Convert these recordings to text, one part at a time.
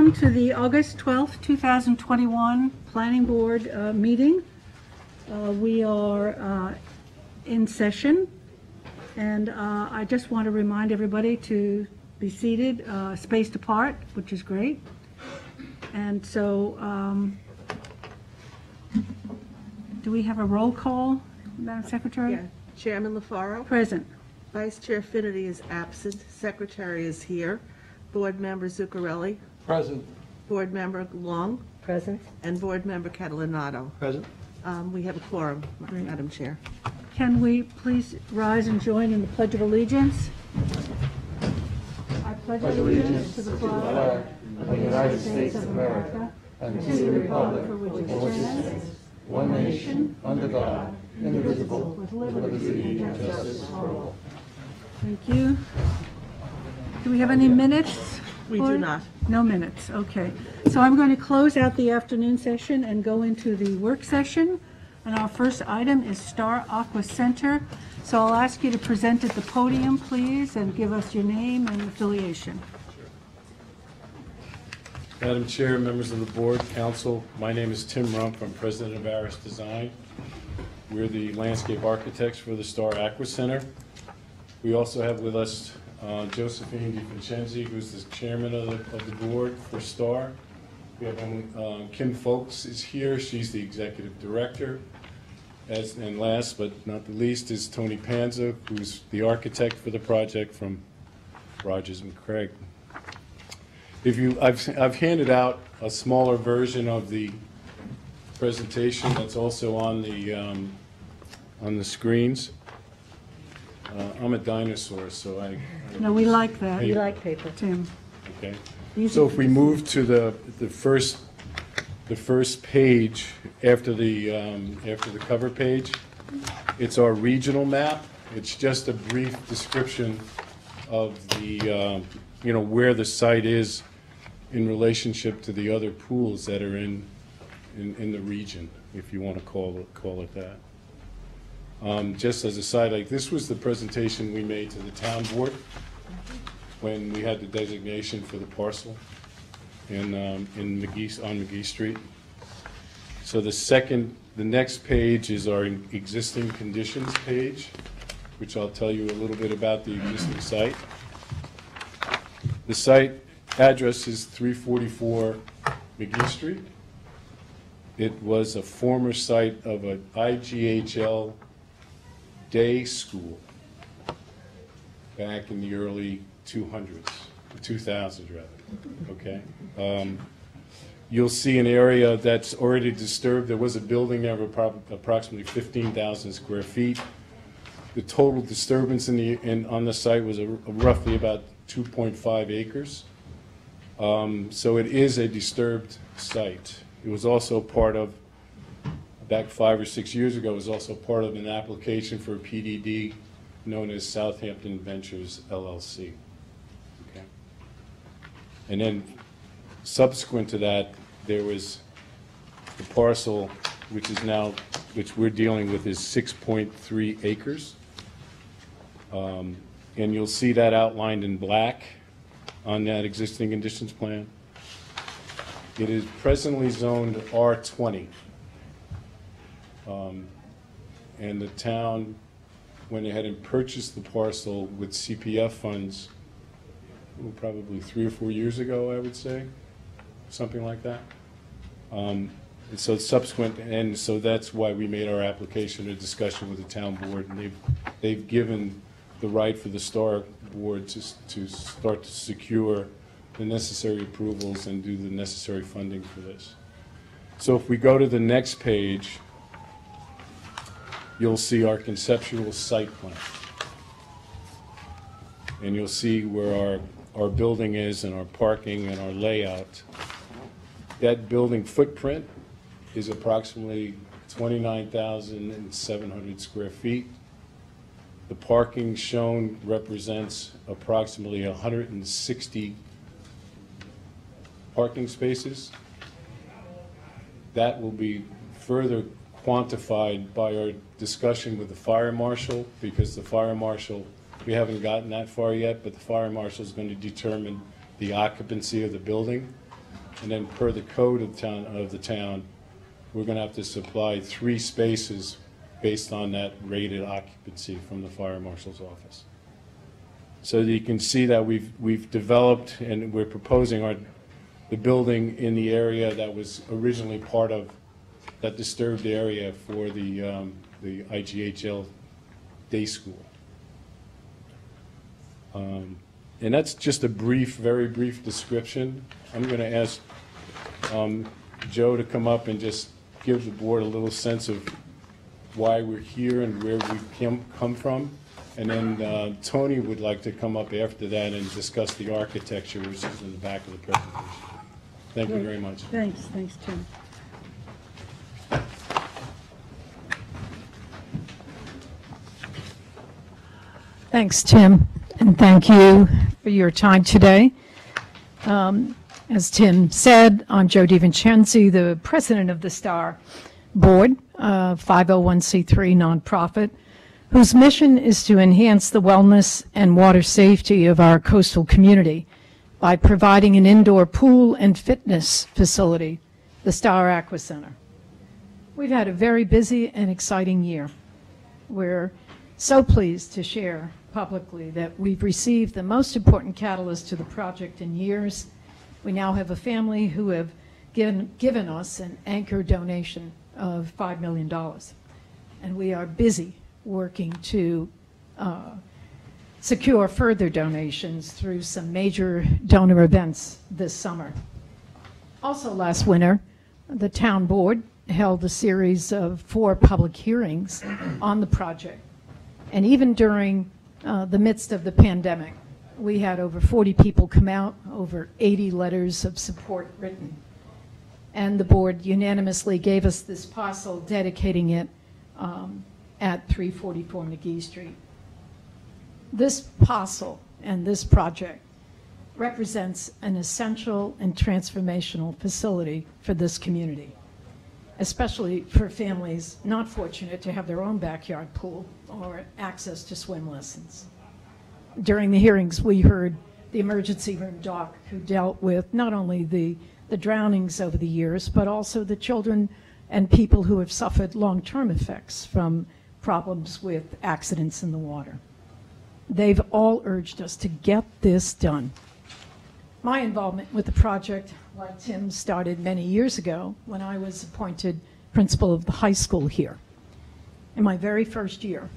Welcome to the August 12th, 2021 Planning Board meeting. We are in session, and I just want to remind everybody to be seated, spaced apart, which is great. And so, do we have a roll call, Madam Secretary? Yeah. Chairman LaFaro. Present. Vice Chair Finnerty is absent. Secretary is here. Board Member Zuccarelli. Present. Board Member Long. Present. And Board Member Catalinato. Present. We have a quorum, Madam Chair. Can we please rise and join in the Pledge of Allegiance? I pledge allegiance to the flag of the United States of America and to the republic for which it stands, one nation, under God, indivisible, with liberty and justice for all. Thank you. Do we have any minutes? We do not. No minutes, okay. So I'm going to close out the afternoon session and go into the work session. And our first item is Star Aqua Center. So I'll ask you to present at the podium, please, and give us your name and affiliation. Madam Chair, members of the board, council, my name is Tim Rump. I'm president of Aris Design. We're the landscape architects for the Star Aqua Center. We also have with us Josephine DiVincenzi, who's the chairman of the board for Star. We have Kim Folks is here. She's the executive director. And last but not the least is Tony Panza, who's the architect for the project from Rogers and Craig. I've handed out a smaller version of the presentation that's also on the screens. I'm a dinosaur, so No, we like that. We like paper. Tim. okay. So if we move to the first page after the cover page, it's our regional map. It's just a brief description of the where the site is in relationship to the other pools that are in the region, if you want to call it that. Just as a side, like this was the presentation we made to the town board when we had the designation for the parcel in McGee, on McGee Street. So the next page is our existing conditions page, which I'll tell you a little bit about the existing site. The site address is 344 McGee Street. It was a former site of an IGHL day school back in the early 2000s rather, okay? You'll see an area that's already disturbed. There was a building there of approximately 15,000 square feet. The total disturbance on the site was roughly about 2.5 acres. So it is a disturbed site. It was also part of, back 5 or 6 years ago, was also part of an application for a PDD known as Southampton Ventures Llc. Okay. And then subsequent to that, there was the parcel, which we're dealing with, is 6.3 acres. And you'll see that outlined in black on that existing conditions plan. It is presently zoned R20. And the town went ahead and purchased the parcel with CPF funds probably 3 or 4 years ago, I would say, something like that. And so subsequent, and so that's why we made our application, a discussion with the town board, and they've given the right for the Star board to start to secure the necessary approvals and do the necessary funding for this. So if we go to the next page, you'll see our conceptual site plan. And you'll see where our building is and our parking and our layout. That building footprint is approximately 29,700 square feet. The parking shown represents approximately 160 parking spaces. That will be further quantified by our discussion with the fire marshal, because the fire marshal, we haven't gotten that far yet, but the fire marshal is going to determine the occupancy of the building. And then per the code of the town, we're going to have to supply 3 spaces based on that rated occupancy from the fire marshal's office. So that you can see that we've developed and we're proposing the building in the area that was originally part of that disturbed area for the IGHL day school. And that's just a very brief description. I'm going to ask Joe to come up and just give the board a little sense of why we're here and where we've come from. And then Tony would like to come up after that and discuss the architecture, which is in the back of the presentation. Thank you very much. Thanks, Tim. Thanks, Tim, and thank you for your time today. As Tim said, I'm Joe DiVincenzi, the president of the STAR Board, a 501c3 nonprofit, whose mission is to enhance the wellness and water safety of our coastal community by providing an indoor pool and fitness facility, the STAR Aqua Center. We've had a very busy and exciting year. We're so pleased to share publicly that we've received the most important catalyst to the project in years. We now have a family who have given us an anchor donation of $5 million. And we are busy working to secure further donations through some major donor events this summer. Also last winter, the town board held a series of 4 public hearings on the project. And even during the midst of the pandemic, we had over 40 people come out, over 80 letters of support written. And the board unanimously gave us this parcel, dedicating it at 344 McGee Street. This parcel and this project represents an essential and transformational facility for this community, especially for families not fortunate to have their own backyard pool or access to swim lessons. During the hearings, we heard the emergency room doc who dealt with not only the drownings over the years, but also the children and people who have suffered long-term effects from problems with accidents in the water. They've all urged us to get this done. My involvement with the project, like Tim, started many years ago when I was appointed principal of the high school here. In my very first year,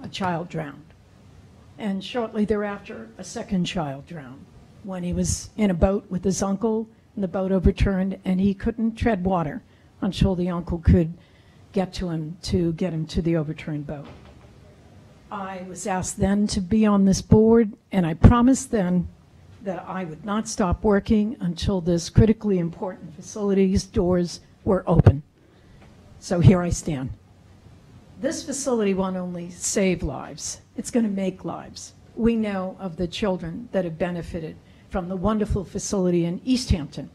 a child drowned. And shortly thereafter, a second child drowned when he was in a boat with his uncle, and the boat overturned, and he couldn't tread water until the uncle could get to him to get him to the overturned boat. I was asked then to be on this board, and I promised then that I would not stop working until this critically important facility's doors were open. So here I stand. This facility won't only save lives, it's going to make lives. We know of the children that have benefited from the wonderful facility in East Hampton,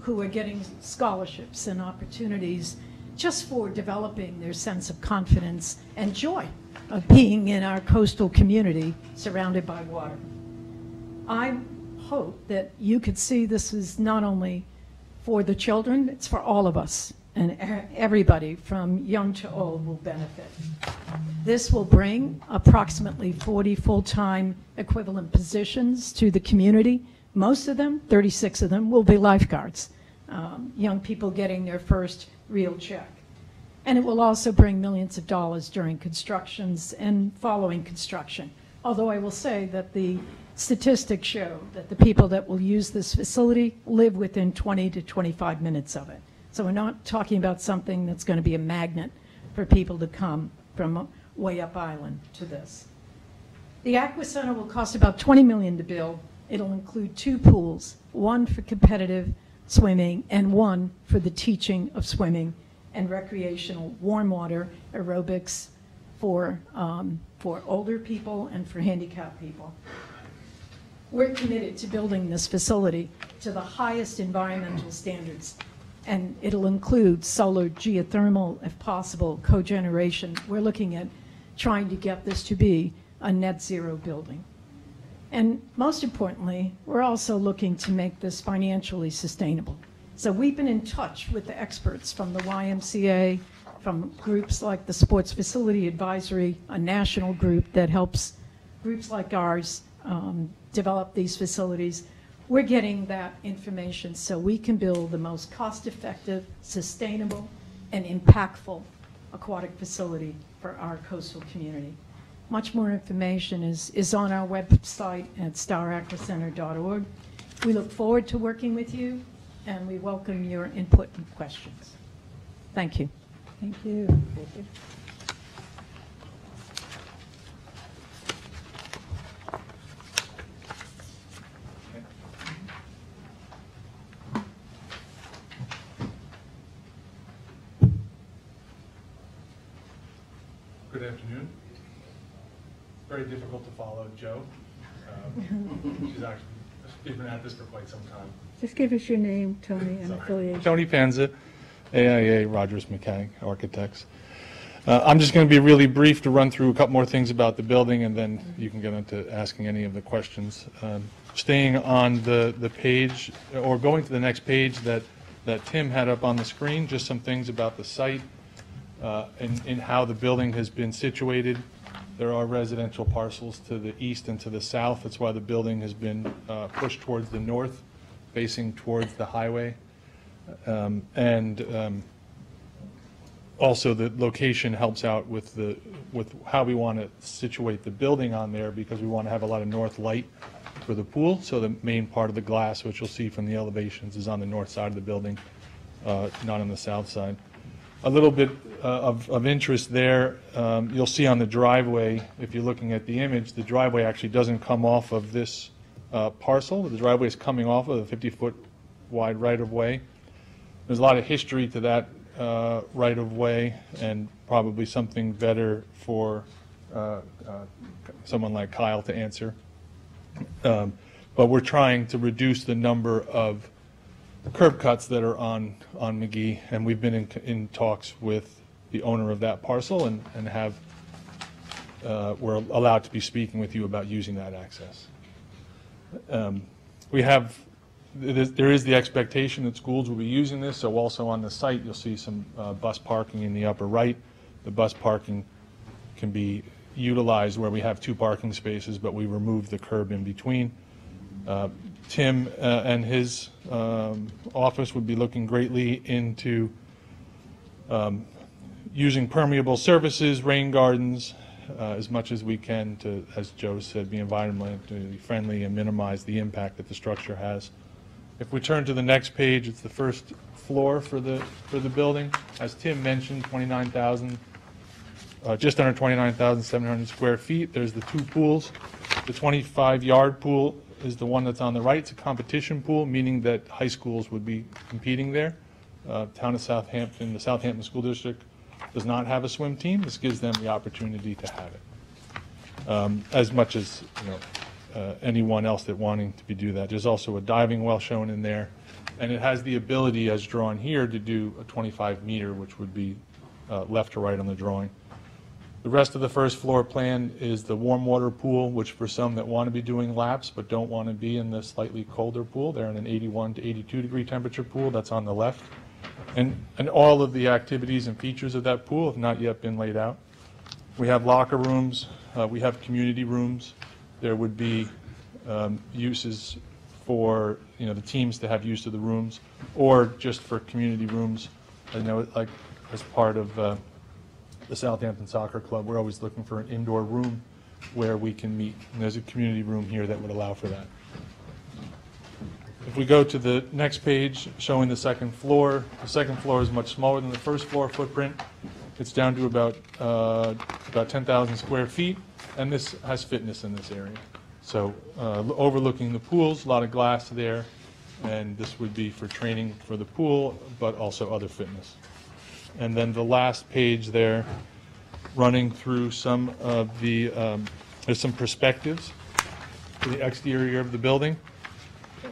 who are getting scholarships and opportunities just for developing their sense of confidence and joy of being in our coastal community surrounded by water. I hope that you could see this is not only for the children, it's for all of us, and everybody from young to old will benefit. This will bring approximately 40 full-time equivalent positions to the community. Most of them, 36 of them, will be lifeguards, young people getting their first real check. And it will also bring millions of dollars during constructions and following construction. Although I will say that the statistics show that the people that will use this facility live within 20 to 25 minutes of it. So we're not talking about something that's going to be a magnet for people to come from way up island to this. The Aqua Center will cost about $20 million to build. It'll include 2 pools, one for competitive swimming and one for the teaching of swimming and recreational warm water aerobics for older people and for handicapped people. We're committed to building this facility to the highest environmental standards, and it'll include solar, geothermal, if possible, cogeneration. We're looking at trying to get this to be a net zero building. And most importantly, we're also looking to make this financially sustainable. So we've been in touch with the experts from the YMCA, from groups like the Sports Facility Advisory, a national group that helps groups like ours develop these facilities. We're getting that information so we can build the most cost-effective, sustainable, and impactful aquatic facility for our coastal community. Much more information is on our website at staraquacenter.org. We look forward to working with you, and we welcome your input and questions. Thank you. Thank you. Good afternoon. Very difficult to follow Jo. She's been at this for quite some time. Just give us your name, Tony, and Sorry. affiliation. Tony Panza, AIA Rogers Mechanic Architects. I'm just going to be really brief to run through a couple more things about the building, and then you can get into asking any of the questions. Staying on the page, or going to the next page that Tim had up on the screen, just some things about the site and how the building has been situated. There are residential parcels to the east and to the south. That's why the building has been pushed towards the north, facing towards the highway. Also, the location helps out with how we want to situate the building on there, because we want to have a lot of north light for the pool. So the main part of the glass, which you'll see from the elevations, is on the north side of the building, not on the south side. A little bit of interest there, you'll see on the driveway, if you're looking at the image, the driveway actually doesn't come off of this parcel. The driveway is coming off of a 50-foot wide right-of-way. There's a lot of history to that right-of-way, and probably something better for someone like Kyle to answer. But we're trying to reduce the number of curb cuts that are on McGee, and we've been in talks with the owner of that parcel, and we're allowed to be speaking with you about using that access. There is the expectation that schools will be using this, so also on the site you'll see some bus parking in the upper right. The bus parking can be utilized where we have 2 parking spaces, but we remove the curb in between. Tim and his office would be looking greatly into using permeable surfaces, rain gardens, as much as we can to, as Joe said, be environmentally friendly and minimize the impact that the structure has. If we turn to the next page, it's the first floor for the building. As Tim mentioned, 29,000, just under 29,700 square feet. There's the 2 pools. The 25-yard pool is the one that's on the right. It's a competition pool, meaning that high schools would be competing there. Town of Southampton, the Southampton School District, does not have a swim team. This gives them the opportunity to have it. As much as anyone else that wanting to do that. There's also a diving well shown in there, and it has the ability, as drawn here, to do a 25-meter, which would be left to right on the drawing. The rest of the first floor plan is the warm water pool, which for some that want to be doing laps but don't want to be in the slightly colder pool, they're in an 81 to 82 degree temperature pool. That's on the left. And all of the activities and features of that pool have not yet been laid out. We have locker rooms. We have community rooms. There would be uses for the teams to have use of the rooms, or just for community rooms. I know, like as part of the Southampton Soccer Club, we're always looking for an indoor room where we can meet, and there's a community room here that would allow for that. If we go to the next page showing the second floor is much smaller than the first floor footprint. It's down to about 10,000 square feet, and this has fitness in this area. So overlooking the pools, a lot of glass there, and this would be for training for the pool, but also other fitness. And then the last page there, running through some of the, there's some perspectives for the exterior of the building.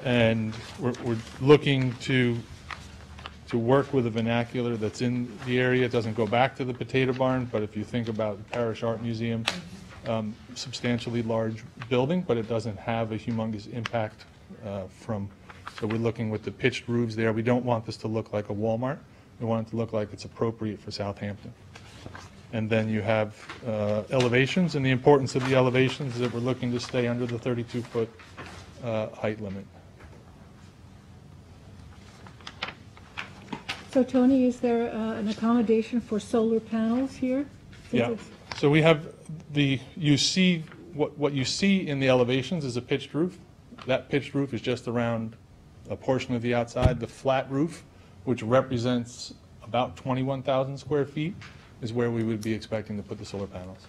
And we're looking to work with a vernacular that's in the area. It doesn't go back to the potato barn, but if you think about the Parish Art Museum, substantially large building, but it doesn't have a humongous impact so we're looking with the pitched roofs there. We don't want this to look like a Walmart. We want it to look like it's appropriate for Southampton. And then you have elevations, and the importance of the elevations is that we're looking to stay under the 32-foot height limit. So Tony, is there an accommodation for solar panels here? Since Yeah, it's- so we have what you see in the elevations is a pitched roof. That pitched roof is just around a portion of the outside. The flat roof, which represents about 21,000 square feet, is where we would be expecting to put the solar panels.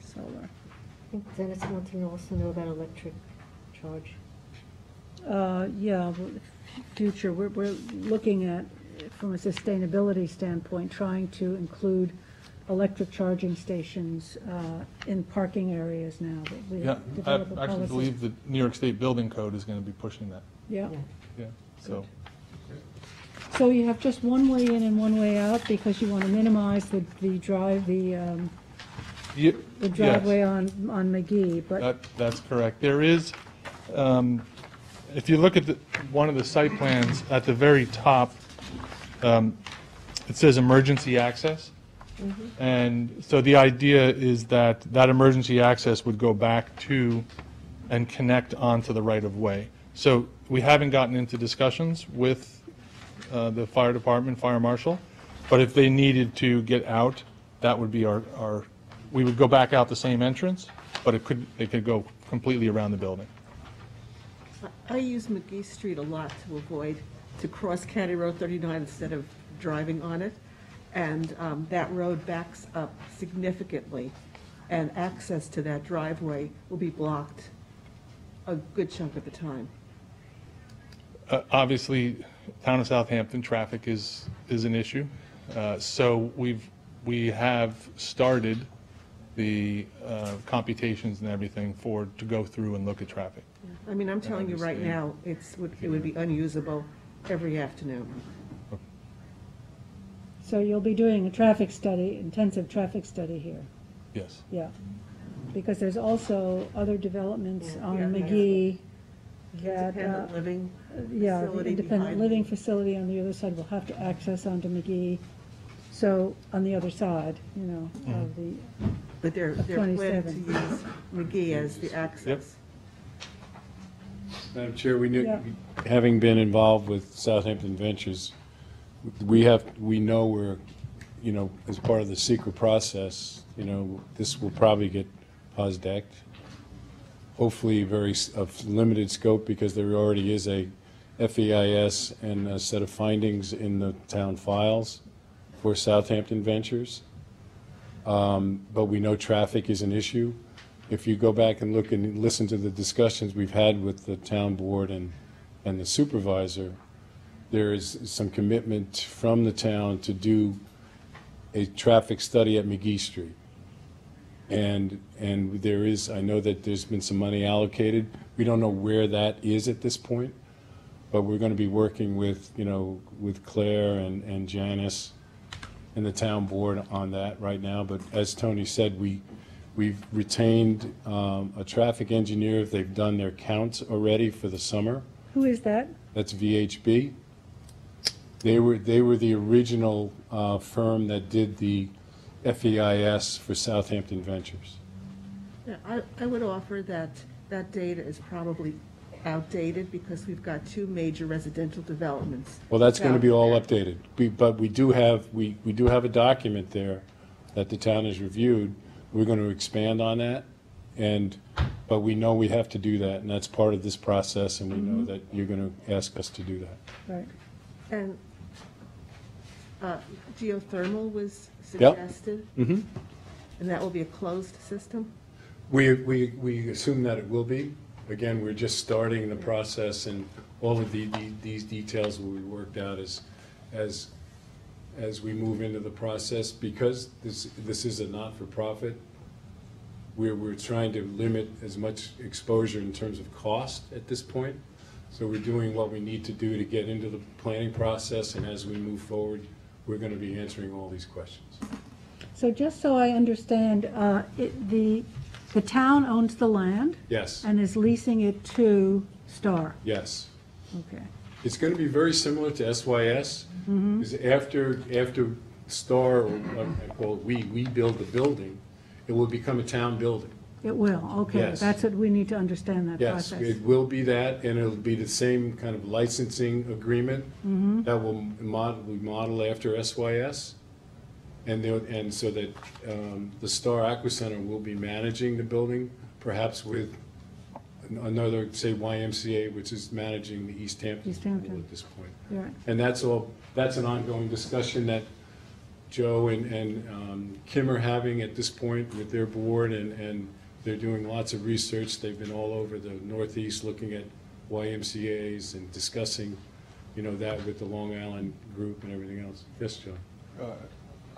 Solar. I think Dennis wants to also know about electric charge. Yeah, future, we're looking at, from a sustainability standpoint, trying to include electric charging stations in parking areas now. That we Yeah, I develop a actually policy. believe the New York State Building Code is going to be pushing that. Yeah, Yeah, so, so you have just one way in and one way out because you want to minimize the yes. driveway on McGee, but, That's correct. There is, if you look at one of the site plans, at the very top, it says emergency access. And so the idea is that that emergency access would go back to and connect onto the right-of-way. So we haven't gotten into discussions with the fire department, fire marshal, but if they needed to get out, that would be we would go back out the same entrance, but they could go completely around the building. I use McGee Street a lot to cross County Road 39 instead of driving on it. And that road backs up significantly, and access to that driveway will be blocked a good chunk of the time. Obviously, town of Southampton traffic is an issue. So we have started the computations and everything to go through and look at traffic. I mean, I'm telling you right now, it would be unusable every afternoon. so you'll be doing a traffic study, intensive traffic study here. Yes. Yeah, because there's also other developments on Yeah. McGee that, Independent living yeah, the facility independent behind living facility on the other side will have to access onto McGee. So, on the other side, you know, of the, But they're Of planning to 27. use McGee as the access. Madam Chair, Yeah. having been involved with Southampton Ventures, we know we're, as part of the secret process, this will probably get POS-decked. Hopefully of limited scope because there already is a FEIS and a set of findings in the town files for Southampton Ventures. But we know traffic is an issue. If you go back and look and listen to the discussions we've had with the town board and the supervisor, there is some commitment from the town to do a traffic study at McGee Street. And there is, I know that there's been some money allocated. We don't know where that is at this point, but we're going to be working with, with Claire and Janice and the town board on that right now. But as Tony said, we've retained a traffic engineer. They've done their counts already for the summer. who is that? That's VHB. They were the original firm that did the FEIS for Southampton Ventures. Yeah, I would offer that data is probably outdated because we've got two major residential developments. Well, that's going to be all out there. updated. But we do have a document there that the town has reviewed. We're going to expand on that, but we know we have to do that, and that's part of this process, and we know that you're going to ask us to do that. Right. And geothermal was suggested, Mm-hmm. and that will be a closed system? We assume that it will be. Again, we're just starting the process, and all of these details will be worked out as we move into the process. Because this is a not-for-profit, we're trying to limit as much exposure in terms of cost at this point. So we're doing what we need to do to get into the planning process, and as we move forward, we're going to be answering all these questions. So just so I understand, the town owns the land Yes, and is leasing it to Star? yes. Okay. It's going to be very similar to SYS, because after Star, or I call it we build the building, it will become a town building. It will, okay. Yes. That's what we need to understand that Yes, process. it will be that, and it'll be the same kind of licensing agreement that will model after SYS. And so that the Star Aqua Center will be managing the building, perhaps with another, say, YMCA, which is managing the East Hampton East Hampton. pool at this point. Right. And that's an ongoing discussion that Joe and Kim are having at this point with their board, and they're doing lots of research. They've been all over the Northeast looking at YMCA's and discussing, that with the Long Island group and everything else. Yes, Joe?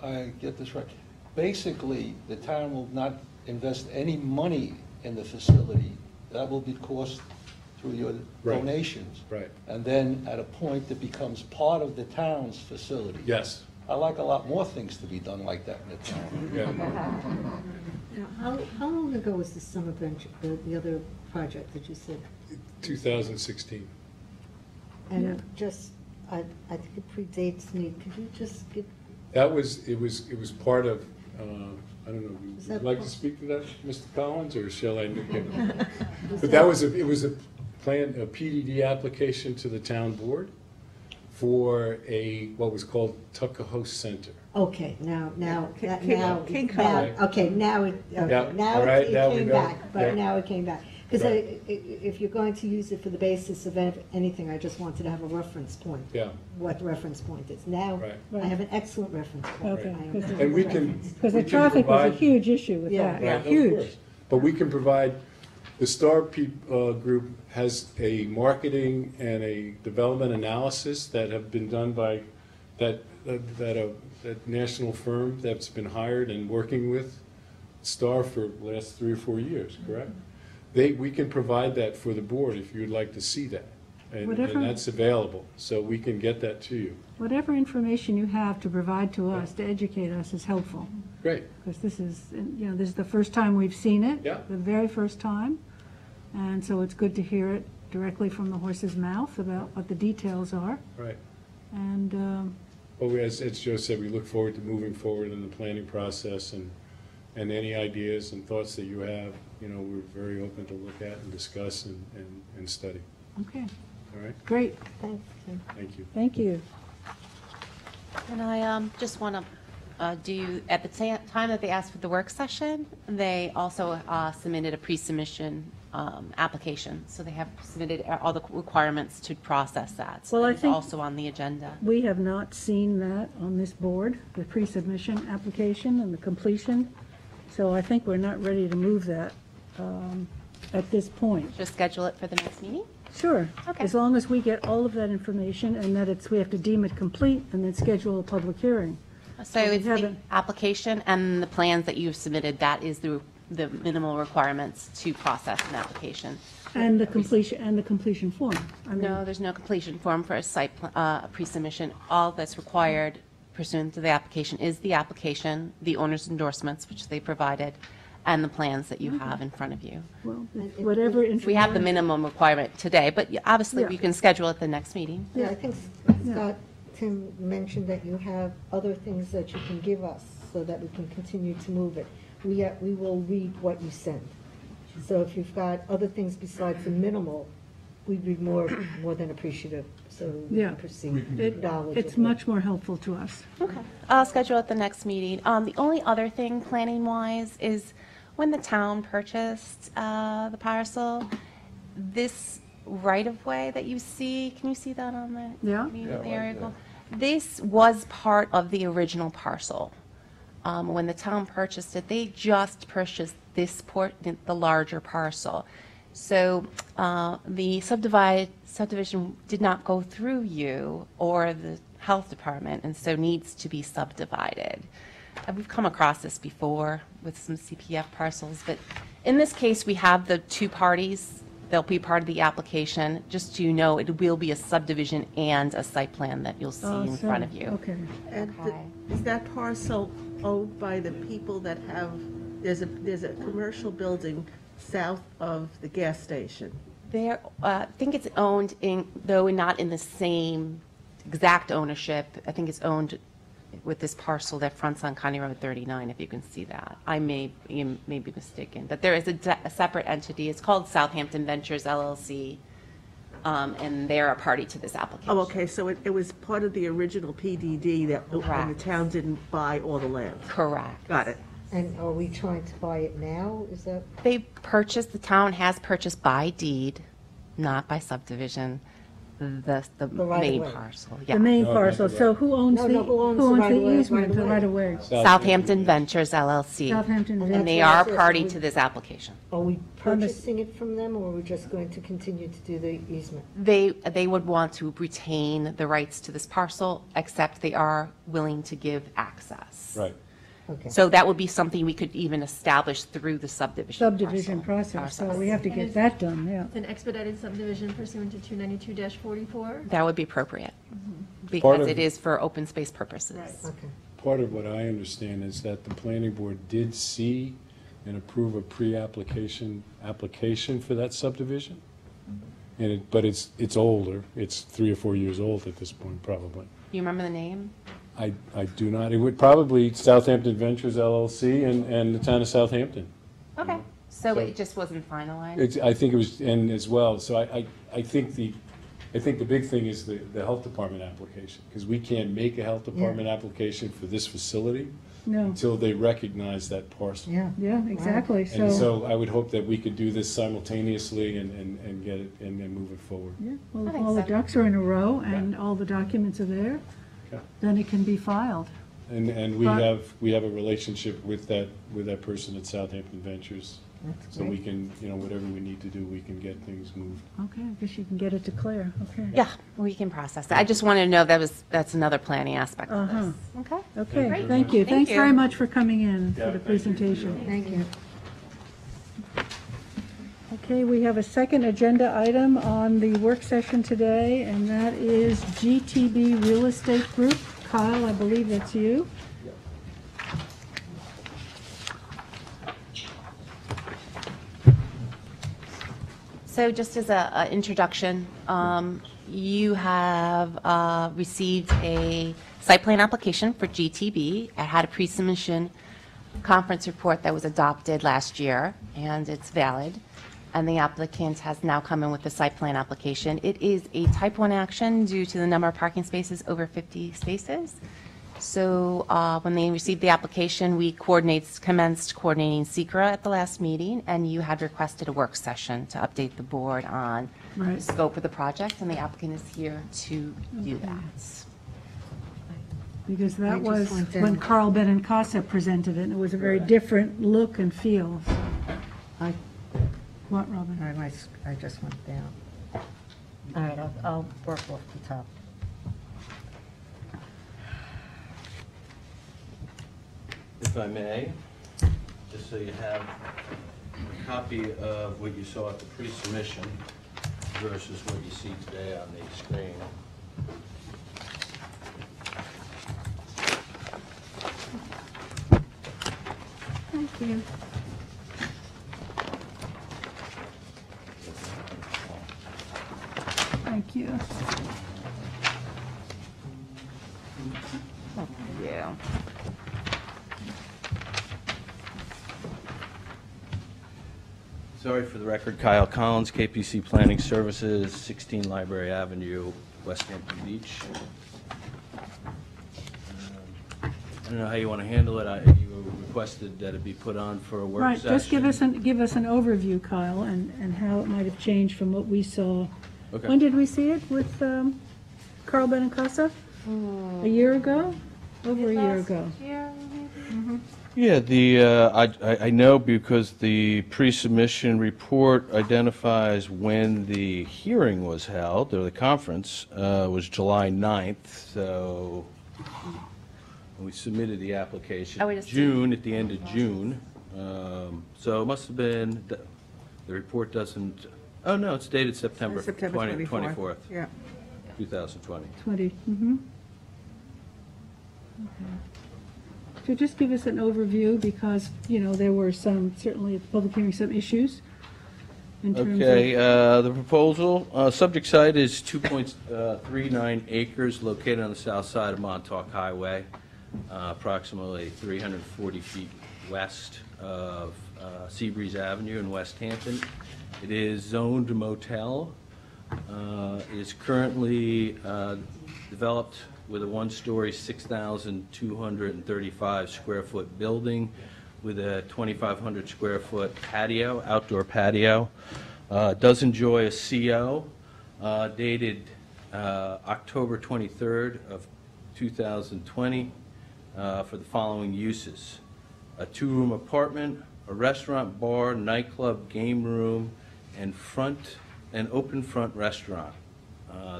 I get this right. Basically, the town will not invest any money in the facility. That will be cost through your Right. donations. Right. And then at a point, it becomes part of the town's facility. Yes. I like a lot more things to be done like that in the town. Yeah. Now, how long ago was the summer bench, the other project that you said? 2016. And just, I think it predates me. Could you just give, It was part of, I don't know, Is would that you like to part- speak to that, Mr. Collins, or shall I? But it was a PDD application to the town board for what was called Tuckahoe Center. okay, now, King Cole. okay, now it, Yeah, okay, now all right, it now we came know. back, Yeah. but now it came back. Because Right. if you're going to use it for the basis of anything, I just wanted to have a reference point. Yeah. What the reference point is. Now, Right. I have an excellent reference point. Okay. I am- Because And we can. Because the we can traffic was a provide- huge issue with Yeah. that. Right, of Huge. course. But we can provide, the STAR group has a marketing and a development analysis that have been done by that national firm that's been hired and working with STAR for the last 3 or 4 years, correct? We can provide that for the board if you'd like to see that. And Whatever- that's available, so we can get that to you. Whatever information you have to provide to us, to educate us, is helpful. Great. Because this is the first time we've seen it. Yeah. The very first time. And so it's good to hear it directly from the horse's mouth about what the details are. Right. And, Well, as Joe said, we look forward to moving forward in the planning process, and any ideas and thoughts that you have, we're very open to look at and discuss and study. okay, All right? great. Thanks, Tim. Thank you. Thank you. And I just want to do, at the time that they asked for the work session, they also submitted a pre-submission application. So they have submitted all the requirements to process that. So Well, I it's think- also on the agenda. We have not seen that on this board, the pre-submission application and the completion. So I think we're not ready to move that at this point. Just schedule it for the next meeting? Sure. Okay. As long as we get all of that information and that we have to deem it complete and then schedule a public hearing. So we it's the haven't- application and the plans that you've submitted, that is the minimal requirements to process an application. And the completion form. I mean, No, there's no completion form for a site pre-submission. All that's required pursuant to the application is the application, the owner's endorsements, which they provided, and the plans that you have in front of you. well, whatever information. We have the minimum requirement today, but obviously Yeah. we can schedule it the next meeting. Yeah, I think Scott, Tim mentioned that you have other things that you can give us so that we can continue to move it. We will read what you send. So if you've got other things besides the minimal, we'd be more than appreciative, so we Yeah. can proceed. It's much more helpful to us. Okay. I'll schedule it the next meeting. The only other thing, planning-wise, is when the town purchased the parcel, this right-of-way that you see, can you see that on the? Yeah. the aerial? This was part of the original parcel. When the town purchased it, they just purchased this the larger parcel. So the subdivision did not go through you or the health department, and so needs to be subdivided. And we've come across this before with some CPF parcels, but in this case, we have the two parties they'll be part of the application. Just so you know, it will be a subdivision and a site plan that you'll see in front of you. Okay. And Okay. is that parcel owned by the people that have, there's a commercial building south of the gas station? There, I think it's owned though not in the same exact ownership. I think it's owned with this parcel that fronts on County Road 39, if you can see that. I may be mistaken, but there is a separate entity. It's called Southampton Ventures Llc, and they're a party to this application. Oh, okay, so it was part of the original PDD that, and the Correct. town didn't buy all the land? Correct. Got it. And are we trying to buy it now? Is that, The town has purchased by deed, not by subdivision, the right main of way. parcel. The Yeah. main No, parcel, right. so who owns No, the, no, who owns who the owns right of the way, easement, the right right of of way? Southampton Ventures LLC. Southampton And Ventures. they are That's party what to this application. are we purchasing it from them, or are we just going to continue to do the easement? They would want to retain the rights to this parcel, except they are willing to give access. Right. Okay. So that would be something we could even establish through the subdivision. Subdivision parcel process, so process. we have to get that done, yeah. It's an expedited subdivision pursuant to 292-44. That would be appropriate, Part because of- it is for open space purposes. Okay. Part of what I understand is that the planning board did see and approve a pre-application application for that subdivision. But it's older, it's 3 or 4 years old at this point, probably. You remember the name? I do not, it would probably Southampton Ventures LLC and the town of Southampton. Okay. So So- it just wasn't finalized? I think it was, and as well, so I think the big thing is the health department application, because we can't make a health department application for this facility No, until they recognize that parcel. Yeah. yeah, exactly, And so, so I would hope that we could do this simultaneously and get it, and move it forward. yeah, well, I if think all the so. ducks are in a row and all the documents are there, Okay. then it can be filed. And we But- have a relationship with that person at Southampton Ventures. That's So we great. can, whatever we need to do, we can get things moved. Okay, I guess you can get it to Claire, okay. Yeah, we can process that. I just wanted to know that's another planning aspect of Uh-huh. this. Okay. Okay, Great. thank you. Thank Thanks you. very much for coming in for Yeah, the thank you. presentation. Thank you. Okay, we have a second agenda item on the work session today, and that is GTB Real Estate Group. Kyle, I believe that's you. So just as an introduction, you have received a site plan application for GTB. It had a pre-submission conference report that was adopted last year, and it's valid. And the applicant has now come in with the site plan application. It is a type 1 action due to the number of parking spaces, over 50 spaces. So when they received the application, we commenced coordinating SECRA at the last meeting, and you had requested a work session to update the board on the Right. scope of the project, and the applicant is here to do that. Because I that just was went when down. Carl Benincasa presented it, and it was a very different look and feel. I, What, Robin? I just went down. All right, I'll work off the top. If I may, just so you have a copy of what you saw at the pre-submission versus what you see today on the screen. Thank you. Thank you. Yeah. Sorry for the record, Kyle Collins, KPC Planning Services, 16 Library Avenue, West Hampton Beach. I don't know how you want to handle it. You requested that it be put on for a work Right, session. just give us an overview, Kyle, and how it might have changed from what we saw. Okay. When did we see it with Carl Benincasa? A year ago? Over a year ago. Yeah, I know because the pre-submission report identifies when the hearing was held, or the conference, was July 9th, so we submitted the application I would assume. June, at the end of June. So it must have been, the report doesn't Oh, no, it's dated September September 24th, Yeah. 2020. 20, Okay. So just give us an overview, because, there were certainly at the public hearing, some issues in terms of... Okay, the proposal, subject site is 2.39 acres located on the south side of Montauk Highway, approximately 340 feet west of Seabreeze Avenue in West Hampton. It is zoned motel. It is currently developed with a one-story, 6,235 square foot building with a 2,500 square foot patio, outdoor patio. Does enjoy a CO dated October 23rd of 2020 for the following uses: a two-room apartment, a restaurant, bar, nightclub, game room, and open front restaurant.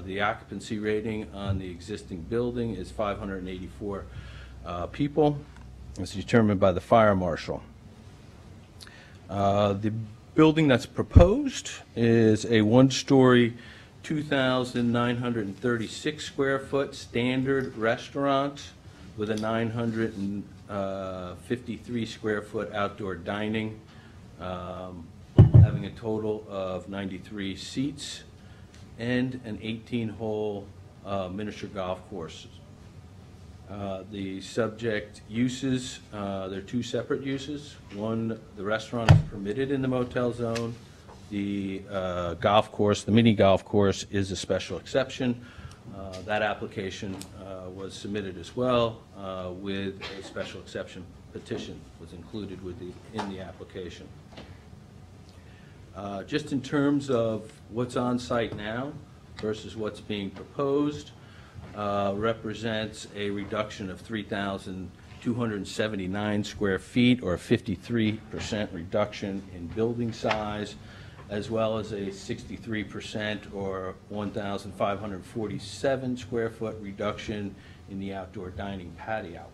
The occupancy rating on the existing building is 584 people. It's determined by the fire marshal. The building that's proposed is a one-story, 2,936 square foot standard restaurant with a 953 square foot outdoor dining, having a total of 93 seats and an 18-hole miniature golf course. The subject uses, there are two separate uses. One, the restaurant is permitted in the motel zone. The golf course, the mini golf course, is a special exception. That application was submitted as well with a special exception petition was included in the application. Just in terms of what's on site now versus what's being proposed, represents a reduction of 3,279 square feet, or a 53% reduction in building size, as well as a 63% or 1,547 square foot reduction in the outdoor dining patio.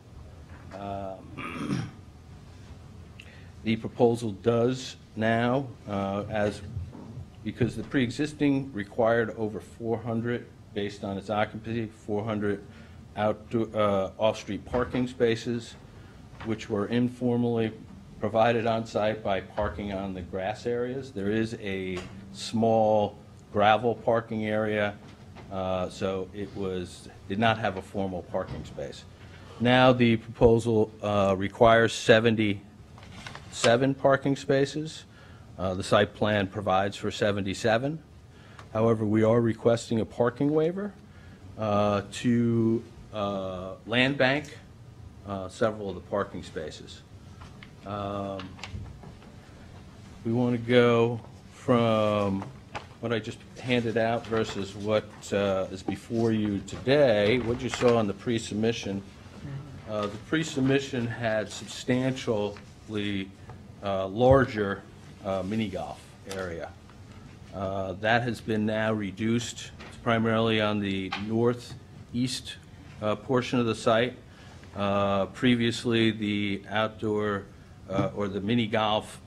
The proposal does now, because the pre-existing required over 400, based on its occupancy, 400 off-street parking spaces, which were informally provided on site by parking on the grass areas. There is a small gravel parking area, so it did not have a formal parking space. Now the proposal requires 77 parking spaces. The site plan provides for 77. However, we are requesting a parking waiver to land bank several of the parking spaces. We want to go from what I just handed out versus what is before you today. What you saw on the pre-submission, the pre-submission had substantially larger mini golf area. That has been now reduced. It's primarily on the northeast portion of the site. Previously, the outdoor or the mini golf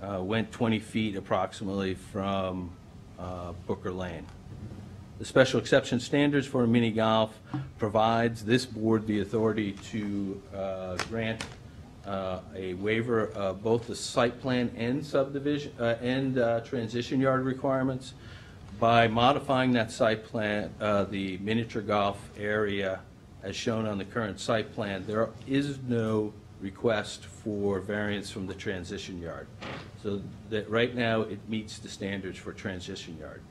went 20 feet approximately from Booker Lane. The special exception standards for a mini golf provides this board the authority to grant a waiver of both the site plan and subdivision and transition yard requirements. By modifying that site plan, the miniature golf area as shown on the current site plan, there is no request for variance from the transition yard. So that right now it meets the standards for transition yard.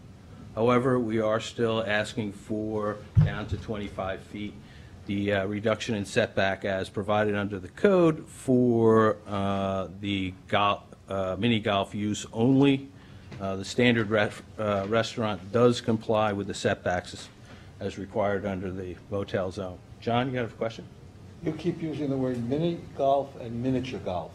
However, we are still asking for down to 25 feet the reduction in setback as provided under the code for the mini golf use only. The standard restaurant does comply with the setbacks as required under the motel zone. John, you have a question? You keep using the word mini golf and miniature golf.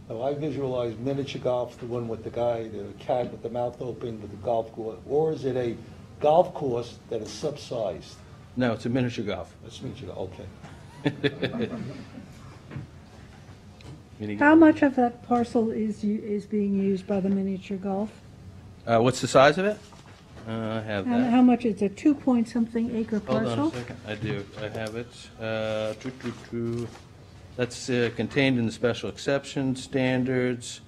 Now, I visualize miniature golf, the one with the guy, the cat with the mouth open with the golf course, or is it a golf course that is subsized? No, it's a miniature golf. It's miniature, okay. Mini How golf. much of that parcel is being used by the miniature golf? What's the size of it? I have And that. how much, it's a 2-point-something acre Hold on a parcel? second. I do. I have it. That's contained in the special exception standards.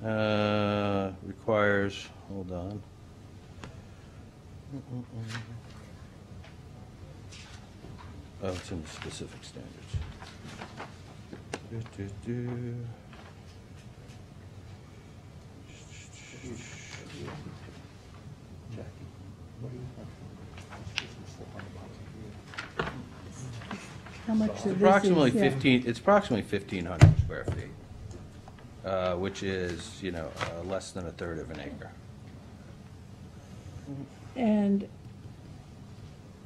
Requires, hold on. Oh, it's in the specific standards. How much of this is? Approximately yeah. 15, it's approximately 1,500 square feet, which is, less than a third of an acre.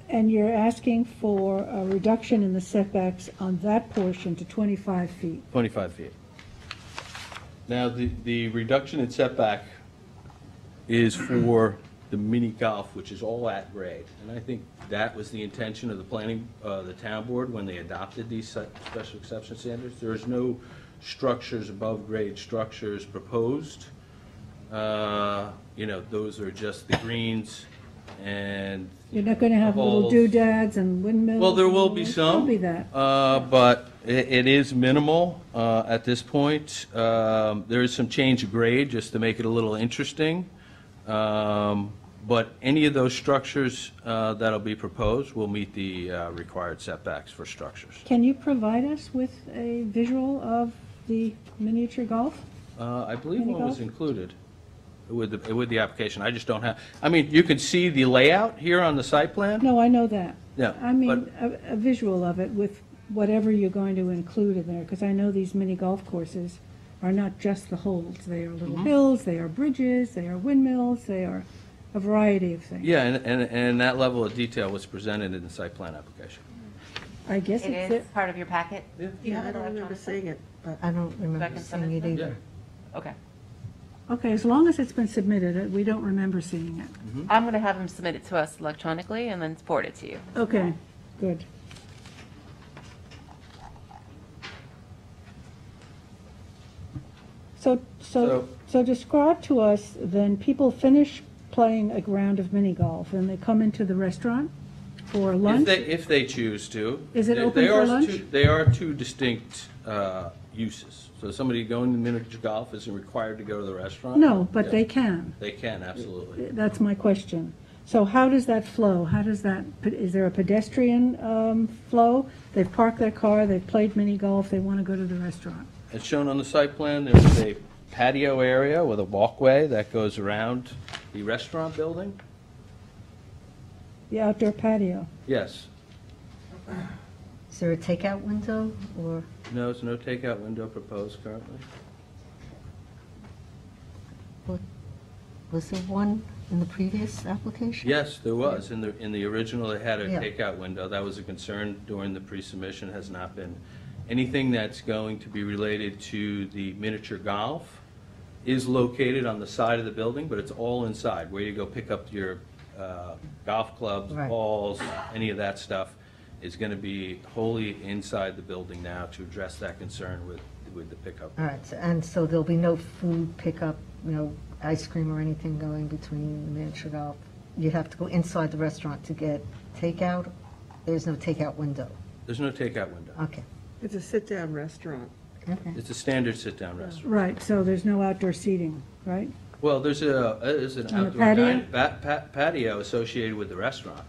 And you're asking for a reduction in the setbacks on that portion to 25 feet. 25 feet. Now, the reduction in setback is for the mini golf, which is all at grade. And I think that was the intention of the the town board when they adopted these special exception standards. There is no structures, above grade structures proposed. Those are just the greens and. You're not going to have little holes. doodads and windmills? Well, there will and be all that? some. There'll be that. But it is minimal at this point. There is some change of grade just to make it a little interesting. But any of those structures that'll be proposed will meet the required setbacks for structures. Can you provide us with a visual of the miniature golf? I believe Mini one was golf? included with the application. I just don't have, you can see the layout here on the site plan? No, I know that. Yeah, I mean, a visual of it with whatever you're going to include in there, because I know these mini golf courses are not just the holes. They are little hills, they are bridges, they are windmills, they are a variety of things. Yeah, and that level of detail was presented in the site plan application. I guess It it's, is part of your packet? Yeah. Do you have I it don't remember electronically? seeing it, but I don't remember Back in seeing it Southampton? either. Okay. okay, as long as it's been submitted, we don't remember seeing it. I'm going to have them submit it to us electronically and then forward it to you. Okay, good. So describe to us, then, people finish playing a round of mini golf and they come into the restaurant for lunch? If they choose to. Is it They- open they for are lunch? They are two distinct uses. So somebody going to miniature golf isn't required to go to the restaurant? No, but Yeah. they can. They can, absolutely. That's my question. So how does that flow? How does that, is there a pedestrian flow? They've parked their car, they've played mini golf, they want to go to the restaurant. As shown on the site plan, there's a patio area with a walkway that goes around the restaurant building. The outdoor patio. Yes. Is there a takeout window, or? No, there's no takeout window proposed currently. Was there one in the previous application? Yes, there was. In the original, they had a Yeah. takeout window. That was a concern during the pre-submission, has not been. Anything that's going to be related to the miniature golf is located on the side of the building, but it's all inside, where you go pick up your golf clubs, Right. balls, any of that stuff is going to be wholly inside the building now to address that concern with the pickup. All right, and so there'll be no food pickup, ice cream or anything going between the miniature golf? You'd have to go inside the restaurant to get takeout? There's no takeout window? There's no takeout window. Okay. it's a sit-down restaurant. Okay. It's a standard sit-down restaurant. Right, so there's no outdoor seating, right? Well, there's an On the outdoor patio? patio associated with the restaurant,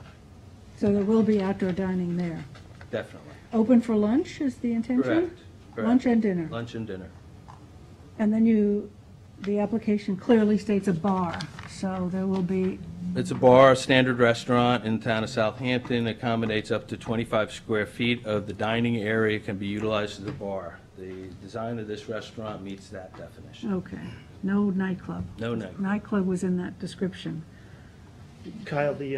So there will be outdoor dining there. definitely. Open for lunch is the intention? Correct. Correct. Lunch and dinner? Lunch and dinner. And then the application clearly states a bar, so there will be, It's a bar, standard restaurant in the town of Southampton, accommodates up to 25 square feet of the dining area can be utilized as a bar. The design of this restaurant meets that definition. okay, no nightclub. No nightclub. Nightclub was in that description. Kyle, the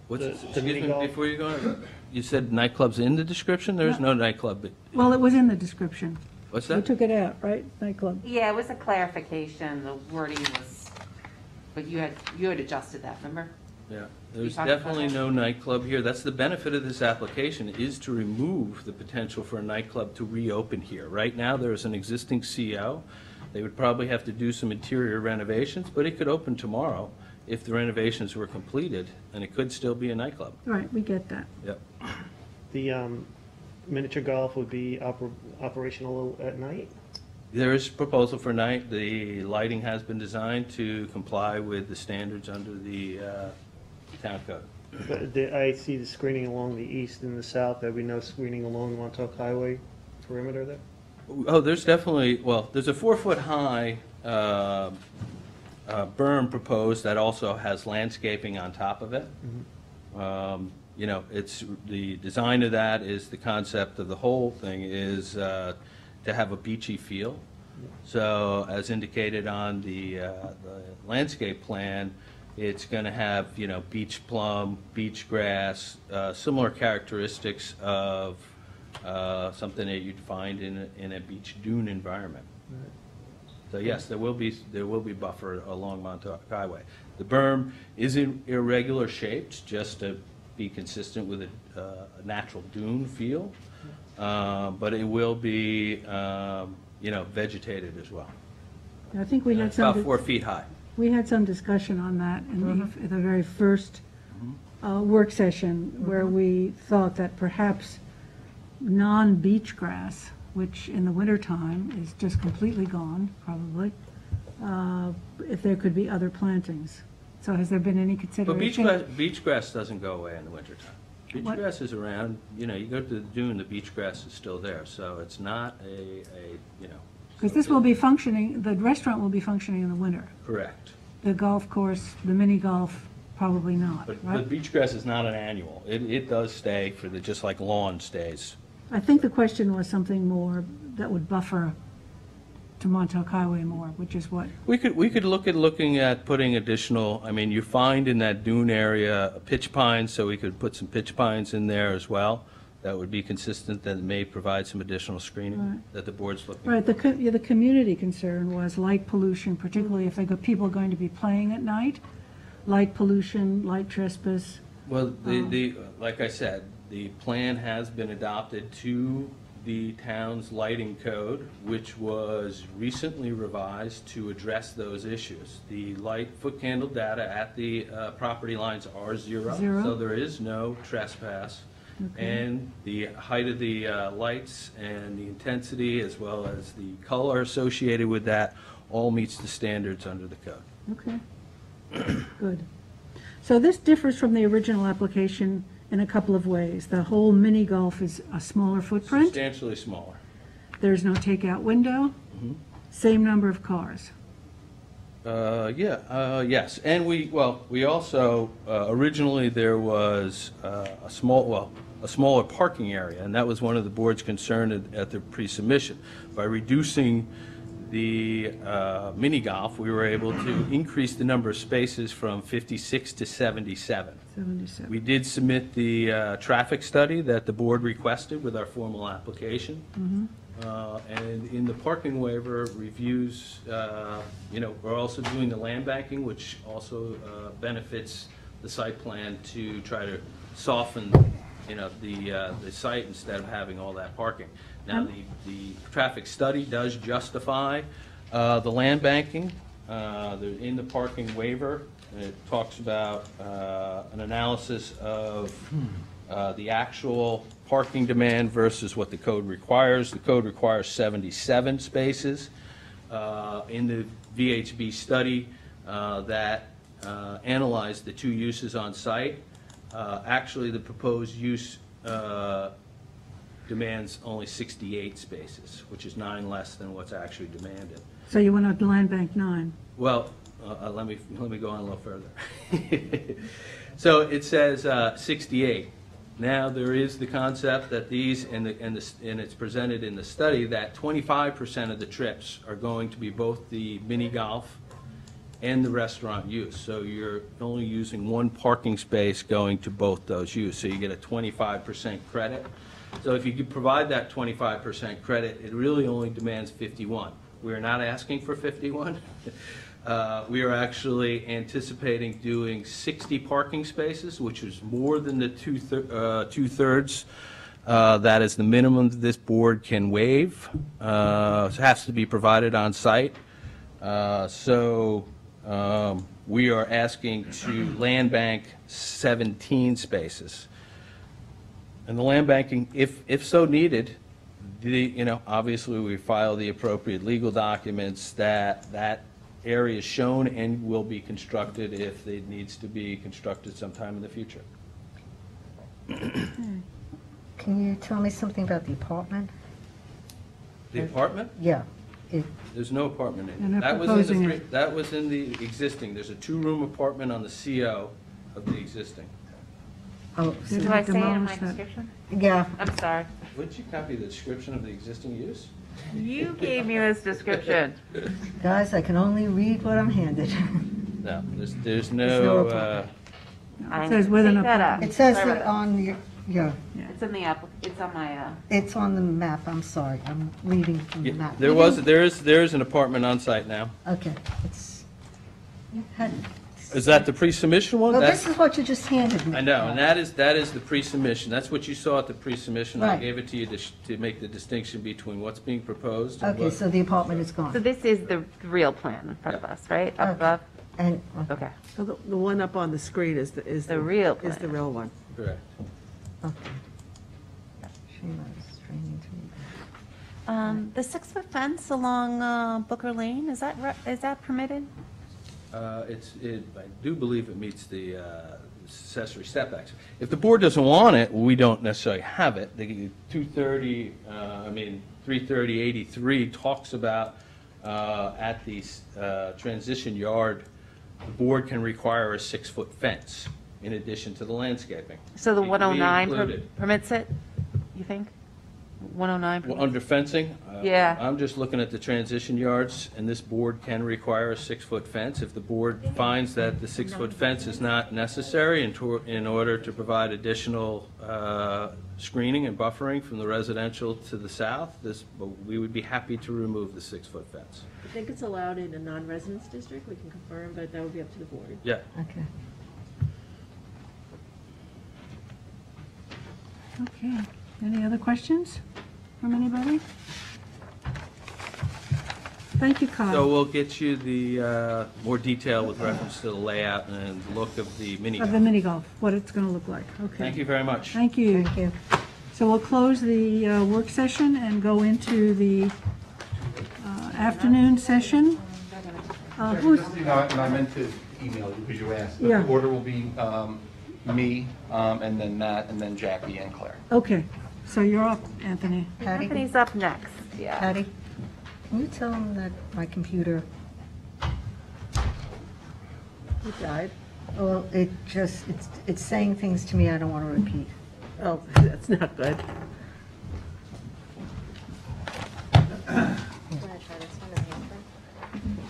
Excuse mini me, golf. before you go on, you said nightclub's in the description? There is no nightclub. Well, it was in the description. What's We that? took it out, right? Nightclub. Yeah, it was a clarification. The wording was, but you had adjusted that, remember? Yeah, there's talked about definitely that? no nightclub here. That's the benefit of this application, is to remove the potential for a nightclub to reopen here. Right now, there is an existing CO. They would probably have to do some interior renovations, but it could open tomorrow if the renovations were completed, and it could still be a nightclub. Right, we get that. Yep. The miniature golf would be operational at night? There is a proposal for night. The lighting has been designed to comply with the standards under the town code. But I see the screening along the east and the south. There'll be no screening along the Montauk Highway perimeter there? Oh, there's definitely, well, there's a 4-foot-high berm proposed that also has landscaping on top of it. You know, it's, the design of that is, the concept of the whole thing is to have a beachy feel. So as indicated on the landscape plan, it's going to have, you know, beach plum, beach grass, similar characteristics of something that you'd find in a beach dune environment. So yes, there will be buffer along Montauk Highway. The berm is irregular shaped, just to be consistent with a natural dune feel, but it will be, you know, vegetated as well. I think we had It's about some, 4 feet high. we had some discussion on that in the very first work session, where we thought that perhaps non-beach grass, which in the wintertime is just completely gone, probably, if there could be other plantings. So has there been any But consideration? beach grass doesn't go away in the wintertime. Beach What? grass is around, you know, you go to the dune, the beach grass is still there, so it's not you know. Because this will be functioning, the restaurant will be functioning in the winter. Correct. The golf course, the mini golf, probably not, But right? beach grass is not an annual. It does stay for the, just like lawn stays. I think the question was something more that would buffer to Montauk Highway more, which is what, We could look at looking at putting additional, I mean, you find in that dune area pitch pines, so we could put some pitch pines in there as well. That would be consistent, that may provide some additional screening Right. that the board's looking. right, the community concern was light pollution, particularly if they got people going to be playing at night, light pollution, light trespass. Well, like I said, the plan has been adopted to the town's lighting code, which was recently revised to address those issues. The light foot candle data at the property lines are zero. Zero. So there is no trespass. Okay. And the height of the lights and the intensity, as well as the color associated with that, all meets the standards under the code. Okay, good. So this differs from the original application in a couple of ways. The whole mini golf is a smaller footprint. Substantially smaller. There's no takeout window. Same number of cars. Yes, and we also, originally there was a smaller parking area, and that was one of the board's concern at the pre-submission. By reducing the mini golf, we were able to increase the number of spaces from 56 to 77. 77. We did submit the traffic study that the board requested with our formal application. And in the parking waiver reviews, you know, we're also doing the land banking, which also benefits the site plan to try to soften, you know, the site instead of having all that parking. Now, the traffic study does justify the land banking. In the parking waiver, it talks about an analysis of the actual parking demand versus what the code requires. The code requires 77 spaces. In the VHB study that analyzed the two uses on site, actually the proposed use demands only 68 spaces, which is 9 less than what's actually demanded. So you went up to Land Bank 9. Well, let me go on a little further. So it says 68. Now, there is the concept that these, and it's presented in the study, that 25% of the trips are going to be both the mini golf and the restaurant use. So you're only using one parking space going to both those use. So you get a 25% credit. So if you could provide that 25% credit, it really only demands 51. We are not asking for 51. We are actually anticipating doing 60 parking spaces, which is more than the two-thirds That is the minimum that this board can waive. It has to be provided on site. We are asking to land bank 17 spaces. And the land banking, if so needed, obviously we file the appropriate legal documents that area is shown and will be constructed if it needs to be constructed sometime in the future. Can you tell me something about the apartment? The apartment? Yeah. There's no apartment They're in not it. That was proposing in the, it. that was in the existing. There's a two-room apartment on the CO of the existing. Oh, Did Do I say it in my demolish that? description? yeah. I'm sorry. Would you copy the description of the existing use? You gave me this description. Guys, I can only read what I'm handed. No, there's There's no, no apartment. I says with an take that up. It says Sorry it about on your, yeah, It's in the it's on my, it's on the map, I'm sorry, I'm reading from the map. there is an apartment on site now. Okay, it's, had- Is that the pre-submission one? well, That's- this is what you just handed me. I know, and that is the pre-submission. That's what you saw at the pre-submission. I Right. gave it to you to make the distinction between what's being proposed and Okay, what. so the apartment is so gone. this is the real plan in front of us, right? Up Okay. above? And, Okay. So the one up on the screen is The real is the plan. real one. Correct. okay. Shame I was straining to read. The 6-foot fence along Booker Lane, is that permitted? I do believe it meets the accessory setbacks. If the board doesn't want it, we don't necessarily have it. The 330-83 talks about at the transition yard, the board can require a 6-foot fence in addition to the landscaping. So the We 109 included. permits it, you think? 109 Well, permits? under fencing? Yeah. I'm just looking at the transition yards, and this board can require a 6-foot fence. If the board finds that the 6-foot fence is not necessary in order to provide additional screening and buffering from the residential to the south, we would be happy to remove the 6-foot fence. I think it's allowed in a non-residence district, we can confirm, but that would be up to the board. Yeah. Okay. Okay. Any other questions from anybody? Thank you, Kyle. So we'll get you the more detail with reference to the layout and look of the mini. Of the mini golf, what it's going to look like. Okay. Thank you very much. Thank you. Thank you. So we'll close the work session and go into the afternoon session. Who's, And I meant to email you because you asked. But Yeah. the order will be me, and then Nat, and then Jackie and Claire. okay, so you're up, Anthony. Patty, Anthony's up next, yeah. Patty, can you tell them that my computer, It died. well, it's saying things to me I don't want to repeat. Oh, that's not good.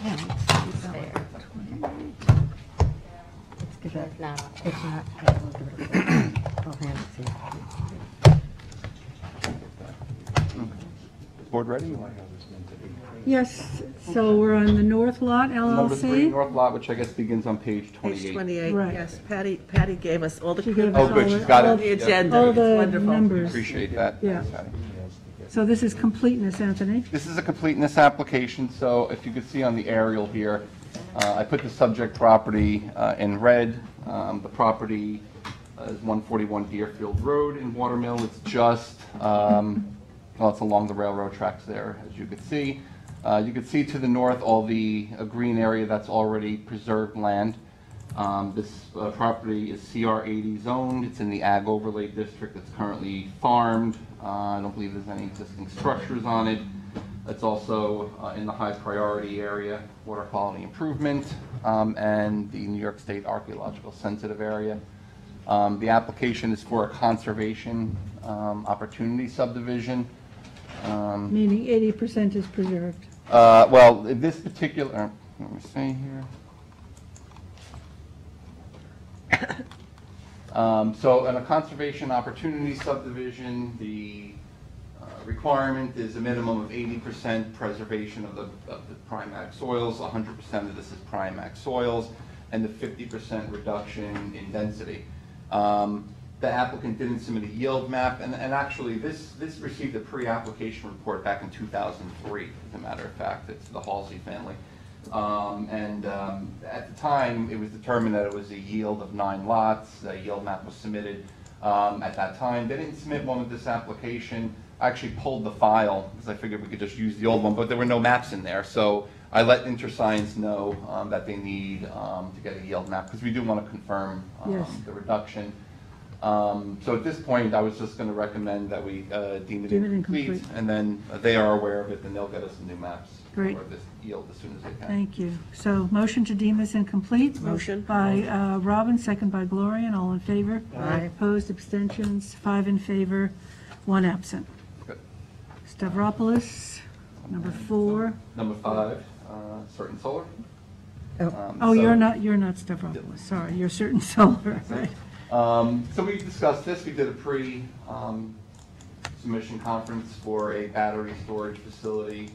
Yeah, let's give that, if not, yeah, we'll give it a I'll hand it to you. Board ready? Yes, so we're on the North Lot Number 3, LLC. North Lot, which I guess begins on page 28. Page 28, Right. yes. Patty gave us all the. She gave Oh, us good, all she's the- got all it. The Yeah. agenda, All it's the wonderful. numbers. Appreciate that. Yeah. Patty. So this is completeness, Anthony. This is a completeness application, so if you could see on the aerial here, I put the subject property in red. The property is 141 Deerfield Road in Watermill. It's just, well, it's along the railroad tracks there, as you could see. You could see to the north all the green area that's already preserved land. This property is CR 80 zoned. It's in the Ag Overlay District. It's currently farmed. I don't believe there's any existing structures on it. It's also in the high priority area, water quality improvement, and the New York State archaeological sensitive area. The application is for a conservation opportunity subdivision. Meaning 80% is preserved. Well, this particular, let me see here. So in a conservation opportunity subdivision, the requirement is a minimum of 80% preservation of the prime ag soils, 100% of this is prime ag soils, and the 50% reduction in density. The applicant didn't submit a yield map, and actually, this received a pre-application report back in 2003, as a matter of fact. It's the Halsey family. At the time, it was determined that it was a yield of 9 lots. A yield map was submitted at that time. They didn't submit one with this application. I actually pulled the file, because I figured we could just use the old one, but there were no maps in there. So I let InterScience know that they need to get a yield map, because we do want to confirm Yes. the reduction. So at this point, I was just going to recommend that we deem it incomplete, and then they are aware of it, and they'll get us the new maps Great. for this yield as soon as they can. Thank you. So motion to deem this incomplete? Motion. By Robin, second by Gloria, and all in favor? Aye. Opposed, abstentions, 5 in favor, 1 absent. Good. Stavropoulos, number 4. Number 5, Certain Solar. Oh, you're not Stavropoulos, sorry, you're Certain Solar, right? So we discussed this. We did a pre-submission conference for a battery storage facility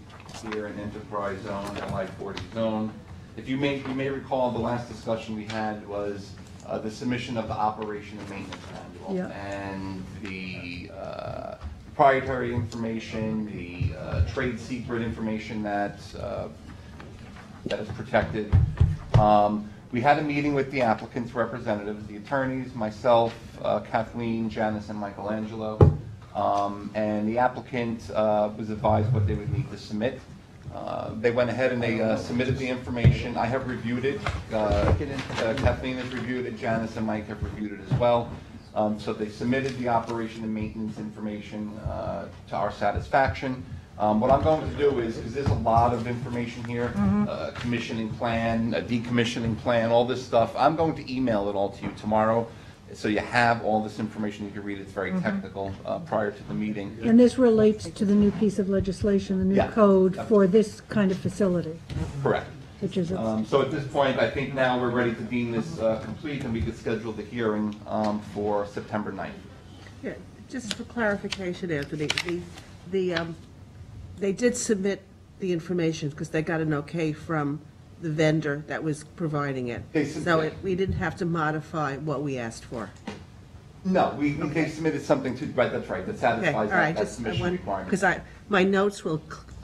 here in Enterprise Zone, LI-40 zone. If you may recall, the last discussion we had was the submission of the operation and maintenance manual. Yeah. And the proprietary information, the trade secret information that is protected. We had a meeting with the applicant's representatives, the attorneys, myself, Kathleen, Janice, and Michelangelo. And the applicant was advised what they would need to submit. They went ahead and they submitted the information. I have reviewed it. Kathleen has reviewed it. Janice and Mike have reviewed it as well. So they submitted the operation and maintenance information to our satisfaction. What I'm going to do is, because there's a lot of information here, commissioning plan, a decommissioning plan, all this stuff, I'm going to email it all to you tomorrow, so you have all this information. You can read it. It's very technical prior to the meeting. And this relates to the new piece of legislation, the new Yeah. code for this kind of facility, Correct. which is, So at this point, I think now we're ready to deem this complete, and we could schedule the hearing for September 9th. Yeah, just for clarification, Anthony, they did submit the information because they got an okay from the vendor that was providing it. So we didn't have to modify what we asked for. No, they submitted something to, right, that's right, that Okay, satisfies all right, that submission requirement. because my notes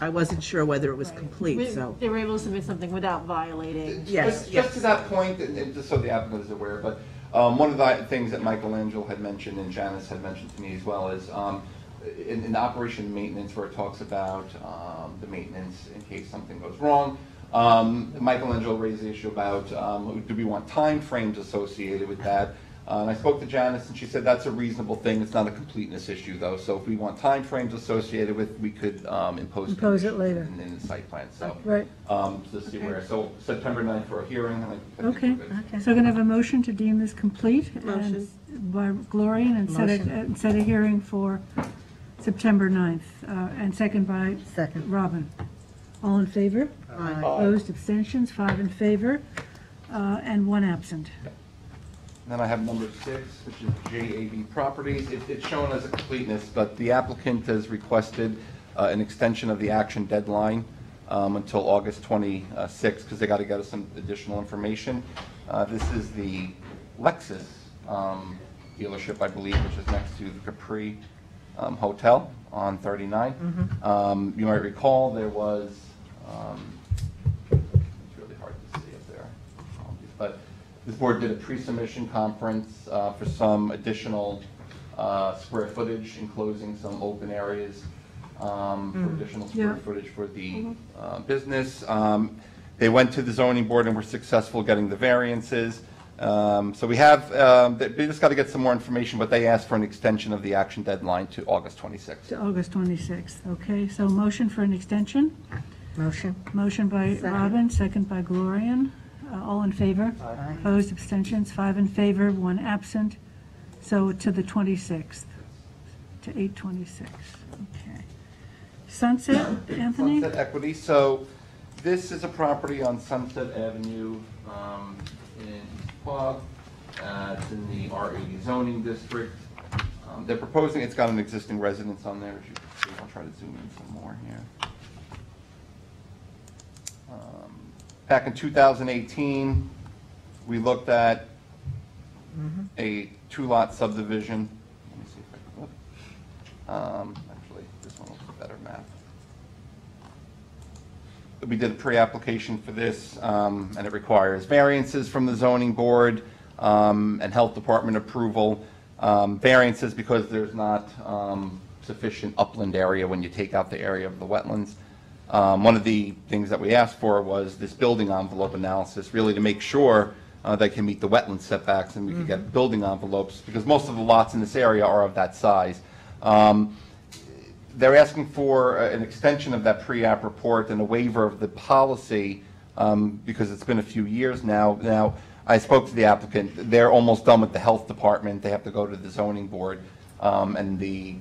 I wasn't sure whether it was complete, so. They were able to submit something without violating. Yes, Just to that point, and just so the applicant is aware, but one of the things that Michelangelo had mentioned and Janice had mentioned to me as well is in the operation and maintenance, where it talks about the maintenance in case something goes wrong. Michelangelo raised the issue about do we want time frames associated with that. And I spoke to Janice, and she said that's a reasonable thing. It's not a completeness issue, though. So if we want time frames associated with, we could impose Impose it conditions later. in the site plan. So right, just see where. So September 9th for a hearing. And I think okay. we're good. So we're going to have a motion to deem this complete. Motion. And by Gloria, and set a hearing for September 9th, and second by Second. Robin. All in favor? Aye. Opposed, abstentions, 5 in favor, and 1 absent. Then I have number 6, which is JAB Properties. It's shown as a completeness, but the applicant has requested an extension of the action deadline until August 26th, because they got to get us some additional information. This is the Lexus dealership, I believe, which is next to the Capri Hotel on 39. You might recall there was, it's really hard to see up there, but this board did a pre-submission conference for some additional square footage, enclosing some open areas for additional square Yeah. footage for the business. They went to the zoning board and were successful getting the variances. So we have, they just got to get some more information, but they asked for an extension of the action deadline to August 26th. To August 26th, okay. So motion for an extension? Motion. Motion by Robin, second by Gloria. All in favor? Aye. Opposed, abstentions, 5 in favor, 1 absent. So to the 26th, to 8/26, okay. Sunset, Anthony? Sunset Equity, so this is a property on Sunset Avenue in East Quogue. It's in the R80 zoning district. They're proposing, it's got an existing residence on there, as you can see. I'll try to zoom in some more here. Back in 2018, we looked at a two-lot subdivision. Let me see if I can, actually, this one will be a better map. We did a pre-application for this, and it requires variances from the zoning board and health department approval. Variances because there's not sufficient upland area when you take out the area of the wetlands. One of the things that we asked for was this building envelope analysis, really to make sure they can meet the wetland setbacks and we can get building envelopes, because most of the lots in this area are of that size. They're asking for an extension of that pre-app report and a waiver of the policy because it's been a few years now. Now, I spoke to the applicant. They're almost done with the health department. They have to go to the zoning board. And the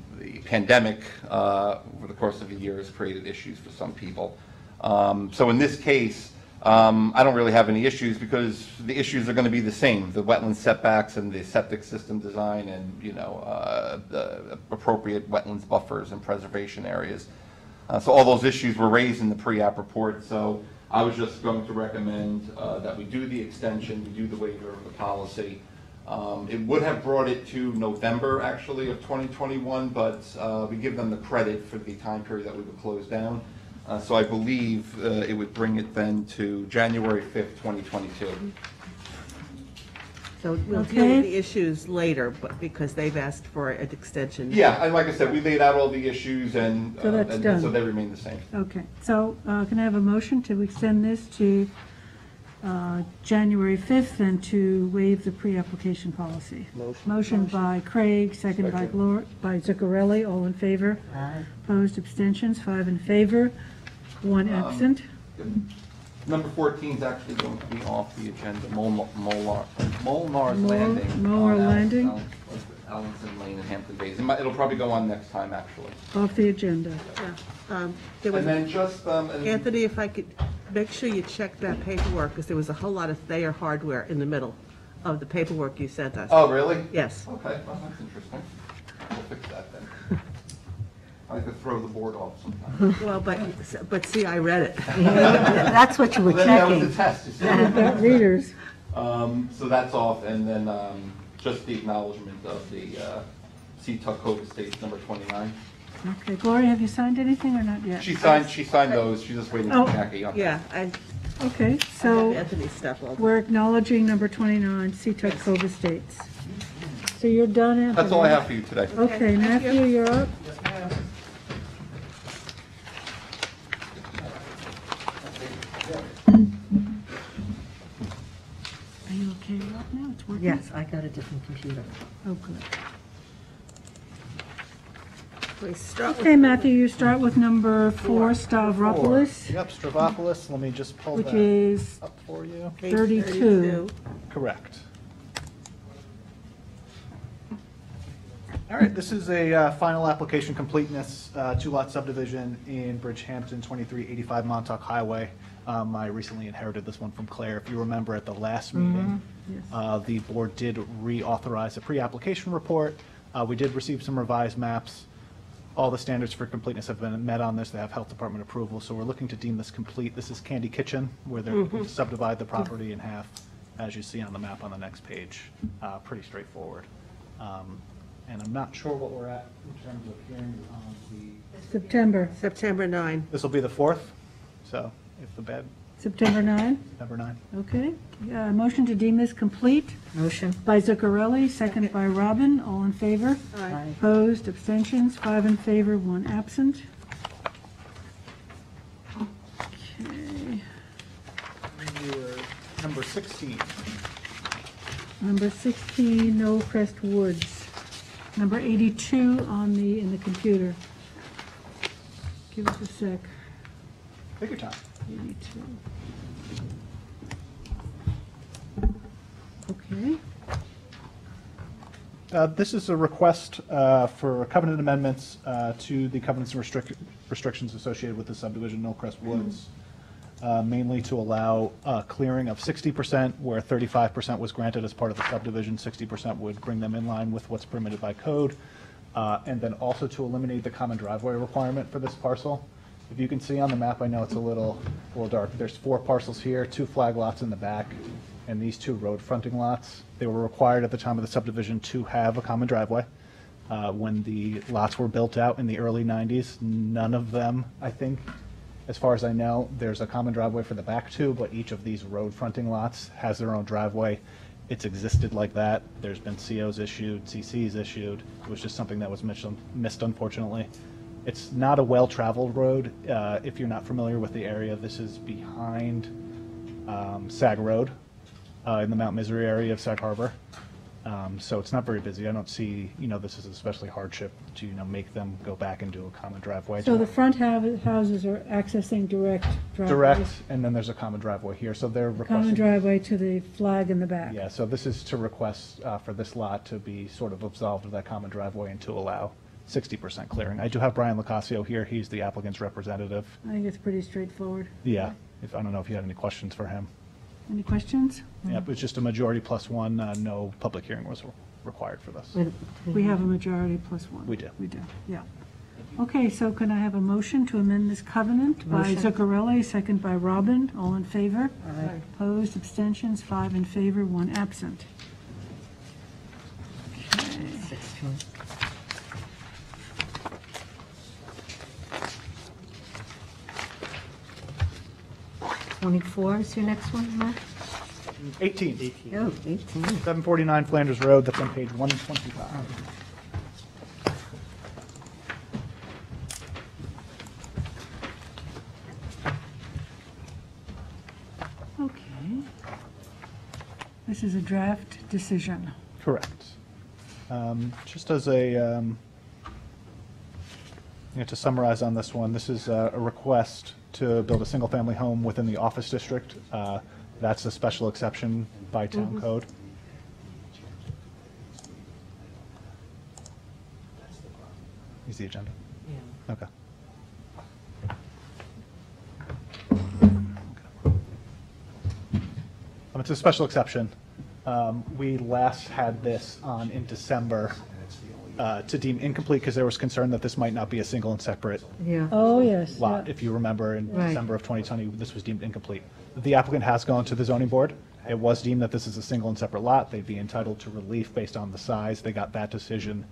pandemic, over the course of a year, has created issues for some people. So in this case, I don't really have any issues because the issues are going to be the same: the wetland setbacks and the septic system design, and the appropriate wetlands buffers and preservation areas. So all those issues were raised in the pre-app report. So I was just going to recommend that we do the extension, we do the waiver of the policy. It would have brought it to November, actually, of 2021, but we give them the credit for the time period that we would close down. So I believe it would bring it then to January 5th, 2022. So we'll deal with the issues later, but because they've asked for an extension. Yeah, and like I said, we laid out all the issues, and So that's done. so they remain the same. Okay, so can I have a motion to extend this to January 5th and to waive the pre-application policy? Motion by Craig, second by Zuccarelli. All in favor? Opposed, abstentions, 5 in favor, 1 absent. Number 14 is actually going to be off the agenda, Molnar's Landing. Molar Landing. Allenson Lane and Hampton Bays. It'll probably go on next time, actually. Off the agenda. There was, And then just, Anthony, if I could, make sure you check that paperwork, because there was a whole lot of Thayer hardware in the middle of the paperwork you sent us. oh, really? Yes. Okay, well, that's interesting. We'll fix that then. I could throw the board off sometime. Well, but see, I read it. That's what you were Well, that was checking. the test, you see. Got readers. So that's off, and then just the acknowledgement of the Seatuck Cove Estates, number 29. Okay, Gloria, have you signed anything or not yet? She signed those, she's just waiting Oh. for Jackie on that. Yeah, I Okay, have so Anthony's stuff all. we're acknowledging number 29, Seatuck Cove Estates. So you're done, Anthony? That's all I have for you today. Okay, Matthew, you're up. Are you okay up now? It's working? Yes, I got a different computer. Oh, good. We start with Okay, Matthew, you start with number 4, Stavropoulos, Yep, Stavropoulos, let me just pull which that is up for you. page 32. Correct. All right, this is a final application completeness, two-lot subdivision in Bridgehampton, 2385 Montauk Highway. I recently inherited this one from Claire. If you remember at the last meeting, the board did reauthorize a pre-application report. We did receive some revised maps. All the standards for completeness have been met on this. They have health department approval, so we're looking to deem this complete. This is Candy Kitchen, where they're looking to subdivide the property in half, as you see on the map on the next page. Pretty straightforward. And I'm not sure what we're at in terms of hearings on September, September 9. this will be the 4th, so if the bed, September 9. number 9. Okay. Motion to deem this complete Motion. by Zuccarelli, second by Robin. All in favor? Aye. Opposed, abstentions, 5 in favor, 1 absent. Okay. Number 16. Number 16, No Crest Woods. Number 82 in the computer. Give us a sec. Take your time. 82. Okay. This is a request for covenant amendments to the covenants and restrictions associated with the subdivision Millcrest Woods, mainly to allow clearing of 60%, where 35% was granted as part of the subdivision. 60% would bring them in line with what's permitted by code, and then also to eliminate the common driveway requirement for this parcel. If you can see on the map, I know it's a little dark. There's 4 parcels here, 2 flag lots in the back, and these two road fronting lots. They were required at the time of the subdivision to have a common driveway. When the lots were built out in the early 90s, none of them, I think, as far as I know, there's a common driveway for the back two, but each of these road fronting lots has their own driveway. It's existed like that. There's been COs issued, CCs issued. It was just something that was missed, unfortunately. It's not a well-traveled road. If you're not familiar with the area, this is behind Sag Road in the Mount Misery area of Sag Harbor. So it's not very busy. I don't see, this is especially hardship to, make them go back and do a common driveway. So the front houses are accessing direct driveways? Direct, and then there's a common driveway here, so they're requesting. Common driveway to the flag in the back? Yeah, so this is to request for this lot to be sort of absolved of that common driveway and to allow 60% clearing. I do have Brian Locasio here. He's the applicant's representative. I think it's pretty straightforward. Yeah, I don't know if you had any questions for him. Any questions? Yep, it's just a majority plus one. No public hearing was required for this. We have a majority plus one. We do. We do, yeah. Okay, so can I have a motion to amend this covenant by Motion. Zuccarelli, second by Robin? All in favor? Aye. Opposed, abstentions, 5 in favor, 1 absent. Okay. 24 is your next one, Mark? 18. Oh, 18. 749 Flanders Road, that's on page 125. Okay. This is a draft decision. Correct. Just as a, to summarize on this one, this is a request to build a single-family home within the office district. That's a special exception by town code. Is the agenda? Yeah. Okay. It's a special exception. We last had this on in December to deem incomplete because there was concern that this might not be a single and separate Yeah. Oh, yes. lot. yeah. If you remember, in Right. December of 2020, this was deemed incomplete. The applicant has gone to the zoning board. It was deemed that this is a single and separate lot. They'd be entitled to relief based on the size. They got that decision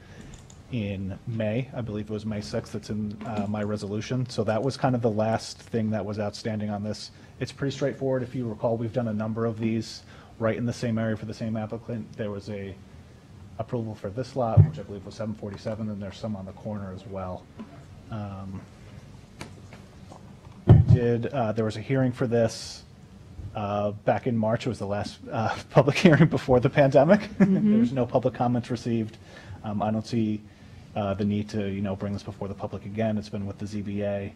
in May. I believe it was May 6th. It's in my resolution. So that was kind of the last thing that was outstanding on this. It's pretty straightforward. If you recall, we've done a number of these right in the same area for the same applicant. There was a approval for this lot, which I believe was 747, and there's some on the corner as well. There was a hearing for this back in March. It was the last public hearing before the pandemic. There was no public comments received. I don't see the need to, bring this before the public again. It's been with the ZBA.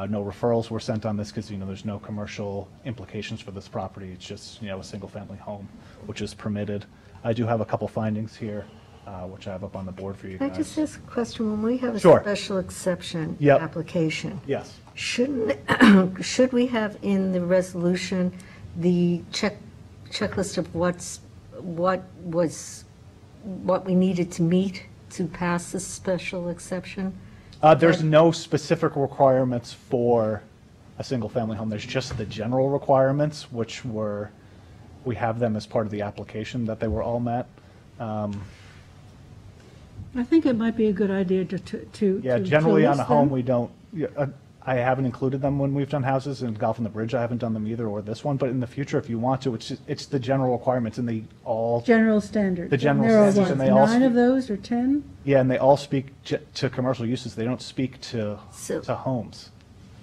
No referrals were sent on this because, there's no commercial implications for this property. It's just, a single-family home, which is permitted. I do have a couple findings here, which I have up on the board for you Can I guys. just ask a question? When we have a Sure. special exception Yep. application, Yes. should we have in the resolution the checklist of what we needed to meet to pass this special exception? There's no specific requirements for a single-family home. There's just the general requirements, which we have them as part of the application, that they were all met. I think it might be a good idea to Yeah, to generally on list a home, them. we don't, I haven't included them when we've done houses, and Golf on the Bridge, I haven't done them either, or this one, but in the future, if you want to, it's the general requirements, and they all, General standards. The general There are standards, what, and they all 9 of those or 10? yeah, and they all speak to commercial uses. They don't speak to So- homes.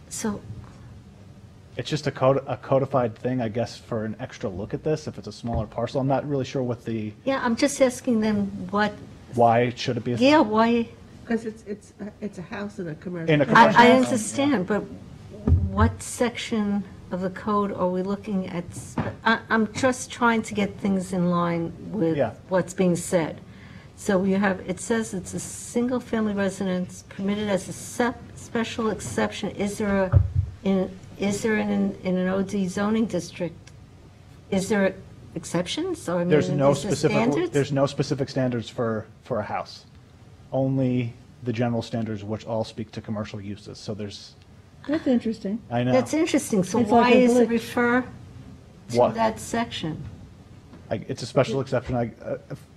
So, It's just a codified thing, I guess, for an extra look at this, if it's a smaller parcel. I'm not really sure what yeah, I'm just asking them why should it be a yeah, why, Because it's a house in a commercial. In a commercial I house. understand, but what section of the code are we looking at? I'm just trying to get things in line with Yeah. what's being said. So it says it's a single-family residence permitted as a special exception. Is there in an OD zoning district, is there exceptions? Or, I mean, There's no is there specific, standards? there's no specific standards for a house. Only the general standards, which all speak to commercial uses. So there's, That's interesting. I know. That's interesting. So It's why like a is it glitch. refer to What? that section? It's a special exception.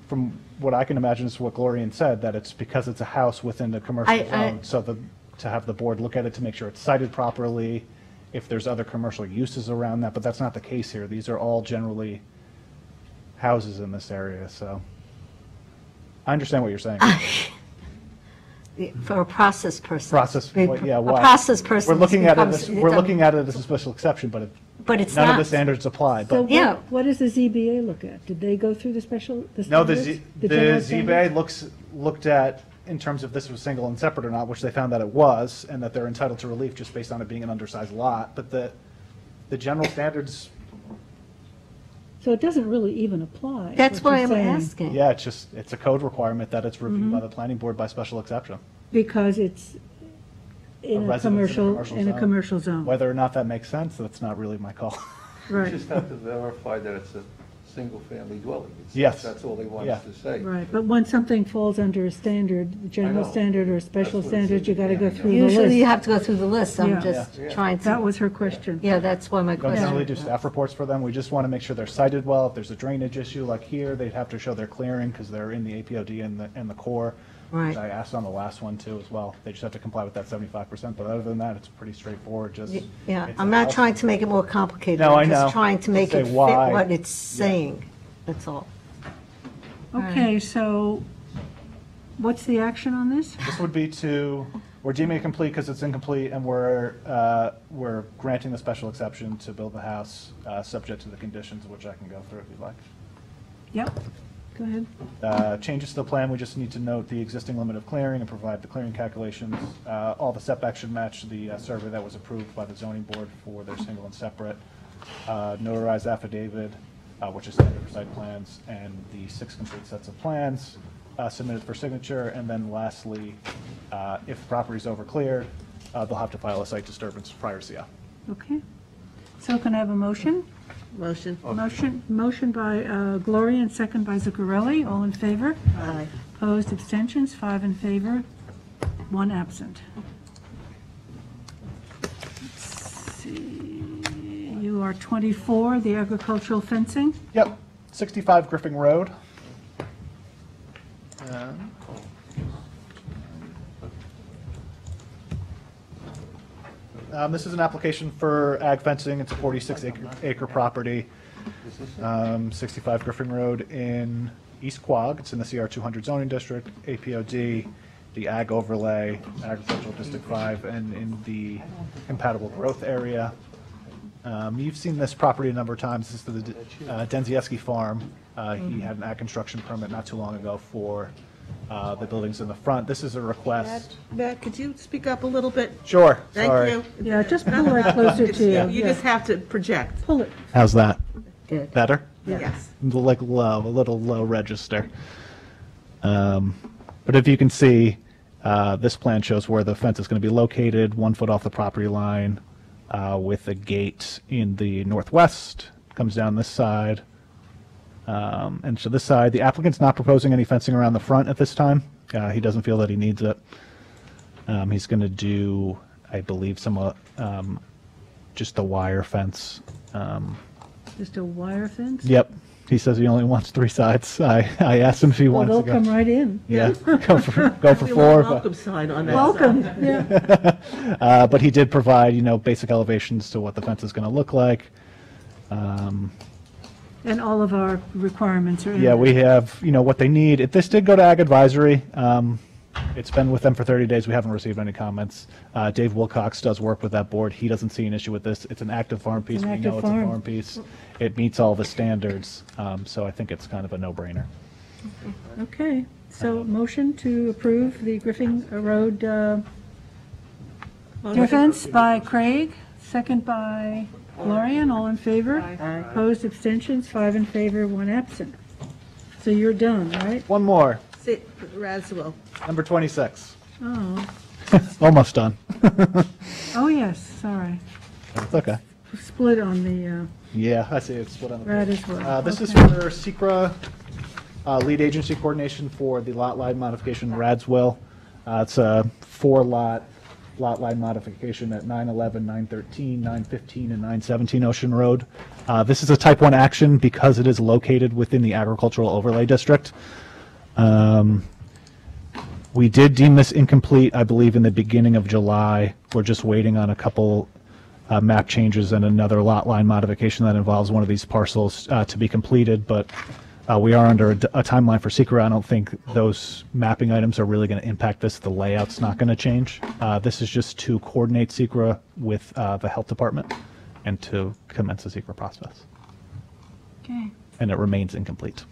From what I can imagine is what Gloria said, that it's because it's a house within the commercial zone, so to have the board look at it to make sure it's cited properly, if there's other commercial uses around that, but that's not the case here. These are all generally houses in this area, so I understand what you're saying. For a process person. Process, yeah, A why? process person. We're looking at it becomes- as, we're looking at it as a special exception, but it's none of the not. standards apply. So But Yeah. what does the ZBA look at? Did they go through the special, the no, the standards? the general standards? ZBA looked at in terms of this was single and separate or not, which they found that it was, and that they're entitled to relief just based on it being an undersized lot. But the general standards, So it doesn't really even apply. is That's why you're I'm saying. asking. yeah, it's a code requirement that it's reviewed Mm-hmm. by the planning board by special exception. Because it's in a residence commercial, in a zone. commercial zone. Whether or not that makes sense, that's not really my call. You Right, just have to verify that it's a single-family dwelling. Yes. That's all they want Yeah. us to say. right. But when something falls under a standard, the general know. standard or a special That's what it standard, you says. got to Yeah, go I know. through the Usually you list. have to go through the list. Yeah. I'm just Yeah. trying to. That was her question. Yeah, that's why my We don't question. generally do staff reports for them. We just want to make sure they're cited well. If there's a drainage issue like here, they'd have to show their clearing because they're in the APOD and the core. Right. I asked on the last one too as well. They just have to comply with that 75%, but other than that, it's pretty straightforward, just. Yeah, it's I'm a not house. trying to make it more complicated. No, I I'm know. just trying to make Say it fit why. what it's saying. That's all. Okay, so what's the action on this? This would be we're deeming it complete because it's incomplete, and we're granting the special exception to build the house, subject to the conditions, which I can go through if you'd like. Yep, go ahead. Changes to the plan, we just need to note the existing limit of clearing and provide the clearing calculations. All the setbacks should match the survey that was approved by the zoning board for their single and separate. Notarized affidavit, which is standard for site plans, and the 6 complete sets of plans submitted for signature. And then lastly, if the property's over cleared, they'll have to file a site disturbance prior to CO. Okay. So can I have a motion? Motion. Motion by Gloria and second by Zuccarelli. All in favor? Aye. Opposed, abstentions, 5 in favor, 1 absent. Let's see. You are 24, the agricultural fencing. Yep, 65 Griffin Road. This is an application for ag fencing. It's a 46-acre property, 65 Griffin Road in East Quogue. It's in the CR 200 zoning district, APOD, the ag overlay, agricultural district 5, and in the compatible growth area. You've seen this property a number of times. This is the Denzieski farm. He had an ag construction permit not too long ago for the buildings in the front. This is a request. Matt, could you speak up a little bit? Sure, Thank sorry. you. Yeah, just pull it closer to you. You just have to project. Pull it. How's that? Good. Better? Yes. Like low, a little low register. But if you can see, this plan shows where the fence is going to be located, 1 foot off the property line, with a gate in the northwest, comes down this side. And so this side, the applicant's not proposing any fencing around the front at this time. He doesn't feel that he needs it. He's going to do, I believe, some just a wire fence. Just a wire fence? Yep. He says he only wants 3 sides. I asked him if he Well, wants they'll to go. come right in. Yeah, go for Be a 4. welcome sign on that Welcome, side. yeah. But he did provide, basic elevations to what the fence is going to look like. And all of our requirements are in Yeah, there. we have, what they need. This did go to Ag Advisory. It's been with them for 30 days. We haven't received any comments. Dave Wilcox does work with that board. He doesn't see an issue with this. It's an active farm piece. an We active know it's a farm. farm piece. It meets all the standards. So I think it's kind of a no-brainer. Okay, so motion to approve the Griffin Road defense by Craig, second by Gloria, all in favor? Aye. Opposed, abstentions, 5 in favor, 1 absent. So you're done, right? One more, Sit, Raswell. number 26. Oh, Almost done. oh yes, sorry. It's okay. Split on the Yeah, I see it's split on the red page. as well. This is Okay. for SECRA, lead agency coordination for the lot line modification Radswell. It's a 4-lot lot line modification at 911, 913, 915, and 917 Ocean Road. This is a type 1 action because it is located within the agricultural overlay district. We did deem this incomplete, I believe, in the beginning of July. We're just waiting on a couple map changes and another lot line modification that involves one of these parcels to be completed, but we are under a timeline for secret. I don't think those mapping items are really going to impact this. The layout's not going to change. This is just to coordinate secret with the health department and to commence the secret process. Okay. And it remains incomplete.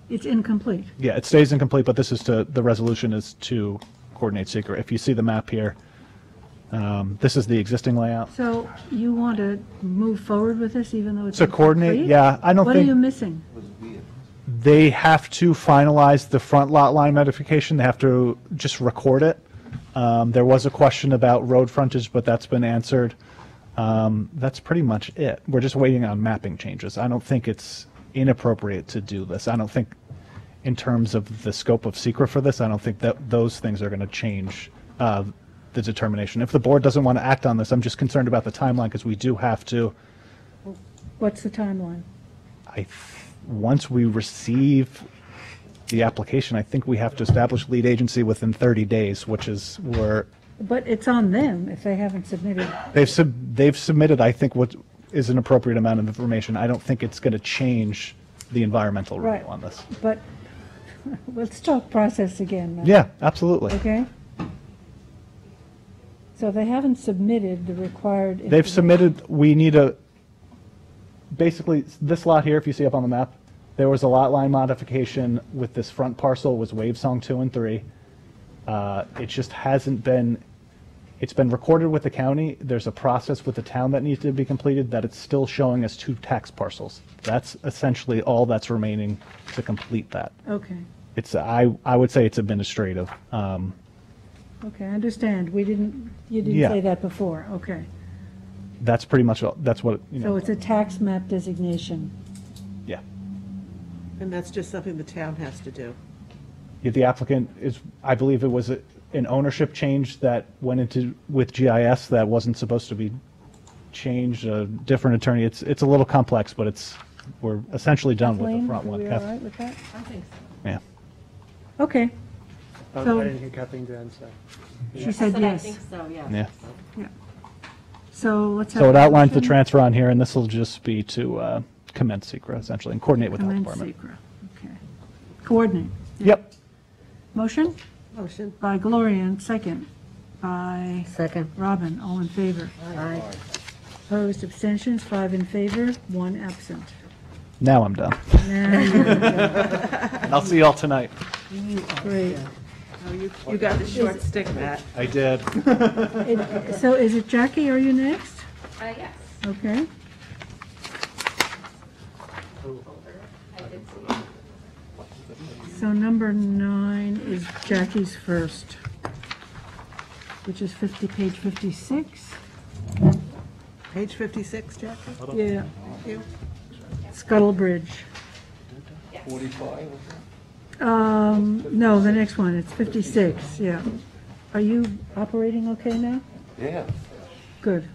It's incomplete. Yeah, it stays incomplete, but this is the resolution is to coordinate secret. If you see the map here, this is the existing layout. So you want to move forward with this even though it's To coordinate, incomplete? yeah, I don't What think. are you missing? They have to finalize the front lot line modification. They have to just record it. There was a question about road frontage, but that's been answered. That's pretty much it. We're just waiting on mapping changes. I don't think it's inappropriate to do this. I don't think, in terms of the scope of secret for this, I don't think that those things are going to change the determination. If the board doesn't want to act on this, I'm just concerned about the timeline because we do have to. What's the timeline? Once we receive the application, I think we have to establish lead agency within 30 days, which is where But it's on them if they haven't submitted. they've submitted, I think, what is an appropriate amount of information. I don't think it's going to change the environmental review Right. on this. But let's talk process again. Matt. Yeah, absolutely. Okay? So they haven't submitted the required. They've information. submitted, we need basically, this lot here, if you see up on the map, there was a lot line modification with this front parcel, was Wave Song 2 and 3. It just hasn't been, it's been recorded with the county. There's a process with the town that needs to be completed that it's still showing as 2 tax parcels. That's essentially all that's remaining to complete that. Okay, I would say it's administrative. okay, I understand. You didn't Yeah. say that before, okay. That's pretty much, that's what, So it's a tax map designation. yeah. And that's just something the town has to do. Yeah, the applicant is, I believe it was an ownership change that went into, with GIS that wasn't supposed to be changed, a different attorney. It's a little complex, but we're essentially done with the Kathleen, front are one. we all right with that? I think so. Yeah. Okay, I So- didn't hear Kathleen Duran say. she said I yes. think so, yeah. Yeah. Yeah. So let's have. So it a outlines the motion. transfer on here, and this will just be to commence secret essentially and coordinate with the health Commence department. secret, okay. Coordinate. Yep. Motion Motion. by Gloria and second by Second. Robin, all in favor. Aye. Opposed, abstentions, 5 in favor, 1 absent. Now I'm done. Now you're And I'll see y'all tonight. great. Oh, you got the short stick, Matt. I did. So is it Jackie, are you next? Yes. Okay. So number 9 is Jackie's first, which is page 56. Page 56, Jackie? Yeah, Thank you. Scuttle Bridge. 45? No, the next one, it's 56, yeah. Are you operating okay now? Yeah, Good.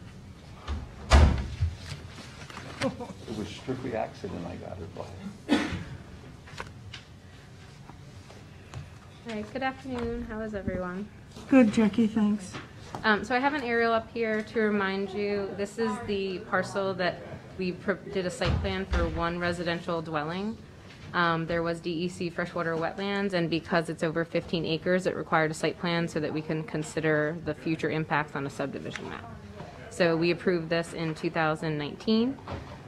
it was strictly accident I got it by. All right, good afternoon. How is everyone? Good, Jackie, thanks. So I have an aerial up here to remind you, this is the parcel that we did a site plan for one residential dwelling. There was DEC freshwater wetlands, and because it's over 15 acres, it required a site plan so that we can consider the future impacts on a subdivision map. So we approved this in 2019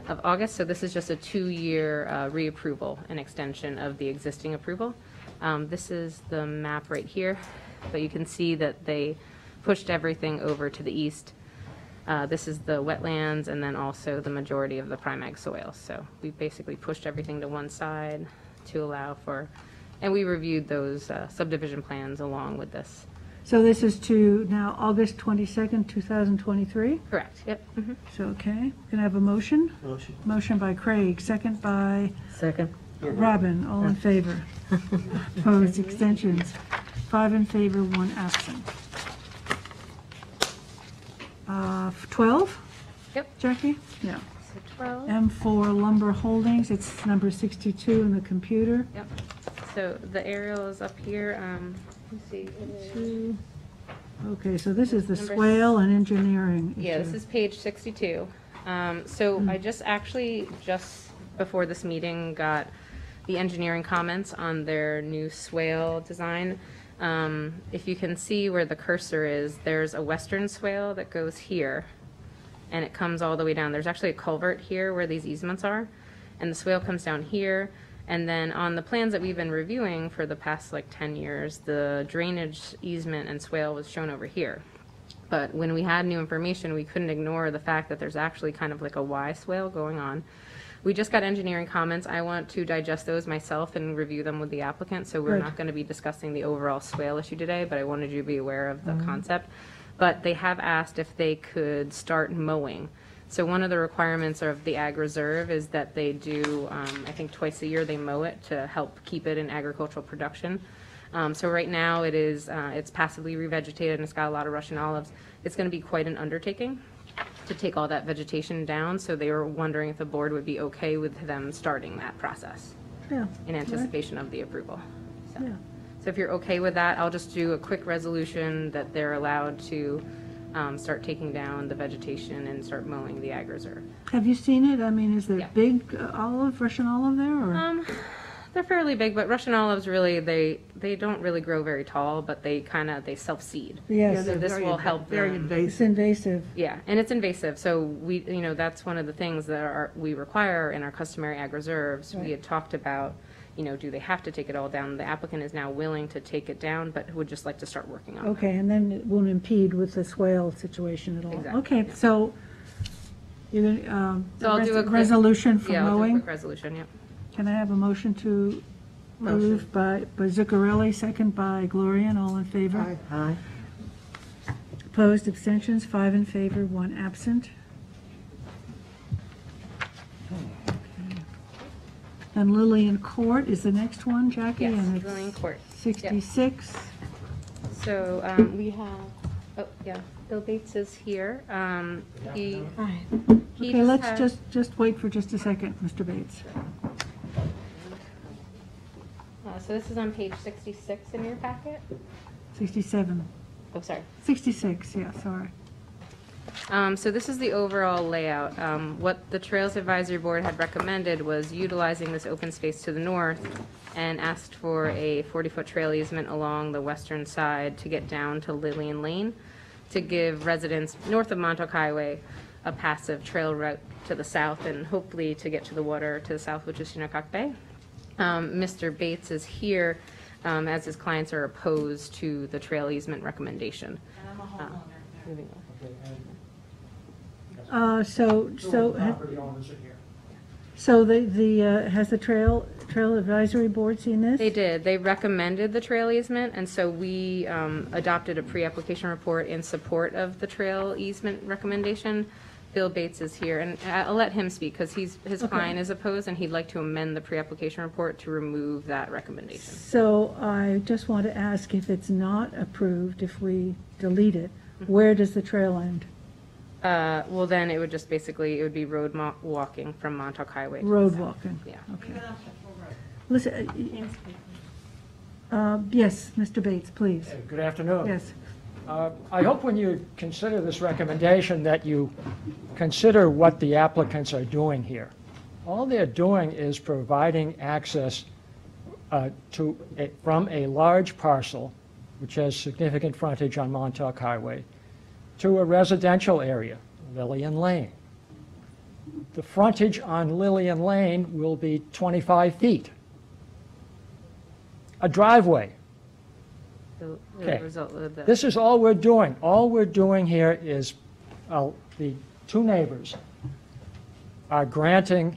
of August, so this is just a 2-year reapproval and extension of the existing approval. This is the map right here, but you can see that they pushed everything over to the east. This is the wetlands and then also the majority of the primag soil. So we basically pushed everything to one side to allow for, and we reviewed those subdivision plans along with this. So this is to now August 22nd, 2023? Correct, yep. Mhm. So, okay, can I have a motion? Motion. Motion by Craig, second by Second. Robin, all in favor. Opposed, extensions, 5 in favor, 1 absent. 12? Yep. Jackie? Yeah. So 12. M4 Lumber Holdings, it's number 62 in the computer. Yep. So the aerial is up here. Let's see. It is- Okay, so this is the Number swale and engineering Yeah, this issue. is page 62. So I just before this meeting, got the engineering comments on their new swale design. If you can see where the cursor is, there's a western swale that goes here, and it comes all the way down. There's actually a culvert here where these easements are, and the swale comes down here. And then on the plans that we've been reviewing for the past 10 years, the drainage easement and swale was shown over here. But when we had new information, we couldn't ignore the fact that there's actually kind of like a Y swale going on. We just got engineering comments. I want to digest those myself and review them with the applicant, so we're Good. not going to be discussing the overall swale issue today, but I wanted you to be aware of the concept. But they have asked if they could start mowing. So one of the requirements of the ag reserve is that they do, I think twice a year, they mow it to help keep it in agricultural production. So right now it's passively revegetated and it's got a lot of Russian olives. It's going to be quite an undertaking to take all that vegetation down. So they were wondering if the board would be okay with them starting that process Yeah. in anticipation of the approval. So, Yeah. so if you're okay with that, I'll just do a quick resolution that they're allowed to start taking down the vegetation and start mowing the ag reserve. Have you seen it? I mean, is there Yeah. big Russian olive there, or? They're fairly big, but Russian olives really, they don't really grow very tall, but they self-seed. Yes. So this will help Very them. It's invasive. invasive. Yeah, and it's invasive, so we, that's one of the things that we require in our customary ag reserves. Right. We had talked about, do they have to take it all down? The applicant is now willing to take it down, but would just like to start working on it. Okay, and then it won't impede with the swale situation at all. Exactly, Okay, yeah. so you're going to, So I'll do a quick- resolution for Yeah, I'll do a mowing? quick resolution, yep. Can I have a motion to move by Zuccarelli, second by Gloria, and all in favor? Aye. Opposed, abstentions, 5 in favor, 1 absent. And Lillian Court is the next one, Jackie? Yes, and it's Lillian Court. 66. So we have, Bill Bates is here. He Okay, just let's had- just wait for just a second, Mr. Bates. So this is on page 66 in your packet? 67. Oh, sorry. 66, yeah, sorry. So this is the overall layout. What the Trails Advisory Board had recommended was utilizing this open space to the north and asked for a 40-foot trail easement along the western side to get down to Lillian Lane to give residents north of Montauk Highway a passive trail route to the south and hopefully to get to the water to the south, which is Shinnecock Bay. Mr. Bates is here as his clients are opposed to the trail easement recommendation. Moving on. So has the Trail Advisory Board seen this? They did. They recommended the trail easement, and so we adopted a pre-application report in support of the trail easement recommendation. Bill Bates is here, and I'll let him speak because his client is opposed, and he'd like to amend the pre-application report to remove that recommendation. So I just want to ask, if it's not approved, if we delete it, where does the trail end? Well, then it would just basically, it would be road walking from Montauk Highway. to the Road south. walking? Yeah. Okay. Listen, yes, Mr. Bates, please. Good afternoon. Yes. I hope when you consider this recommendation that you consider what the applicants are doing here. All they're doing is providing access from a large parcel, which has significant frontage on Montauk Highway, to a residential area, Lillian Lane. The frontage on Lillian Lane will be 25 feet. A driveway. The Okay. result of the. This is all we're doing. All we're doing here is the two neighbors are granting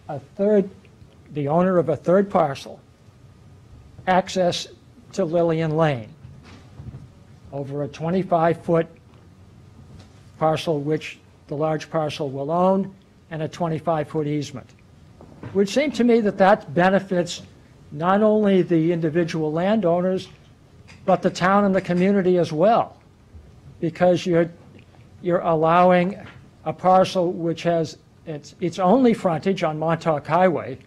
the owner of a third parcel access to Lillian Lane over a 25-foot parcel which the large parcel will own and a 25-foot easement. It would seem to me that that benefits not only the individual landowners, but the town and the community as well, because you're you're allowing a parcel which has its only frontage on Montauk Highway,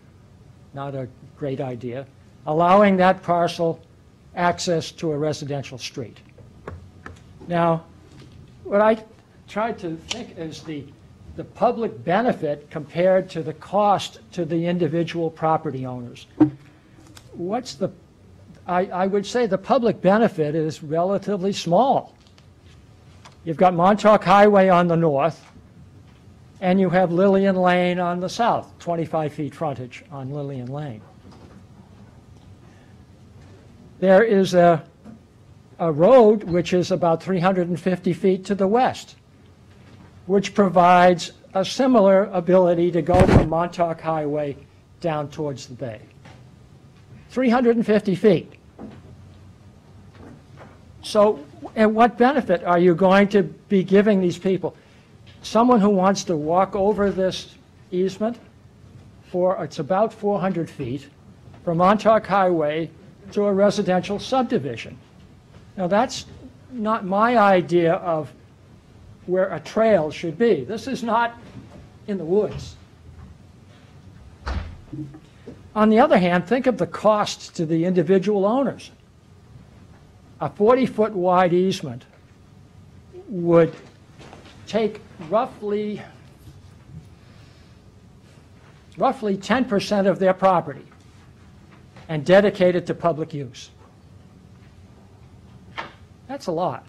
not a great idea, allowing that parcel access to a residential street. Now, what I tried to think is the public benefit compared to the cost to the individual property owners. I would say the public benefit is relatively small. You've got Montauk Highway on the north, and you have Lillian Lane on the south, 25 feet frontage on Lillian Lane. There is a road which is about 350 feet to the west, which provides a similar ability to go from Montauk Highway down towards the bay. 350 feet. So, and what benefit are you going to be giving these people? Someone who wants to walk over this easement it's about 400 feet from Montauk Highway to a residential subdivision. Now, that's not my idea of where a trail should be. This is not in the woods. On the other hand, think of the costs to the individual owners. A 40-foot wide easement would take roughly 10% of their property and dedicate it to public use. That's a lot.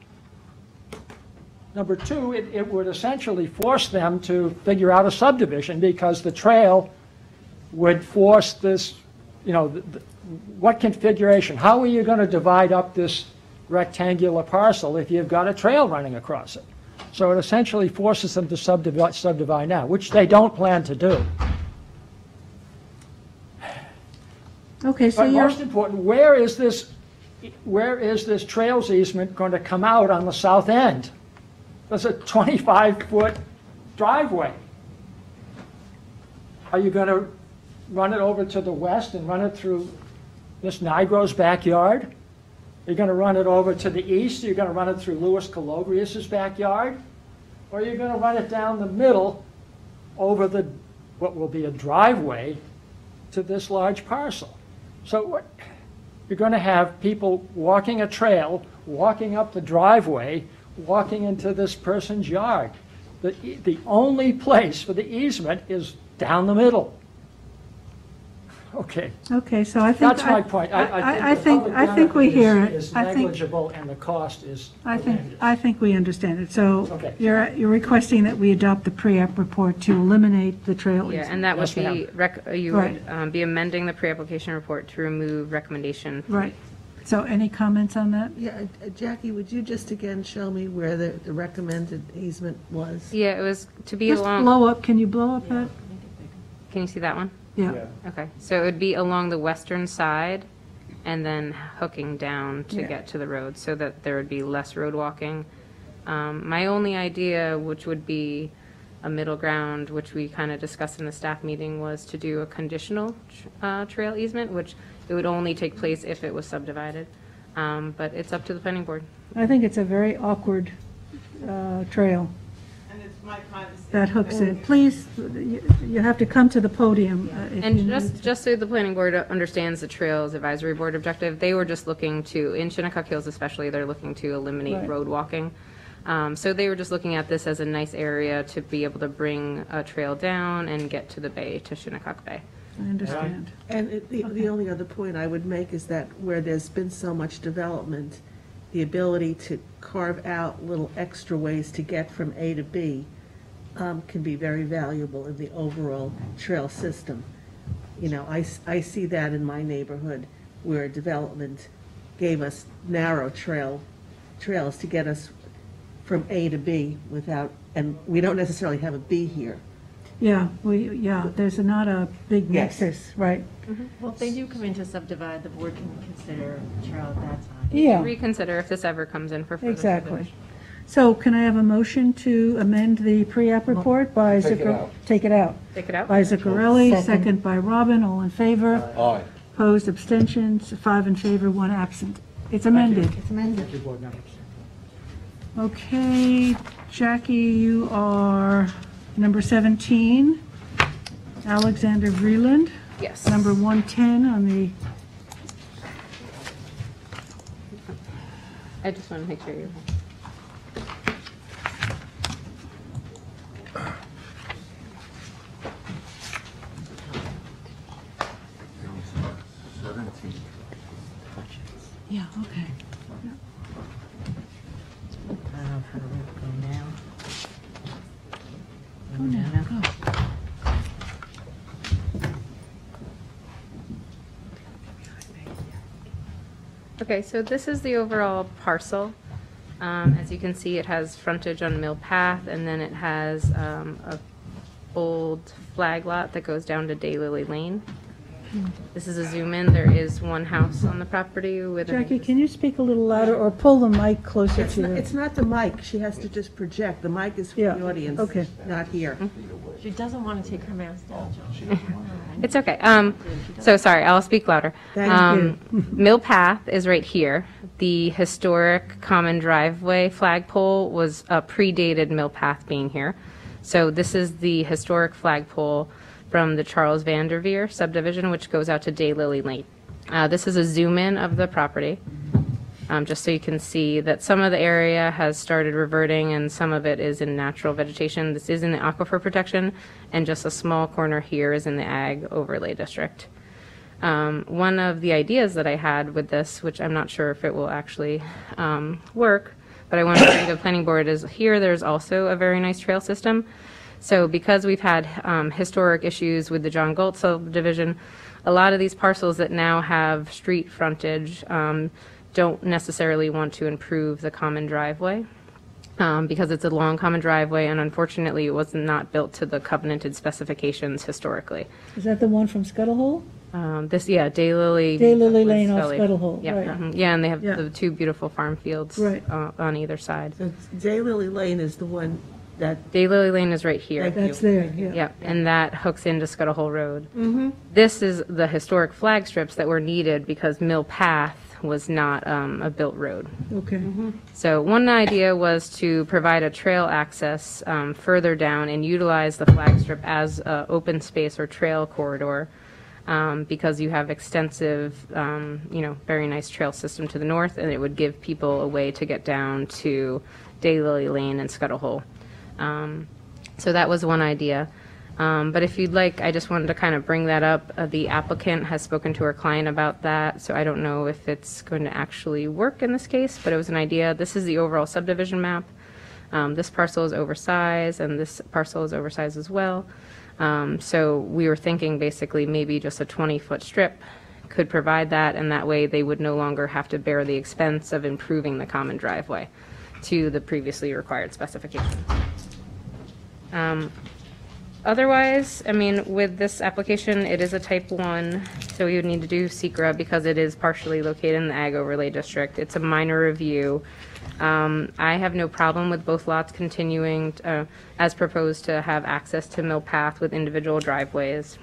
Number two, it would essentially force them to figure out a subdivision, because the trail would force this, what configuration? How are you going to divide up this rectangular parcel if you've got a trail running across it? So it essentially forces them to subdivide now, which they don't plan to do. Okay, so But most important, where is this trails easement going to come out on the south end? There's a 25-foot driveway. Are you going to run it over to the west and run it through Miss Nigro's backyard? Are you going to run it over to the east? Are you going to run it through Louis Calobrius's backyard? Or are you going to run it down the middle over what will be a driveway to this large parcel? So you're going to have people walking a trail, walking up the driveway, walking into this person's yard. The only place for the easement is down the middle. Okay. Okay, so I think... That's my point. I think we hear it. Is negligible, and the cost is... I think we understand it. So Okay. you're requesting that we adopt the pre-app report to eliminate the trail Yeah, easement. and that would Yes, be, you would be amending the pre-application report to remove recommendation. Right. So any comments on that? Yeah, Jackie, would you just again show me where the recommended easement was? Yeah, it was to be Just along, blow up, can you blow up that? can you see that one? Yeah. Okay, so it would be along the western side and then hooking down to Yeah. get to the road so that there would be less road walking. My only idea, which would be a middle ground, which we kind of discussed in the staff meeting, was to do a conditional trail easement, which it would only take place if it was subdivided. But it's up to the planning board. I think it's a very awkward trail And it's my privacy. that hooks in. Please, you have to come to the podium. If you And need just so the planning board understands the Trails Advisory Board objective, they were just looking to, in Shinnecock Hills especially, they're looking to eliminate Right. road walking. So they were just looking at this as a nice area to be able to bring a trail down and get to the bay, to Shinnecock Bay. I understand. And the only other point I would make is that where there's been so much development, the ability to carve out little extra ways to get from A to B can be very valuable in the overall trail system. I see that in my neighborhood where development gave us narrow trails to get us from A to B and we don't necessarily have a B here. Yeah, there's not a big Yes. nexus, right? Well, if they do come in to subdivide, the board can consider a trail at that time. Yeah, Reconsider if this ever comes in for further exactly. subdivision. So can I have a motion to amend the pre-app report by Take it Zuccar- out. Take it out. Take it out? By Zuccarelli, Second. second by Robin, all in favor. Aye. Opposed, abstentions, 5 in favor, 1 absent. It's amended. It's amended. Thank you, board members. Okay, Jackie, you are number 17, Alexander Vreeland. Yes. Number 110 on the, I just want to make sure you're. yeah, okay. Go now, go. Okay, so this is the overall parcel. As you can see, it has frontage on Mill Path, and then it has a old flag lot that goes down to Daylily Lane. This is a zoom in. There is one house on the property with Jackie, can you speak a little louder or pull the mic closer It's to not, you? it's not the mic, she has to just project. The mic is for Yeah, the audience, okay. not here. She doesn't want to take her mask down, John. It's okay. So sorry, I'll speak louder. Thank you. Mill Path is right here. The historic common driveway flagpole was predated Mill Path being here. So this is the historic flagpole from the Charles Vanderveer subdivision, which goes out to Daylily Lane. This is a zoom in of the property, just so you can see that some of the area has started reverting and some of it is in natural vegetation. This is in the aquifer protection, and just a small corner here is in the ag overlay district. One of the ideas that I had with this, which I'm not sure if it will actually work, but I want to bring to the planning board, is here there's also a very nice trail system. So because we've had historic issues with the John Galt subdivision, a lot of these parcels that now have street frontage don't necessarily want to improve the common driveway because it's a long common driveway, and unfortunately it was not built to the covenanted specifications historically. Is that the one from Scuttle Hole? Daylily Lane off Scully. Scuttle Hole, Yeah, right. yeah, and they have Yeah. the two beautiful farm fields Right. on either side. So Daylily Lane is the one that, Daylily Lane is right here. Thank you. That's there, yeah. Yep, and that hooks into Scuttle Hole Road. mm-hmm, This is the historic flag strips that were needed because Mill Path was not a built road. Okay. So one idea was to provide a trail access further down and utilize the flag strip as an open space or trail corridor because you have extensive, very nice trail system to the north, and it would give people a way to get down to Daylily Lane and Scuttle Hole. So that was one idea. But if you'd like, I just wanted to kind of bring that up. The applicant has spoken to her client about that, so I don't know if it's going to actually work in this case, but it was an idea. This is the overall subdivision map. This parcel is oversized, and this parcel is oversized as well. So we were thinking basically maybe just a 20-foot strip could provide that, and that way they would no longer have to bear the expense of improving the common driveway to the previously required specifications. Otherwise, I mean, with this application, it is a type 1, so we would need to do SECRA because it is partially located in the Ag Overlay District. It's a minor review. I have no problem with both lots continuing as proposed to have access to Mill Path with individual driveways.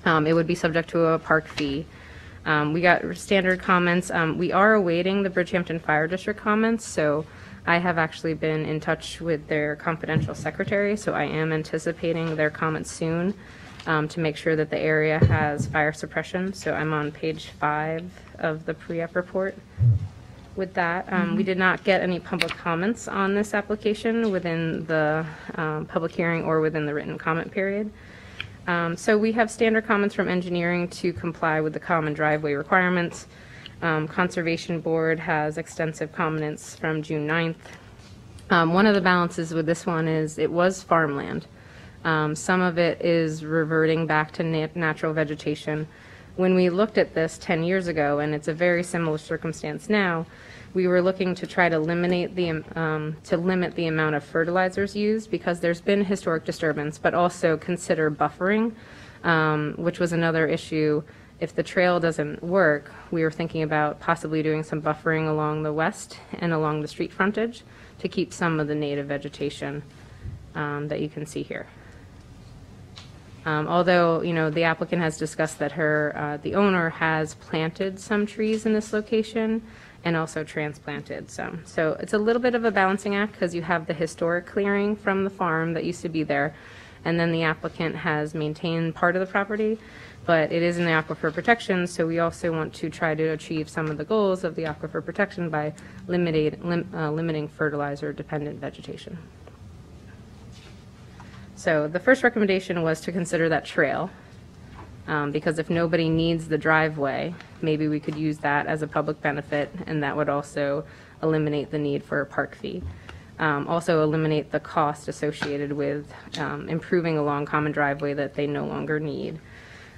It would be subject to a park fee. We got standard comments. We are awaiting the Bridgehampton Fire District comments, so I have actually been in touch with their confidential secretary, so I am anticipating their comments soon to make sure that the area has fire suppression. So I'm on page 5 of the pre-app report with that. We did not get any public comments on this application within the public hearing or within the written comment period. So we have standard comments from engineering to comply with the common driveway requirements. Conservation Board has extensive comments from June 9th. One of the balances with this one is it was farmland. Some of it is reverting back to natural vegetation. When we looked at this 10 years ago, and it's a very similar circumstance now, we were looking to try to limit the amount of fertilizers used because there's been historic disturbance, but also consider buffering, which was another issue. If the trail doesn't work, we were thinking about possibly doing some buffering along the west and along the street frontage to keep some of the native vegetation that you can see here. Although, the applicant has discussed that the owner has planted some trees in this location, and also transplanted some. So it's a little bit of a balancing act because you have the historic clearing from the farm that used to be there, and then the applicant has maintained part of the property, but it is in the aquifer protection, so we also want to try to achieve some of the goals of the aquifer protection by limiting fertilizer-dependent vegetation. So the first recommendation was to consider that trail, because if nobody needs the driveway, maybe we could use that as a public benefit, and that would also eliminate the need for a park fee. Also eliminate the cost associated with improving a long common driveway that they no longer need.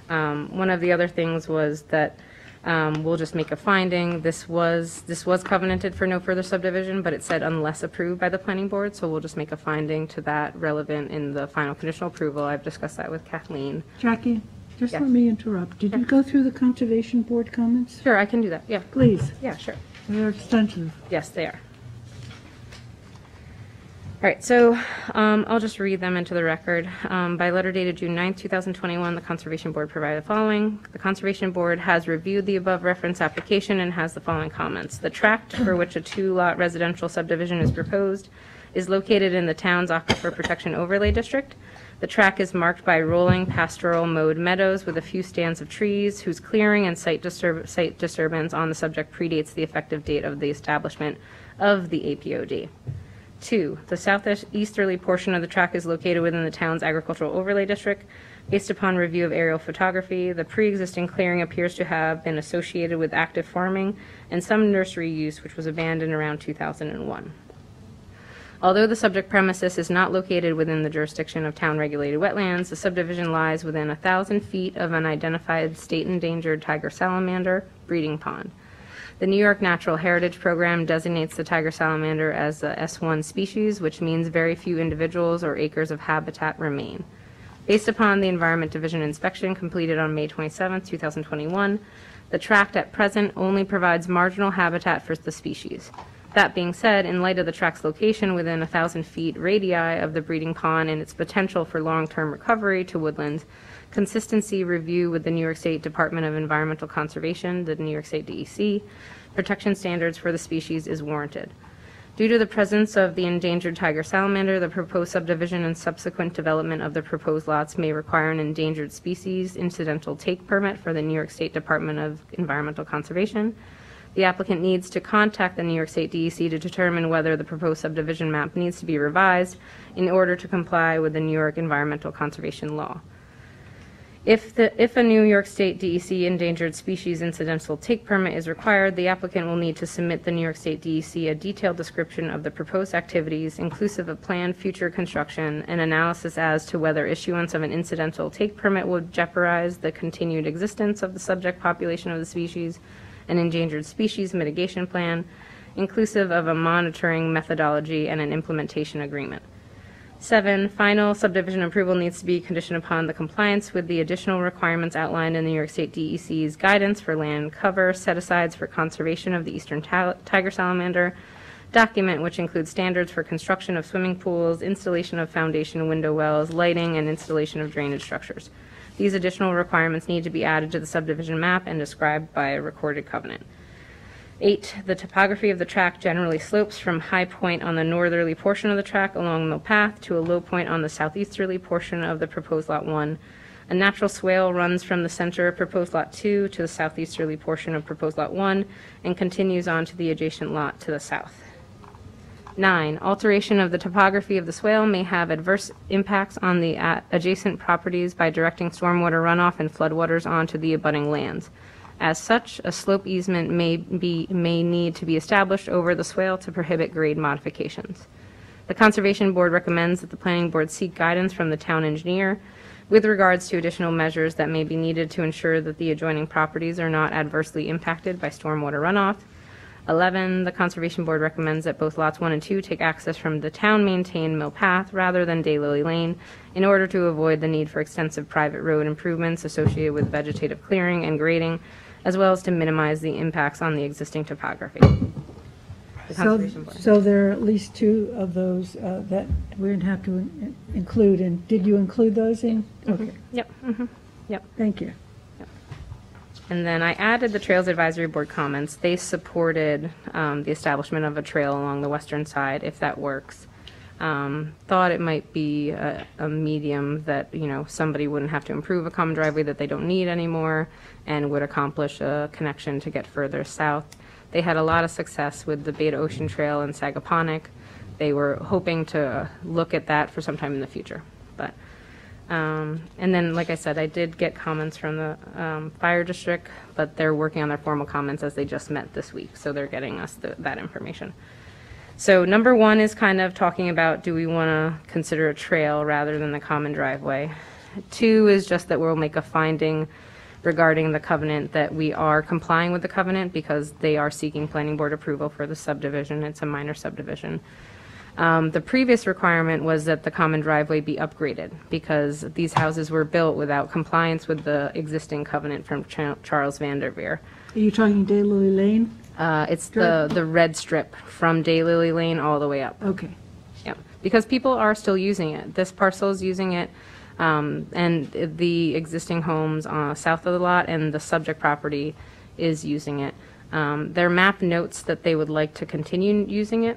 One of the other things was that we'll just make a finding. This was covenanted for no further subdivision, but it said unless approved by the planning board, so we'll just make a finding to that relevant in the final conditional approval. I've discussed that with Kathleen. Jackie, just Yes. let me interrupt. Did you go through the Conservation Board comments? Sure, I can do that, yeah. Please. Yeah, sure. They're extensive. Yes, they are. All right, so I'll just read them into the record. By letter dated June 9th, 2021, the Conservation Board provided the following. The Conservation Board has reviewed the above referenced application and has the following comments. The tract for which a 2-lot residential subdivision is proposed is located in the town's Aquifer Protection Overlay District. The tract is marked by rolling pastoral mowed meadows with a few stands of trees whose clearing and site disturbance on the subject predates the effective date of the establishment of the APOD. 2, the southeasterly portion of the tract is located within the town's agricultural overlay district. Based upon review of aerial photography, the pre-existing clearing appears to have been associated with active farming and some nursery use, which was abandoned around 2001. Although the subject premises is not located within the jurisdiction of town-regulated wetlands, the subdivision lies within 1,000 feet of an identified state-endangered tiger salamander breeding pond. The New York Natural Heritage Program designates the tiger salamander as a S1 species, which means very few individuals or acres of habitat remain. Based upon the Environment Division inspection completed on May 27, 2021, the tract at present only provides marginal habitat for the species. That being said, in light of the tract's location within 1,000 feet radii of the breeding pond and its potential for long-term recovery to woodlands, consistency review with the New York State Department of Environmental Conservation, the New York State DEC, protection standards for the species is warranted. Due to the presence of the endangered tiger salamander, the proposed subdivision and subsequent development of the proposed lots may require an endangered species incidental take permit for the New York State Department of Environmental Conservation. The applicant needs to contact the New York State DEC to determine whether the proposed subdivision map needs to be revised in order to comply with the New York Environmental Conservation Law. If a New York State DEC endangered species incidental take permit is required, the applicant will need to submit the New York State DEC a detailed description of the proposed activities, inclusive of planned future construction, and analysis as to whether issuance of an incidental take permit would jeopardize the continued existence of the subject population of the species, an endangered species mitigation plan, inclusive of a monitoring methodology and an implementation agreement. 7, final subdivision approval needs to be conditioned upon the compliance with the additional requirements outlined in the New York State DEC's guidance for land cover set-asides for conservation of the eastern tiger salamander document, which includes standards for construction of swimming pools, installation of foundation window wells, lighting, and installation of drainage structures. These additional requirements need to be added to the subdivision map and described by a recorded covenant. 8, the topography of the tract generally slopes from high point on the northerly portion of the tract along the path to a low point on the southeasterly portion of the proposed Lot 1. A natural swale runs from the center of proposed Lot 2 to the southeasterly portion of proposed Lot 1 and continues on to the adjacent lot to the south. 9, alteration of the topography of the swale may have adverse impacts on the adjacent properties by directing stormwater runoff and floodwaters onto the abutting lands. As such, a slope easement may need to be established over the swale to prohibit grade modifications. The Conservation Board recommends that the Planning Board seek guidance from the town engineer with regards to additional measures that may be needed to ensure that the adjoining properties are not adversely impacted by stormwater runoff. 11, the Conservation Board recommends that both lots 1 and 2 take access from the town-maintained mill path rather than Daylily Lane in order to avoid the need for extensive private road improvements associated with vegetative clearing and grading, as well as to minimize the impacts on the existing topography. The Conservation Board. So there are at least 2 of those that we're going to have to include, and did you include those in? Okay. Yep. Yep. Thank you. And then I added the Trails Advisory Board comments. They supported the establishment of a trail along the western side, if that works. Thought it might be a medium that, somebody wouldn't have to improve a common driveway that they don't need anymore and would accomplish a connection to get further south. They had a lot of success with the Beta Ocean Trail in Sagaponack. They were hoping to look at that for some time in the future. But and then, like I said, I did get comments from the fire district, but they're working on their formal comments as they just met this week, so they're getting us that information. So number one is kind of talking about, do we want to consider a trail rather than the common driveway? Two is just that we'll make a finding regarding the covenant that we are complying with the covenant because they are seeking planning board approval for the subdivision. It's a minor subdivision. The previous requirement was that the common driveway be upgraded because these houses were built without compliance with the existing covenant from Charles Vanderveer. Are you talking Daylily Lane? It's the red strip from Daylily Lane all the way up. Okay. Yep. Because people are still using it. This parcel is using it, and the existing homes south of the lot and the subject property is using it. Their map notes that they would like to continue using it.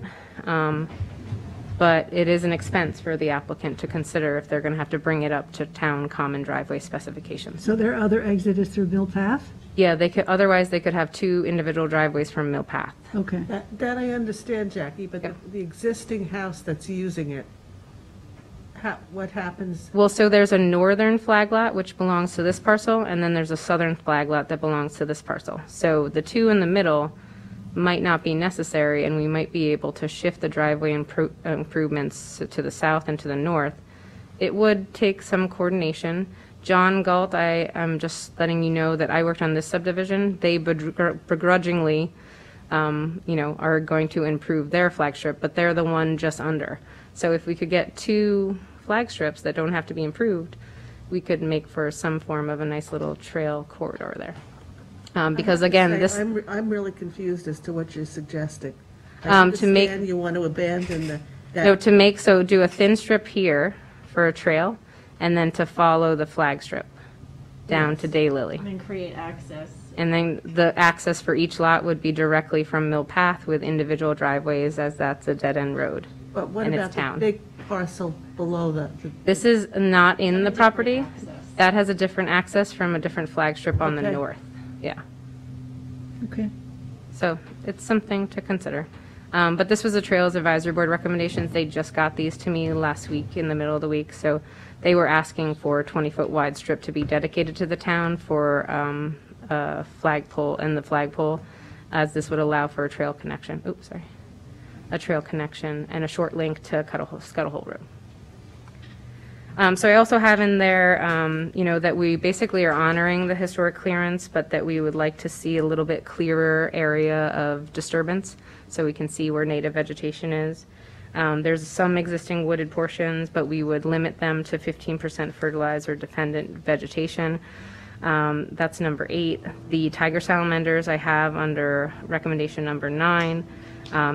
But it is an expense for the applicant to consider if they're going to have to bring it up to town common driveway specifications. So their other exit is through Mill Path? Yeah, they could, otherwise they could have two individual driveways from Mill Path. Okay. That I understand, Jackie, but the existing house that's using it, what happens? Well, so there's a northern flag lot, which belongs to this parcel, and then there's a southern flag lot that belongs to this parcel. So the two in the middle might not be necessary, and we might be able to shift the driveway improvements to the south and to the north. It would take some coordination. John Galt, I'm just letting you know that I worked on this subdivision. They begrudgingly, are going to improve their flag strip, but they're the one just under. So if we could get two flag strips that don't have to be improved, we could make for some form of a nice little trail corridor there. Because again, this I'm really confused as to what you're suggesting. I to make understand you want to abandon do a thin strip here for a trail, and then to follow the flag strip down to Daylily. And then create access. And then the access for each lot would be directly from Mill Path with individual driveways, as that's a dead-end road. But what and about it's the town. big parcel below that? This is not in the property. That has a different access from a different flag strip on the Okay. north. Yeah. Okay. So it's something to consider. But this was a Trails Advisory Board recommendations. They just got these to me last week in the middle of the week. So they were asking for a 20-foot wide strip to be dedicated to the town for a flagpole and the flagpole, as this would allow for a trail connection. Oops, sorry. A trail connection and a short link to Scuttle Hole Road. So I also have in there, that we basically are honoring the historic clearance, but that we would like to see a little bit clearer area of disturbance so we can see where native vegetation is. There's some existing wooded portions, but we would limit them to 15% fertilized or dependent vegetation. That's number 8. The tiger salamanders I have under recommendation number 9.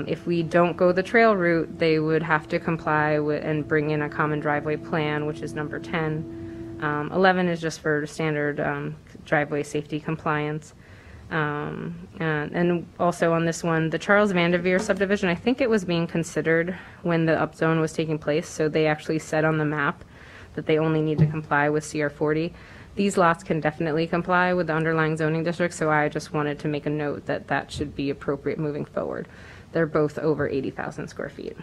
If we don't go the trail route, they would have to comply with and bring in a common driveway plan, which is number 10. 11 is just for standard driveway safety compliance. And also on this one, the Charles Vanderveer subdivision, I think it was being considered when the upzone was taking place, so they actually said on the map that they only need to comply with CR 40. These lots can definitely comply with the underlying zoning district, so I just wanted to make a note that that should be appropriate moving forward. They're both over 80,000 square feet.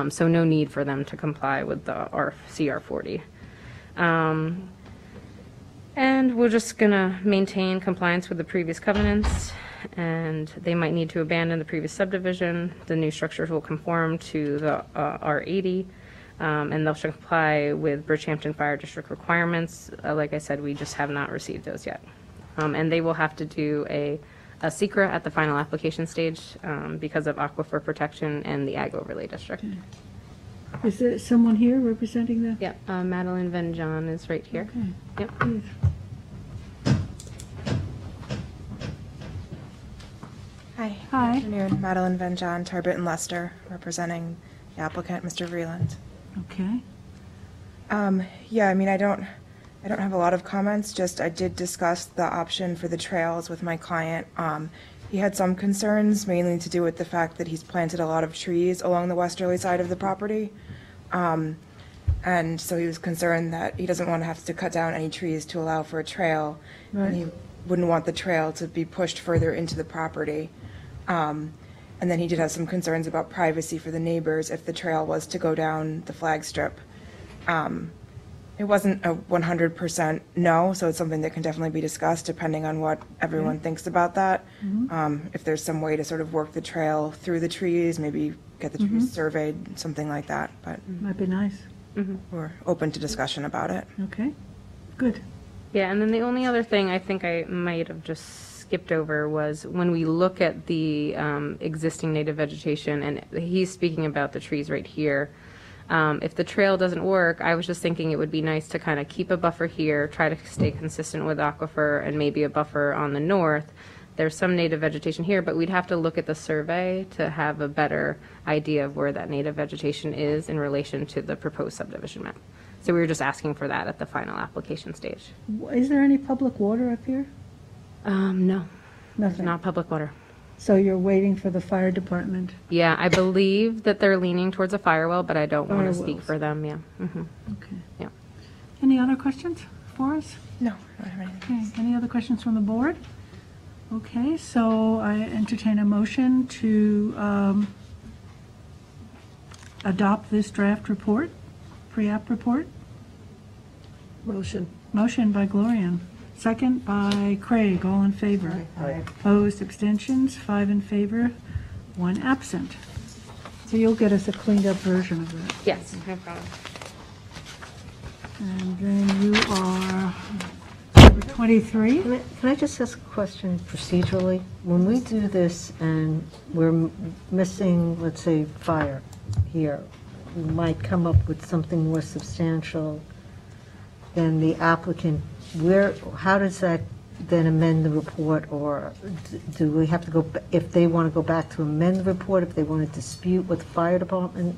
So no need for them to comply with the CR 40. And we're just going to maintain compliance with the previous covenants, and they might need to abandon the previous subdivision. The new structures will conform to the R80, and they'll comply with Bridgehampton Fire District requirements. Like I said, we just have not received those yet. And they will have to do a secret at the final application stage because of aquifer protection and the ag overlay district. Is there someone here representing that? Yep, Madeline Van John is right here. Okay. Yep. Please. Hi. Hi. Good afternoon. Madeline Van John, Tarbert and Leicester, representing the applicant, Mr. Vreeland. Okay. Yeah, I mean, I don't I don't have a lot of comments, just I did discuss the option for the trails with my client. He had some concerns, mainly to do with the fact that he's planted a lot of trees along the westerly side of the property. And so he was concerned that he doesn't want to have to cut down any trees to allow for a trail. Right. And he wouldn't want the trail to be pushed further into the property. And then he did have some concerns about privacy for the neighbors if the trail was to go down the flag strip. It wasn't a 100% no, so it's something that can definitely be discussed depending on what everyone thinks about that. If there's some way to sort of work the trail through the trees, maybe get the trees surveyed, something like that, but Might be nice. we're open to discussion about it. Okay, good. Yeah, and then the only other thing I think I might have just skipped over was when we look at the existing native vegetation, and he's speaking about the trees right here. If the trail doesn't work, I was just thinking it would be nice to kind of keep a buffer here, try to stay consistent with aquifer, and maybe a buffer on the north. There's some native vegetation here, but we'd have to look at the survey to have a better idea of where that native vegetation is in relation to the proposed subdivision map. So we were just asking for that at the final application stage. Is there any public water up here? No, Nothing. not public water. So you're waiting for the fire department? Yeah, I believe that they're leaning towards a firewall, but I don't want to speak Firewells. for them, yeah. Okay. Yeah. Any other questions for us? No, I don't have anything. Okay, any other questions from the board? Okay, so I entertain a motion to adopt this draft report, pre-app report. Motion. Motion by Gloria, second by Craig, all in favor. Aye. Opposed, abstentions, 5 in favor, 1 absent. So you'll get us a cleaned up version of that. Yes, no problem. And then you are number 23. Can I just ask a question procedurally? When we do this and we're missing, let's say, fire here, we might come up with something more substantial than the applicant. How does that then amend the report, or do we have to go, if they want to go back to amend the report, if they want to dispute with the fire department,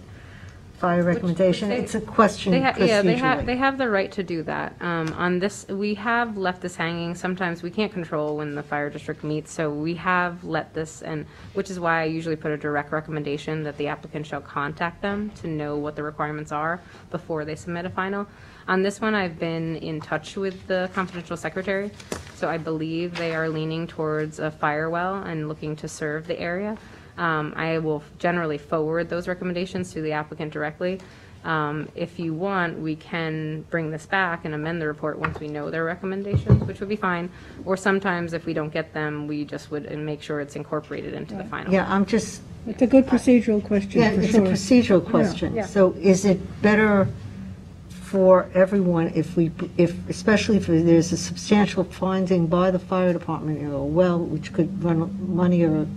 fire recommendation? It's a question procedurally. They have the right to do that. On this, we have left this hanging. Sometimes we can't control when the fire district meets, so we have let this, and which is why I usually put a direct recommendation that the applicant shall contact them to know what the requirements are before they submit a final. On this one, I've been in touch with the confidential secretary, so I believe they are leaning towards a fire well and looking to serve the area. I will generally forward those recommendations to the applicant directly. If you want, we can bring this back and amend the report once we know their recommendations, which would be fine. Or sometimes if we don't get them, we just would make sure it's incorporated into the final. Yeah, I'm just, It's a good procedural question, yeah, for it's a sure. procedural question. Yeah. So is it better for everyone if especially if there's a substantial finding by the fire department, well, which could run money or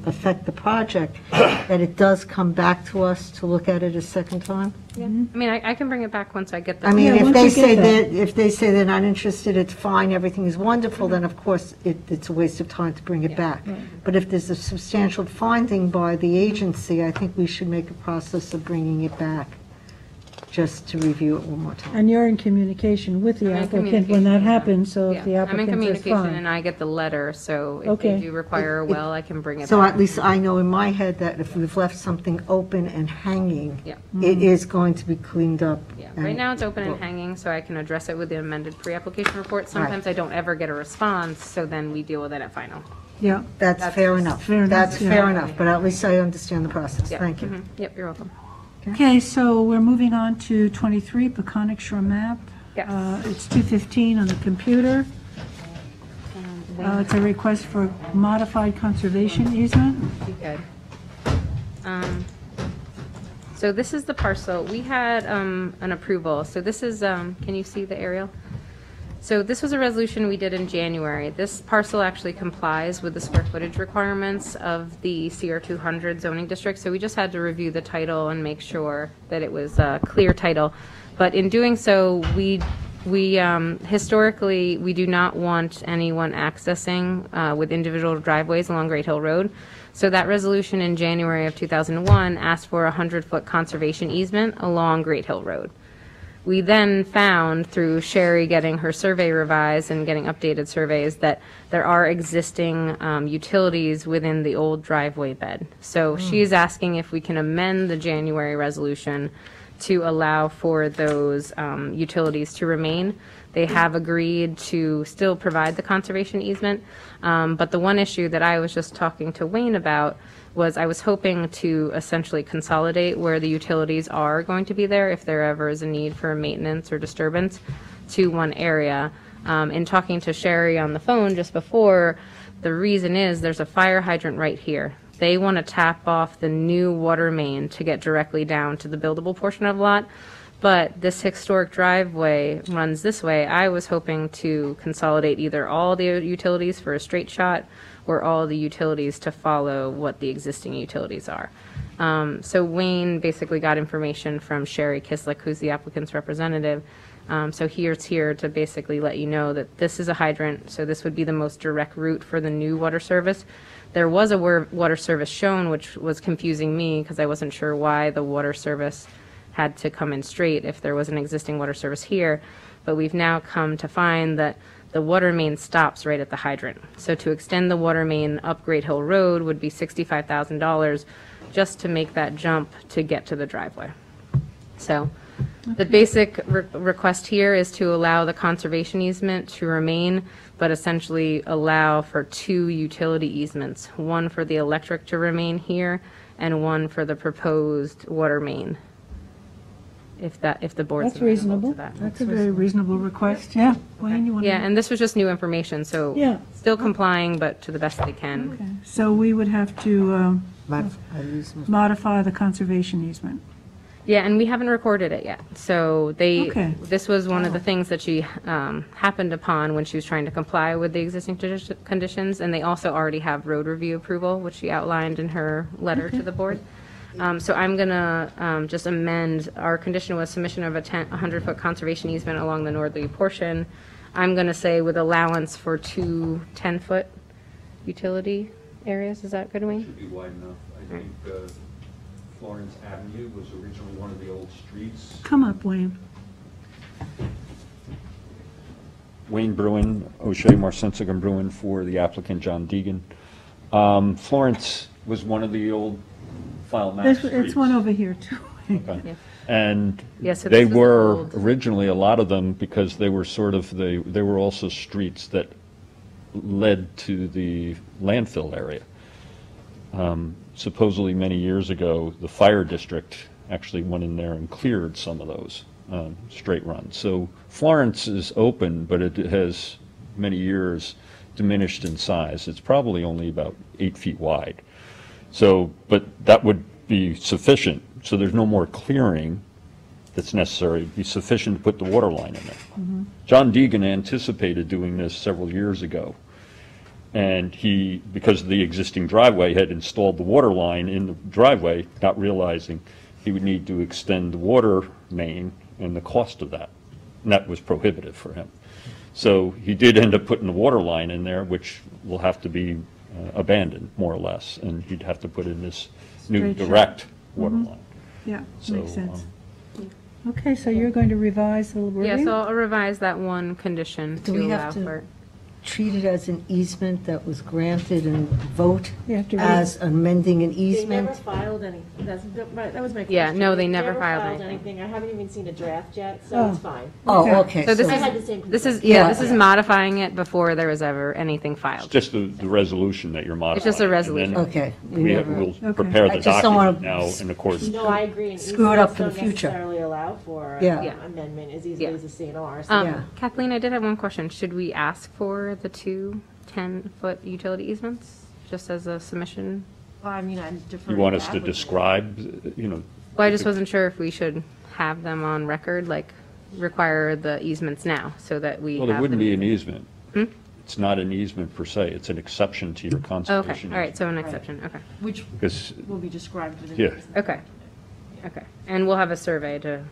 affect the project, that it does come back to us to look at it a second time? Yeah. I mean, I can bring it back once I get the. I mean, Yeah, if once they we say get that, if they say they're not interested, it's fine, everything is wonderful, then of course it's a waste of time to bring it back. But if there's a substantial finding by the agency, I think we should make a process of bringing it back, just to review it one more time. And you're in communication with the I'm in applicant when that communication, happens, so Yeah, if the I'm in applicant says communication and fine. I get the letter, so if Okay. they do require a well, I can bring it So back. at least I know in my head that if we've left something open and hanging, Yeah. it is going to be cleaned up. Yeah, right now it's open and hanging, so I can address it with the amended pre-application report. Sometimes I don't ever get a response, so then we deal with it at final. Yeah, That's fair enough. fair enough, That's yeah. fair enough, but at least I understand the process. Yep. Thank you. Mhm. Yep, you're welcome. okay, so we're moving on to 23, Peconic Shore map. Yes. It's 2:15 on the computer. It's a request for modified conservation easement. Be good. So this is the parcel. We had an approval. So this is, can you see the aerial? So this was a resolution we did in January. This parcel actually complies with the square footage requirements of the CR 200 zoning district. So we just had to review the title and make sure that it was a clear title. But in doing so, we historically, we do not want anyone accessing with individual driveways along Great Hill Road. So that resolution in January of 2001 asked for a 100-foot conservation easement along Great Hill Road. We then found through Sherry getting her survey revised and getting updated surveys that there are existing utilities within the old driveway bed. So she's asking if we can amend the January resolution to allow for those utilities to remain. They have agreed to still provide the conservation easement, but the one issue that I was just talking to Wayne about was I was hoping to essentially consolidate where the utilities are going to be there if there ever is a need for maintenance or disturbance to one area. In talking to Sherry on the phone just before, the reason is there's a fire hydrant right here. They want to tap off the new water main to get directly down to the buildable portion of the lot, but this historic driveway runs this way. I was hoping to consolidate either all the utilities for a straight shot or all the utilities to follow what the existing utilities are. So Wayne basically got information from Sherry Kislick, who's the applicant's representative. So here's here to basically let you know that this is a hydrant, so this would be the most direct route for the new water service. There was a water service shown, which was confusing me because I wasn't sure why the water service had to come in straight if there was an existing water service here. But we've now come to find that the water main stops right at the hydrant. So to extend the water main up Great Hill Road would be $65,000 just to make that jump to get to the driveway. So the basic request here is to allow the conservation easement to remain, but essentially allow for 2 utility easements, one for the electric to remain here and one for the proposed water main. If the board's That's reasonable. to that. That's a very reasonable request, yeah. Wayne, you want to? Yeah, and this was just new information, so Yeah. still complying, but to the best they can. Okay, so we would have to modify the conservation easement. Yeah, and we haven't recorded it yet. So Okay. this was one of the things that she happened upon when she was trying to comply with the existing conditions, and they also already have road review approval, which she outlined in her letter to the board. So I'm going to just amend, our condition was submission of a 100-foot conservation easement along the northerly portion. I'm going to say with allowance for 2 10-foot utility areas. Is that good, Wayne? Should be wide enough. I think Florence Avenue was originally one of the old streets. Come up, Wayne. Wayne Bruin, O'Shea Marcinsic and Bruin for the applicant John Deegan. Florence was one of the old file map streets. It's one over here, too. Okay. Yeah. And Yeah, so they this was were old. originally, a lot of them, because they were sort of, they were also streets that led to the landfill area. Supposedly many years ago, the fire district actually went in there and cleared some of those straight runs. So Florence is open, but it has many years diminished in size. It's probably only about 8 feet wide. So, but that would be sufficient. So there's no more clearing that's necessary. It'd be sufficient to put the water line in there. John Deegan anticipated doing this several years ago. And he, because the existing driveway, had installed the water line in the driveway, not realizing he would need to extend the water main and the cost of that. And that was prohibitive for him. So he did end up putting the water line in there, which will have to be abandoned, more or less. And he'd have to put in this new Straight shot. direct water line. Yeah, So, makes sense. Okay, so you're going to revise the wording? Yeah, so I'll revise that one condition Do to we allow have to for it. treat it as an easement that was granted and vote You have to as amending an They easement? never filed any, that was my question. Yeah, no, they never never filed anything. I haven't even seen a draft yet, so Oh. it's fine. Oh, okay. So this I had the same this is, concern. yeah, this is modifying it before there was ever anything It's filed. just the resolution that you're modifying. It's just a and then resolution. Okay. We'll Okay. prepare I the just don't document wanna now in accordance. No, I agree. And Screw it up easements for the don't future. necessarily allow for Yeah. Yeah. amendment as easily Yeah. as a CNR. So Yeah. Kathleen, I did have one question. Should we ask for the 2 10-foot utility easements, just as a submission? Well, I mean, I'm deferring You want to us to applicant. describe, you know, Well, I just wasn't sure if we should have them on record, like require the easements now, so that we well, have it wouldn't them. be an easement. Hmm? It's not an easement per se, it's an exception to your Okay, conservation. all right, so an exception, okay. Which Because, will be described within yeah, the easement. Okay, okay. And we'll have a survey to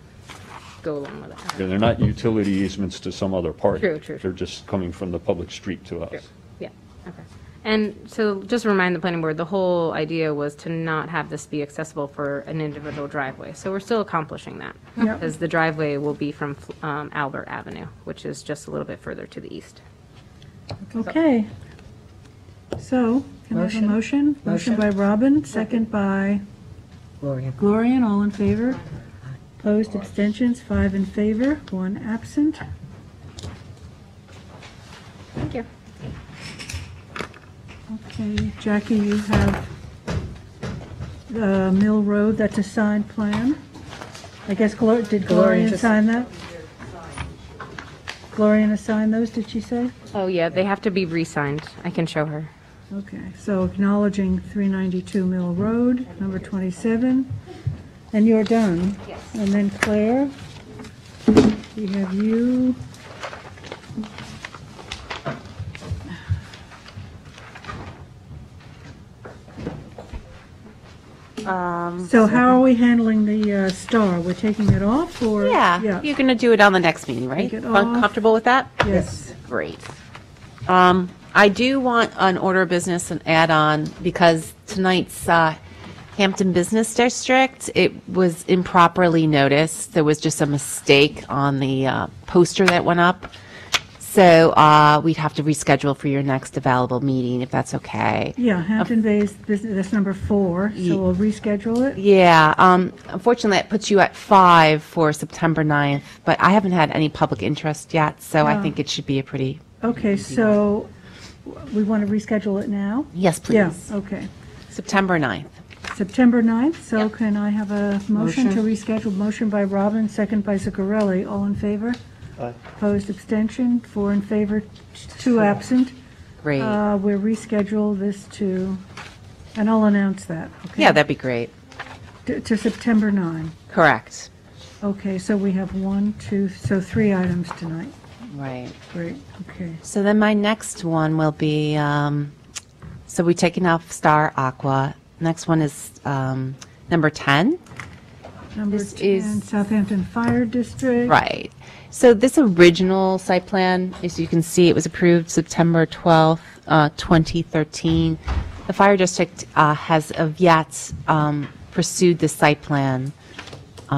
go along with it. they're not utility easements to some other party. True, true, true. They're just coming from the public street to us. True. Yeah, okay. And so just to remind the planning board, the whole idea was to not have this be accessible for an individual driveway. So we're still accomplishing that. Yep. Because the driveway will be from Albert Avenue, which is just a little bit further to the east. Okay. So, can I have a motion? Motion by Robin, second by Gloria, all in favor. Opposed, abstentions, 5 in favor, 1 absent. Thank you. Okay, Jackie, you have the Mill Road, that's a signed plan. I guess, did Gloria sign that? Gloria signed those, did she say? Oh, yeah, they have to be re-signed. I can show her. Okay, so acknowledging 392 Mill Road, number 27, and you're done. Yes. And then Claire, we have you. So how are we handling the star? We're taking it off, or? Yeah, you're going to do it on the next meeting, right? Take it off. Comfortable with that? Yes. Great. I do want an order of business and add-on because tonight's Hampton Business District, it was improperly noticed. There was just a mistake on the poster that went up. So we'd have to reschedule for your next available meeting, if that's okay. Yeah, Hampton Bays Business, that's number 4, so we'll reschedule it? Yeah, unfortunately, that puts you at 5 for September 9th, but I haven't had any public interest yet, so I think it should be a pretty... Okay, so we want to reschedule it now? Yes, please. Yeah, okay. September 9th. September 9th, so can I have a motion to reschedule? Motion by Robin, second by Zuccarelli. All in favor? Aye. Opposed, abstention, 4 in favor, 2 absent. Great. We'll reschedule this to, and I'll announce that, okay? Yeah, that'd be great. To September 9. Correct. Okay, so we have 1, 2, so 3 items tonight. Right. Great, okay. So then my next one will be, so we're taking off Star Aqua. Next one is number 10. Number This 10, is- Southampton Fire District. Right. So this original site plan, as you can see, it was approved September 12th, 2013. The fire district has of yet pursued the site plan. Just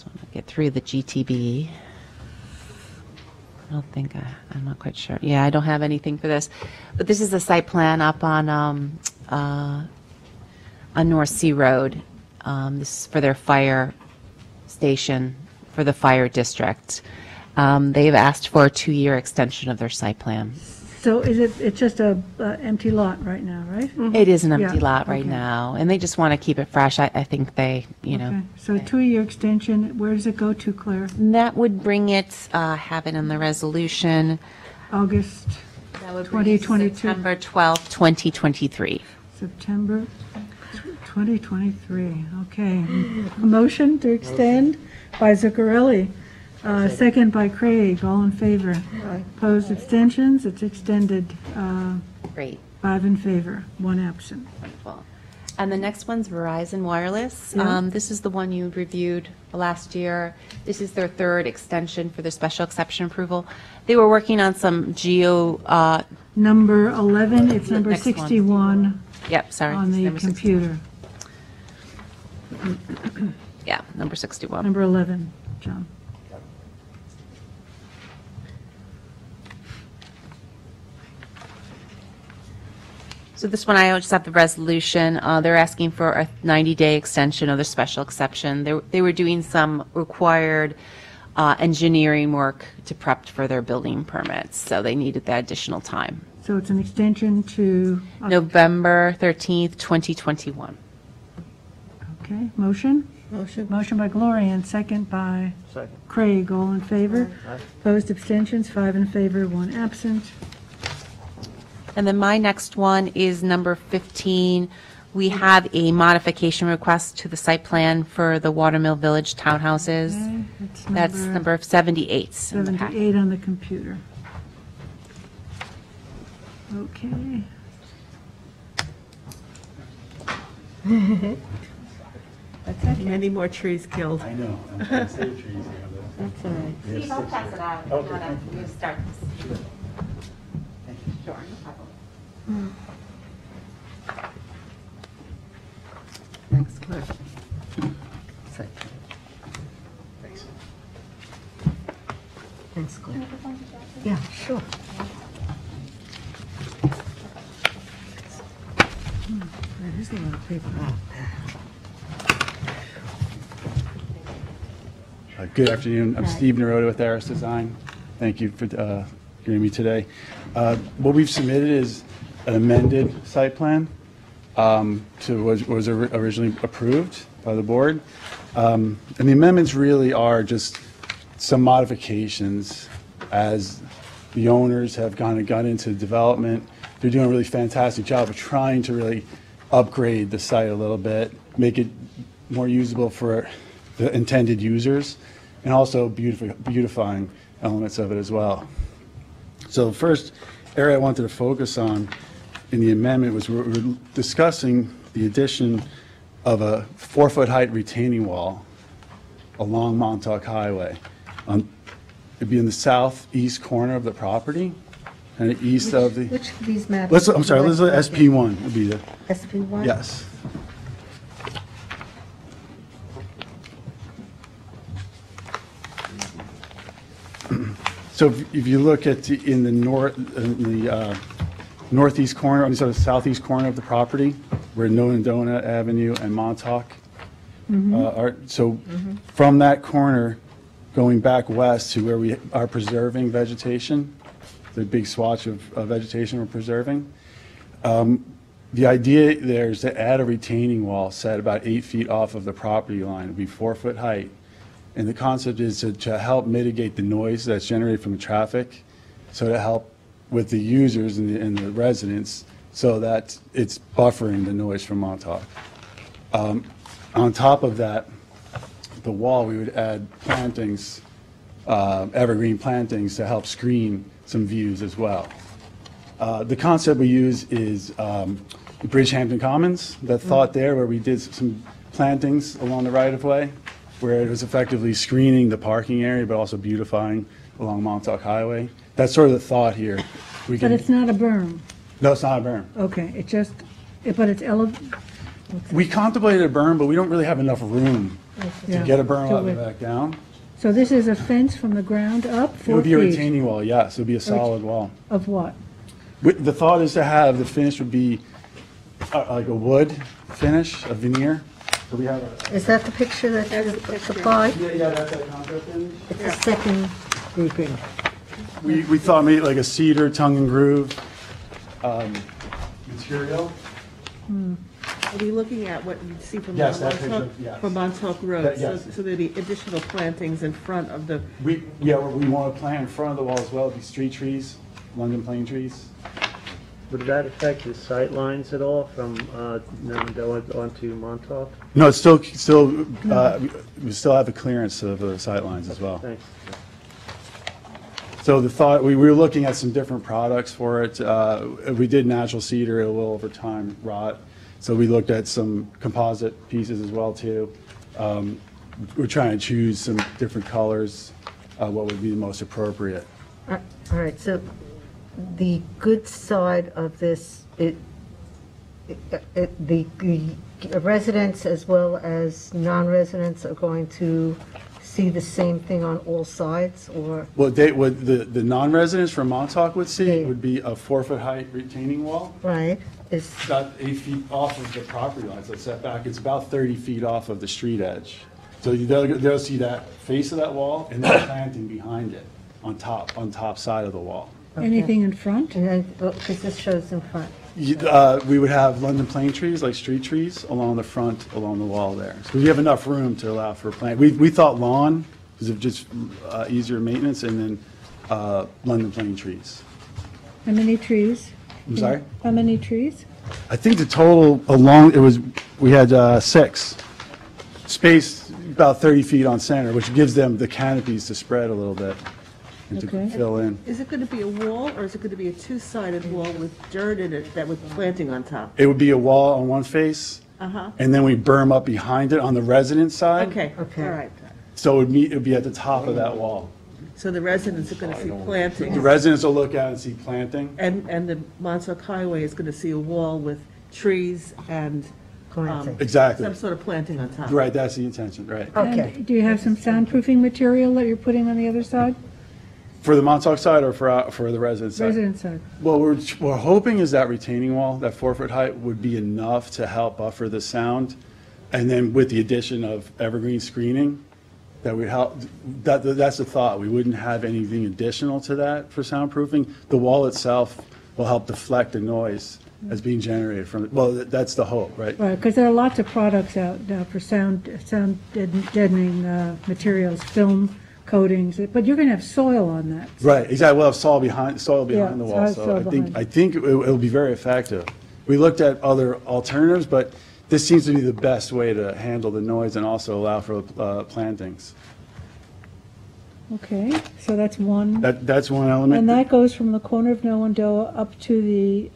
want to get through the GTB. I don't think I'm not quite sure. Yeah, I don't have anything for this. But this is a site plan up on North Sea Road. This is for their fire station for the fire district. They've asked for a 2-year extension of their site plan. So it's just a empty lot right now, right? It is an empty Yeah, lot right okay. now, and they just want to keep it fresh. I think they, Okay, so a 2-year extension, where does it go to, Claire? that would bring it, have it in the resolution. August That would bring it 2022. September 12th, 2023. September 2023, okay. A motion to extend by Zuccarelli, second by Craig, all in favor. Opposed, abstentions, it's extended, Great. 5 in favor, 1 absent. Wonderful. And the next one's Verizon Wireless. Yeah. This is the one you reviewed last year. This is their 3rd extension for their special exception approval. They were working on some Number 11, it's number Next one. 61 Yep, sorry. on the Number 60. computer. Yeah, number 61. Number 11, John. So this one, I just have the resolution. They're asking for a 90-day extension of their special exception. They were doing some required engineering work to prep for their building permits, so they needed that additional time. So it's an extension to, November 13th, 2021. okay, motion? Motion. Motion by Gloria and second by Second. Craig, all in favor. Aye. Opposed, abstentions, 5 in favor, 1 absent. And then my next one is number 15. We have a modification request to the site plan for the Watermill Village townhouses. Okay, That's number 78. in the packet. 78 on the computer. Okay. That's okay. Many more trees killed. I know. I'm trying to save trees. That's all right. Steve, I'll pass it out. Okay, thank You start this. Thank you. Sure, no problem. Thanks, Claire. Thanks, Claire. Yeah, sure. There's a lot of paper out there. Good afternoon. I'm Steve Naroda with Aris Design. Thank you for hearing me today. What we've submitted is an amended site plan to what was originally approved by the board. And the amendments really are just some modifications as the owners have kind of got into development. They're doing a really fantastic job of trying to really upgrade the site a little bit, make it more usable for the intended users, and also beautifying elements of it as well. So the first area I wanted to focus on in the amendment was we're discussing the addition of a 4-foot height retaining wall along Montauk Highway. It'd be in the southeast corner of the property, and east of the. Which of these maps? I'm sorry, let's look at SP1 would be the. SP1? Yes. So if you look at in the northeast corner, I mean, sort of southeast corner of the property, where Nonadona Avenue and Montauk are. So from that corner, going back west to where we are preserving vegetation, the big swatch of vegetation we're preserving. The idea there is to add a retaining wall set about 8 feet off of the property line. It'd be 4-foot height. And the concept is to help mitigate the noise that's generated from the traffic, so to help with the users and the residents, so that it's buffering the noise from Montauk. On top of that, the wall, we would add plantings, evergreen plantings, to help screen some views as well. The concept we use is Bridgehampton Commons, the thought there where we did some plantings along the right-of-way, where it was effectively screening the parking area, but also beautifying along Montauk Highway. That's sort of the thought here. But it's not a berm. No, it's not a berm. Okay, it just, but it's elevated. We contemplated a berm, but we don't really have enough room to get a berm up and back down. So this is a fence from the ground up, 4 feet? It would be a retaining wall, yes. It would be a solid wall. Of what? The thought is to have, the finish would be like a wood finish, a veneer. So we have Is that the picture that you supplied? Yeah, that's that concept finish. It's the second grouping. We thought maybe like a cedar tongue and groove material. Are we looking at what you see from Yes, that Montauk, picture, yes. from Montauk Road? That- yes. So there'd be additional plantings in front of the, We want to plant in front of the wall as well, be street trees, London plane trees. Would that affect the sight lines at all from Nonadona onto Montauk? No, it's we still have a clearance of the sightlines as well. Thanks. So the thought, we were looking at some different products for it. We did natural cedar, it will over time rot. So we looked at some composite pieces as well too. We're trying to choose some different colors, what would be the most appropriate. All right, so the good side of this, the residents as well as non-residents are going to see the same thing on all sides, or? What the non-residents from Montauk would see would be a 4-foot height retaining wall. Right. It's about 8 feet off of the property line, so it's set back. It's about 30 feet off of the street edge. So they'll see that face of that wall and then planting behind it on top side of the wall. Anything in front? And then, because this shows in front. We would have London plane trees, like street trees, along the front, along the wall there. So we have enough room to allow for plant. We thought lawn, because of just easier maintenance, and then London plane trees. How many trees? I'm sorry? How many trees? I think the total we had 6. Spaced about 30 feet on center, which gives them the canopies to spread a little bit and to fill in. is it going to be a wall, or is it going to be a two-sided wall with dirt in it that with planting on top? It would be a wall on one face, and then we berm up behind it on the resident side. Okay, all right. So it would be at the top of that wall. So the residents are going to see plantings. The residents will look out and see planting. And the Montauk Highway is going to see a wall with trees and Exactly. some sort of planting on top. Right, that's the intention, right. And do you have some soundproofing material that you're putting on the other side? For the Montauk side or for the resident side? Resident side. Well, we're hoping is that retaining wall, that 4-foot height, would be enough to help buffer the sound. And then with the addition of evergreen screening, that would help, that's the thought. We wouldn't have anything additional to that for soundproofing. The wall itself will help deflect the noise that's being generated from it. Well, that's the hope, right? Right, because there are lots of products out now for sound deadening materials, film coatings, but you're going to have soil on that. Right, exactly. We'll have soil behind the wall. soil So behind. I think it'll be very effective. We looked at other alternatives, but this seems to be the best way to handle the noise and also allow for plantings. Okay, so that's one. That's one element. And that goes from the corner of Nowendoa up to the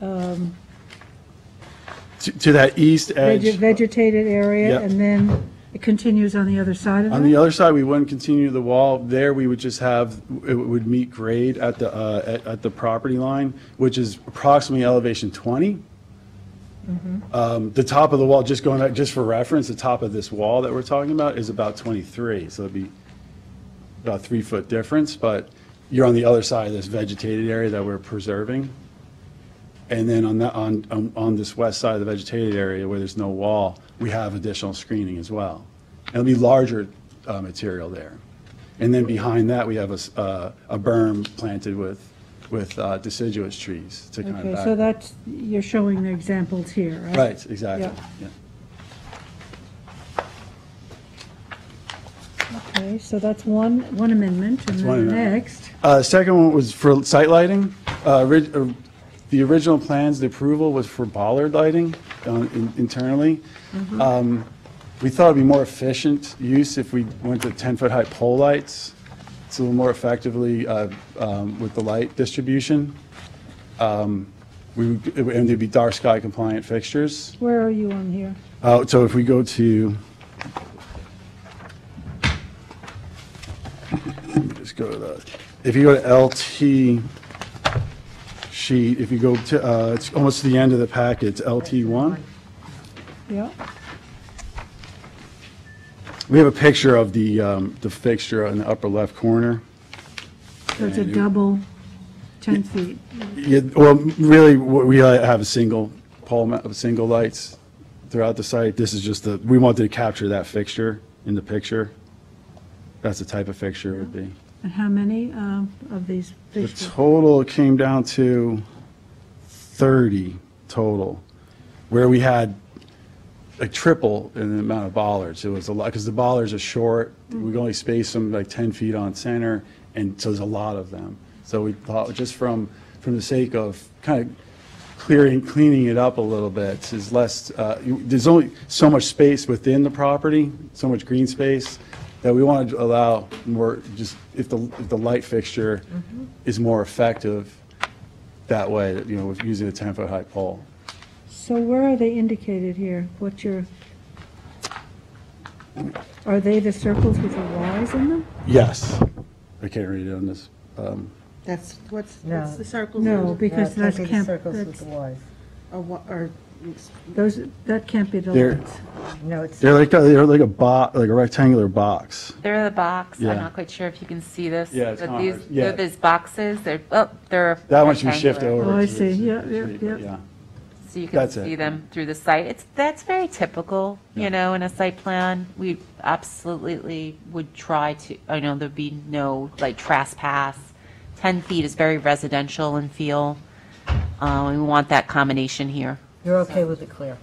To that east edge. vegetated area, Yep. and then it continues on the other side of it? On the other side, we wouldn't continue the wall. There, we would just have, it would meet grade at the property line, which is approximately elevation 20. The top of the wall, just going back, just for reference, the top of this wall that we're talking about is about 23, so it'd be about a 3-foot difference, but you're on the other side of this vegetated area that we're preserving. And then on this west side of the vegetated area where there's no wall, we have additional screening as well. And it'll be larger material there. And then behind that, we have a berm planted with deciduous trees to kind of Okay, back. so that's, you're showing the examples here, right? Right, exactly. Yeah. Yeah. Okay, so that's one amendment, and one then amendment. next, Second one was for site lighting. The original plans, the approval was for Ballard Lighting internally. We thought it'd be more efficient use if we went to 10-foot high pole lights. It's a little more effectively with the light distribution. And there'd be dark sky compliant fixtures. where are you on here? So if we go to, just go to the, if you go to LT sheet, if you go to, it's almost to the end of the packet, it's LT1. Yeah, We have a picture of the fixture in the upper left corner. so it's a double 10 feet. Yeah, well, really, we have a single pole, single lights throughout the site. This is just we wanted to capture that fixture in the picture. That's the type of fixture it would be. And how many of these The fixtures? total came down to 30 total, where we had like triple in the amount of bollards. It was a lot, because the bollards are short. We only space them like 10 feet on center, and so there's a lot of them. So we thought, just from the sake of kind of cleaning it up a little bit, is less, there's only so much space within the property, so much green space, that we wanted to allow more, just if the light fixture is more effective that way, with using a 10-foot high pole. So where are they indicated here? Are they the circles with the Ys in them? Yes. I can't read it on this. That's, what's the circles? No, because that can't, circles with that's, the Ys. Or that can't be the They're- lights. No, it's. They're like a rectangular box. They're the box. Yeah. I'm not quite sure if you can see this. Yeah, it's but not these, hard. Yeah. they're these boxes. They're That one should shift rectangular. over. Oh, I to see. this- Yeah, this- yeah. Yeah. So you can That's it. see them through the site. That's very typical, in a site plan. We absolutely would try to, there'd be no like trespass. 10 feet is very residential in feel. We want that combination here. You're okay with it, Claire?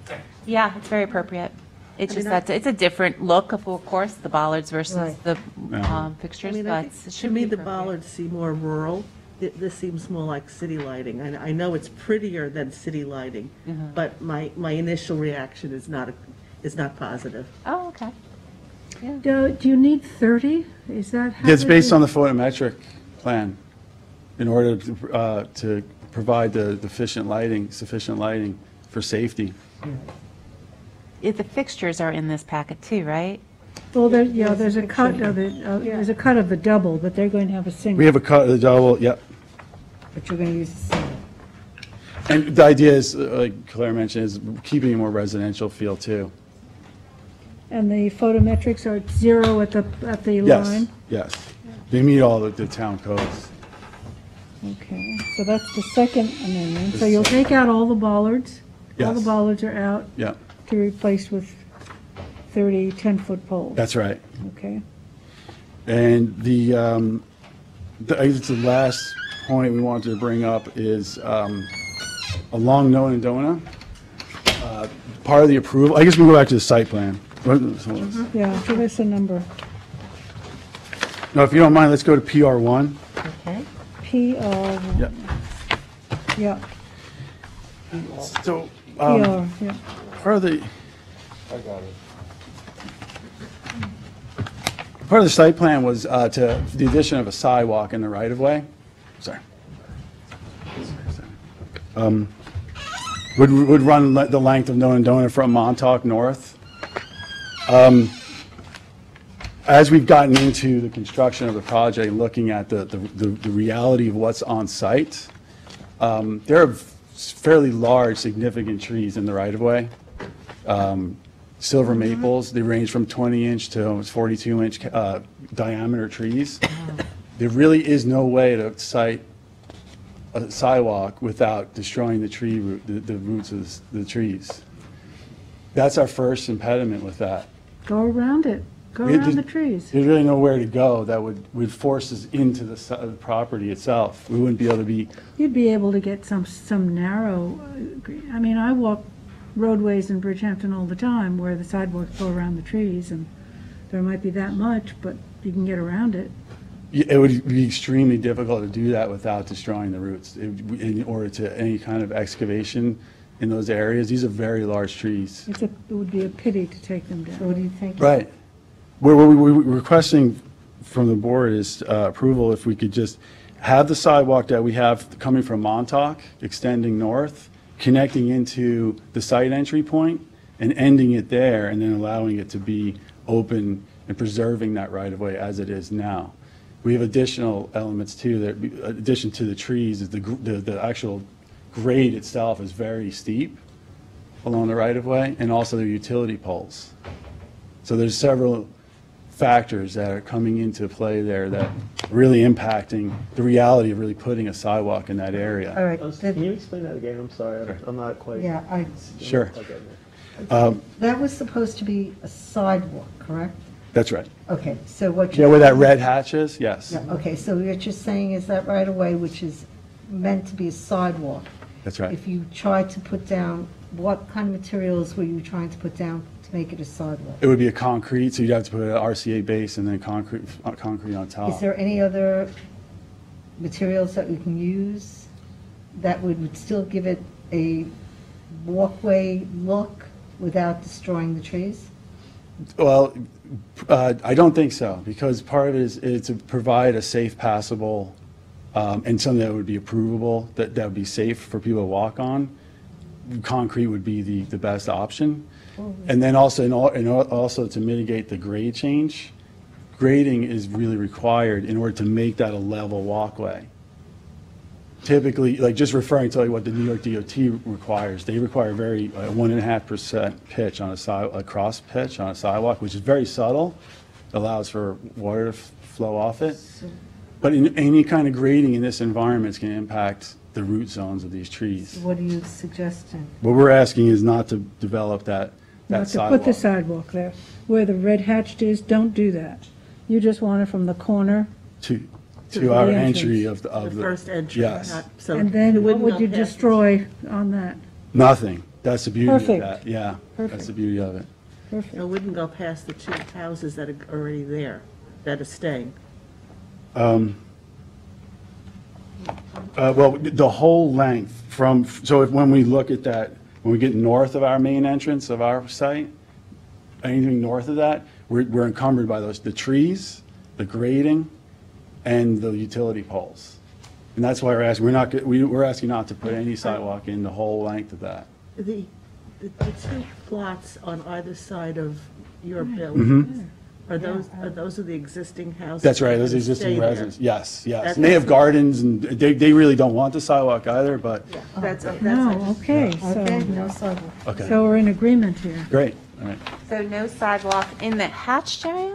Yeah, it's very appropriate. It's just that it's a different look, of course, the bollards versus Right. the I fixtures, mean, but I it think, to should me, be the appropriate. bollards seem more rural. This seems more like city lighting. I know it's prettier than city lighting, but my initial reaction is not positive. Oh, okay. Do you need 30? Is that how? It's based they- on the photometric plan in order to provide the sufficient lighting for safety. The fixtures are in this packet too, right? Well, there's a cut of it, there's a cut of the double, but they're going to have a single. We have a cut of the double, yep. But you're going to use the single. And the idea is, like Claire mentioned, is keeping a more residential feel too. And the photometrics are at 0 at the Yes, line? yes. They meet all the town codes. Okay, so that's the second amendment. So you'll take out all the bollards? All the Yes. bollards are out? Yeah. To replace with 30 10-foot poles? That's right. Okay. And I guess the last point we wanted to bring up is along Nona Dona. Part of the approval, I guess we can go back to the site plan. Yeah, give us a number. No, if you don't mind, let's go to PR1. Okay. PR1. Yeah. Yeah. So, PR, yeah. part of the, I got it. part of the site plan was to the addition of a sidewalk in the right-of-way. Sorry. Would run the length of Nona Dona from Montauk north. As we've gotten into the construction of the project, looking at the reality of what's on site, there are fairly large, significant trees in the right-of-way. Silver maples, they range from 20-inch to almost 42-inch diameter trees. There really is no way to site a sidewalk without destroying the tree root, the roots of the trees. That's our first impediment with that. Go around it. Go around the trees. There's really nowhere to go that would force us into the property itself. We wouldn't be able to be, You'd be able to get some narrow, I mean, I walk roadways in Bridgehampton all the time where the sidewalks go around the trees, and there might be that much, but you can get around it. it would be extremely difficult to do that without destroying the roots. In order to any kind of excavation in those areas, these are very large trees. It would be a pity to take them down. What do you think? Right. What we're requesting from the board is approval if we could just have the sidewalk that we have coming from Montauk, extending north, connecting into the site entry point, and ending it there, and then allowing it to be open and preserving that right-of-way as it is now. We have additional elements too, that in addition to the trees, is the actual grade itself is very steep along the right-of-way, and also the utility poles. So there's several factors that are coming into play there that are really impacting the reality of really putting a sidewalk in that area. All right. Can you explain that again? I'm sorry, I'm not quite. Yeah, Sure. That was supposed to be a sidewalk, correct? That's right. Okay, so what Yeah, you're... where that red hatch is, yes. Yeah, okay, so what you're saying is that right away, which is meant to be a sidewalk. That's right. If you tried to put down, what kind of materials were you trying to put down to make it a sidewalk? It would be a concrete, so you'd have to put an RCA base and then concrete on top. Is there any other materials that we can use that would still give it a walkway look without destroying the trees? Well, I don't think so, because part of it is to provide a safe, passable, and something that would be approvable, that would be safe for people to walk on. Concrete would be the best option. And then also to mitigate the grade change. Grading is really required in order to make that a level walkway. Typically, like just referring to what the New York DOT requires, they require 1.5% pitch on a cross pitch on a sidewalk, which is very subtle, allows for water to flow off it. But in any kind of grading in this environment is going to impact the root zones of these trees. What are you suggesting? What we're asking is not to develop that Not to sidewalk. put the sidewalk there. Where the red hatched is, don't do that. You just want it from the corner. To our the entry entrance. of the. first entry. Yes. And then what would you destroy on that? Nothing. That's the beauty of Perfect. that. Yeah. That's Perfect. the beauty of it. Perfect. It wouldn't go past the two houses that are already there, that are staying. Well, the whole length when we look at that, when we get north of our main entrance of our site, anything north of that, we're encumbered by the trees, the grading, and the utility poles. And that's why we're asking, we're asking not to put any sidewalk in the whole length of that. The two plots on either side of your building, Are those the existing houses? That's right, those that existing stay there? residents, yes, yes. That's- And they have gardens, and they really don't want the sidewalk either, but, No, okay, Okay, so, no sidewalk. okay, so we're in agreement here. great, all right. So no sidewalk in the hatched area?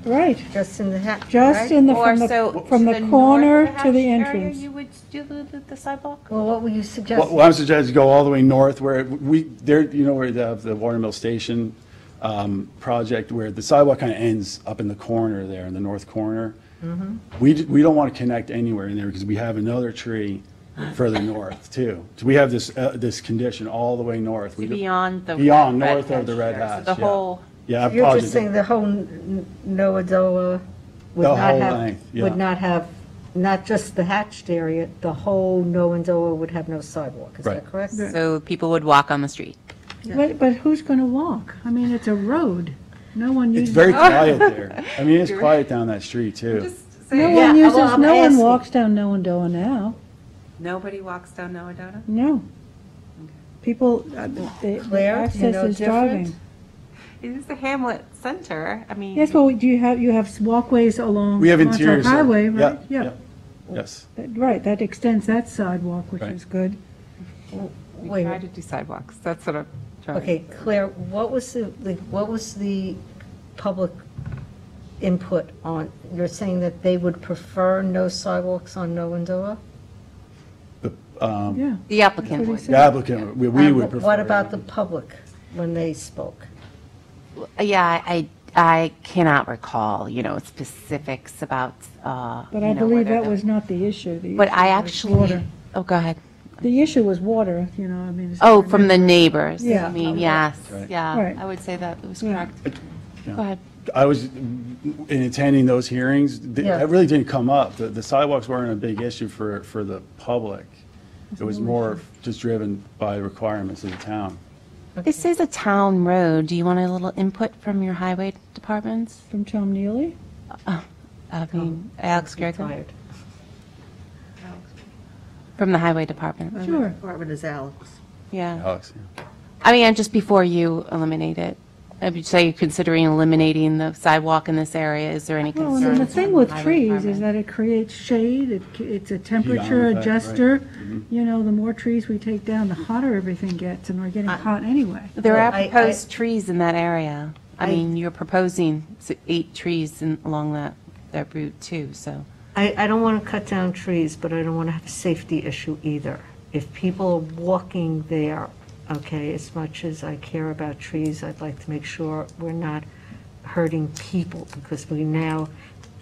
Right, Just in the hat. just right? in the, Or from so the, from to the north corner of the to the hatched area, entrance. you would do the sidewalk? Well, what were you suggesting? Well, I'm suggesting go all the way north where you know where they have the Watermill Station project, where the sidewalk kind of ends up in the corner there, in the north corner. We don't want to connect anywhere in there because we have another tree further north too. So we have this condition all the way north. Beyond the Beyond, red north of the red hatch, hatch, so the yeah. whole, Yeah, I You're apologize. just saying the whole Noadoa would The not whole have, length, yeah. would not have, not just the hatched area, the whole Noadoa would have no sidewalk, is that Right. correct? so people would walk on the street. But who's gonna walk? I mean, it's a road. No one It's uses. very quiet there. I mean, it's quiet down that street too. No Yeah, one well, uses, I'm no one asking. walks down Noindoa now. Nobody walks down Noadona? No. People, the Claire, do you access know is different? driving. It is the Hamlet Center, I mean. Yes, well, do you have walkways along We have Montauk interior. Highway, right? Yeah. Yes. Right, that extends that sidewalk, which Right. is good. We Wait. try to do sidewalks, that's what I'm trying. Okay, Claire, what was the public input on, you're saying that they would prefer no sidewalks on Noadoa? Yeah. The applicant would. The applicant, we would prefer. What about the public when they spoke? Yeah, I cannot recall, specifics about, But I believe that was not the issue. The But I issue was actually, water. oh, go ahead. The issue was water, I mean. it's- Oh, from the neighbors. Yeah. I mean, yes, Right. yeah, Right. I would say that it was Yeah. correct. Yeah. Go ahead. I was, in attending those hearings, Yeah. that really didn't come up. The sidewalks weren't a big issue for the public. It was more just driven by requirements of the town. This is a town road. Do you want a little input from your highway departments? From Tom Neely? Alex Greco? Tired. From the highway department. Sure. Department is Alex. Yeah. Alex, I mean, just before you eliminate it, I would say you're considering eliminating the sidewalk in this area. Is there any Well, concern? and the thing from with the highway trees department? is that it creates shade, it's a temperature effect, right. adjuster. Mhm. The more trees we take down, the hotter everything gets, and we're getting hot anyway. There are I- proposed trees in that area. I I- mean, you're proposing 8 trees along that route too, so. I don't want to cut down trees, but I don't want to have a safety issue either. If people are walking there, okay, as much as I care about trees, I'd like to make sure we're not hurting people, because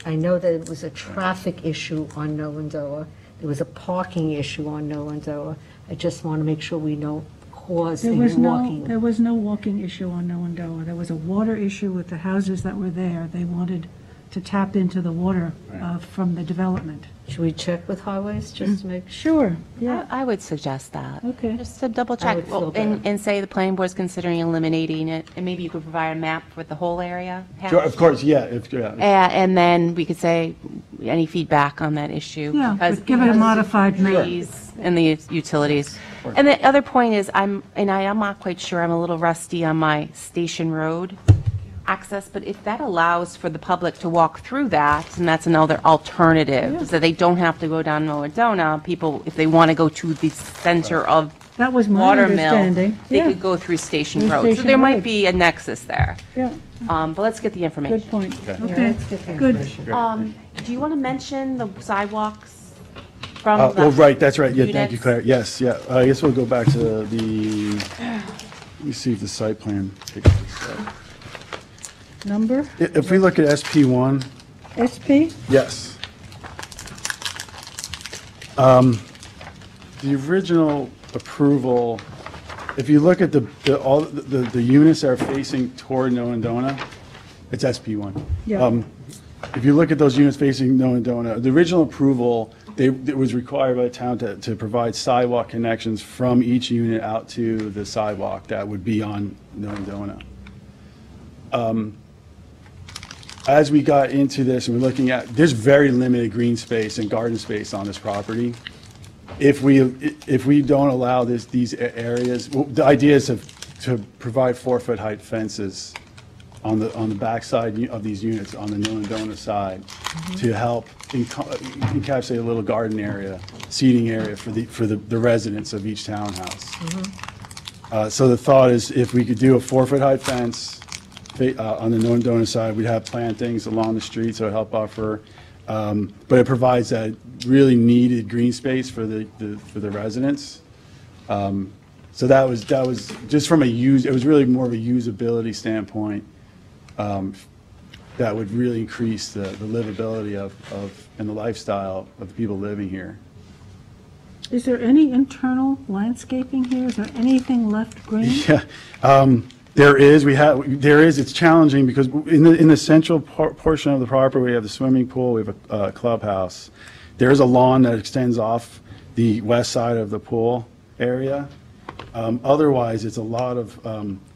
I know that it was a traffic issue on Noadoa, there was a parking issue on Noadoa. I just want to make sure we don't cause There any was no, walking. there was no walking issue on Noindoa. There was a water issue with the houses that were there. They wanted to tap into the water from the development. Should we check with highways just to make? Sure, yeah. I would suggest that. Okay. Just to double I check, would feel and say the planning board's considering eliminating it, and maybe you could provide a map with the whole area. Sure, of course, yeah. And then we could say, any feedback on that issue. Yeah, because but give it a modified map. trees and the utilities. And the other point is, I am not quite sure, I'm a little rusty on my Station Road access, but if that allows for the public to walk through that, and that's another alternative, so they don't have to go down Noadona, people, if they want to go to the center of That was my Watermill, understanding. they Yeah. could go through Station Through Road. So Station there might Road. be a nexus there. Yeah, But let's get the information. good point. Okay. Okay, let's get the good. information. Do you want to mention the sidewalks from the? Well, right, that's right. Yeah, thank you, units? Claire. Yes, yeah. I guess we'll go back to let me see if the site plan picks this up. Number, If we look at SP1, SP? yes. The original approval, if you look at all the units that are facing toward Noindona, it's SP1. Yeah. If you look at those units facing Noindona, the original approval, it was required by the town to provide sidewalk connections from each unit out to the sidewalk that would be on Noindona. As we got into this and we're looking at, there's very limited green space and garden space on this property. If we don't allow these areas, well, the idea is to provide 4-foot height fences on the backside of these units, on the Nilendona side, to help encapsulate a little garden area, seating area for the residents of each townhouse. So the thought is, if we could do a 4-foot high fence on the Nilendona side, we'd have plantings along the street, so it'll help buffer. But it provides that really needed green space for the residents. So that was just from it was really more of a usability standpoint that would really increase the livability of and the lifestyle of the people living here. Is there any internal landscaping here? Is there anything left green? Yeah, there is. It's challenging because in the central portion of the property, we have the swimming pool, we have a clubhouse. There is a lawn that extends off the west side of the pool area. Otherwise, it's a lot of,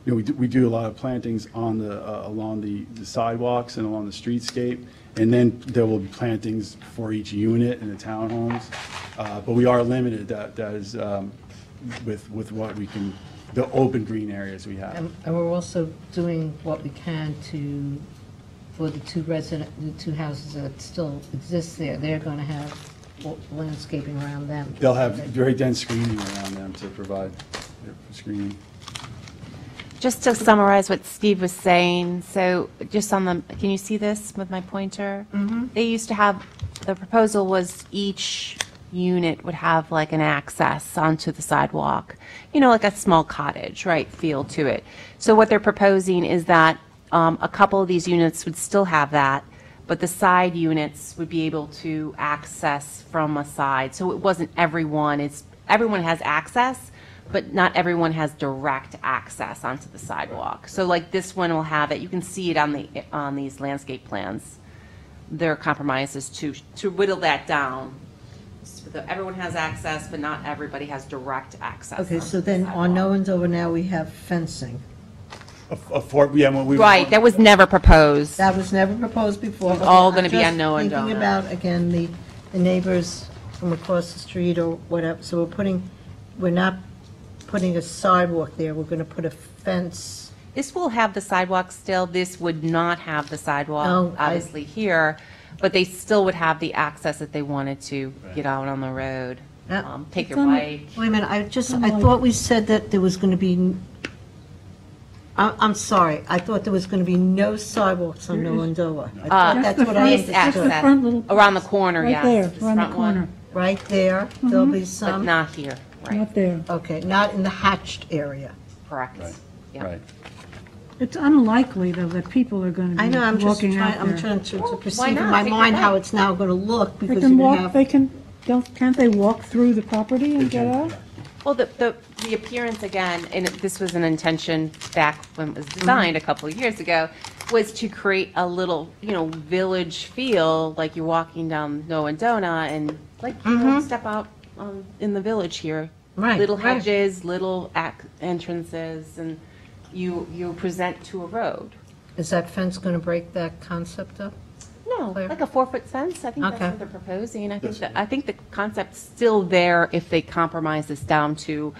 we do a lot of plantings on along the sidewalks and along the streetscape, and then there will be plantings for each unit in the townhomes. But we are limited, that is, with what we can, the open green areas we have. And we're also doing what we can for the two houses that still exist there, they're going to have landscaping around them. They'll have very dense screening around them to provide screening. Just to summarize what Steve was saying, so just on the, can you see this with my pointer? They used to have, the proposal was each unit would have like an access onto the sidewalk, like a small cottage, right, feel to it. So what they're proposing is that a couple of these units would still have that, but the side units would be able to access from a side. So it wasn't everyone, everyone has access, but not everyone has direct access onto the sidewalk. So like this one will have it, you can see it on these landscape plans. There are compromises to whittle that down. So that everyone has access, but not everybody has direct access. Okay, so then on Nolens now, we have fencing. Right, that was never proposed. That was never proposed before. It's all going to I'm be just on no and thinking about, again, the neighbors from across the street or whatever. So we're not putting a sidewalk there. We're going to put a fence. This will have the sidewalk still. This would not have the sidewalk, Oh, obviously here, but they still would have the access if they wanted to get out on the road, take your bike. Wait a minute, I thought we said that there was going to be, I'm sorry, I thought there was going to be no sidewalks on Nolandoa. I thought that's what I understood. Around the corner, Right yes. there, this around the front one. corner. Right there, there'll be But some. not here, right, Not there. Okay, not in the hatched area. correct. Yeah. Right. It's unlikely, though, that people are going to I know, I'm be just walking out trying, I'm there. trying to why perceive in not? my Take your mind how bike. it's now going to look They because can you're going walk, to have. can't they walk through the property and get out? Well, the appearance, again, and this was an intention back when it was designed a couple of years ago, was to create a little, village feel, like you're walking down Nowandona and like, step out in the village here. Right, Little right. hedges, little entrances, and you present to a road. Is that fence going to break that concept up? No, like a 4-foot fence. I think that's Okay. what they're proposing. I think the concept's still there if they compromise this down to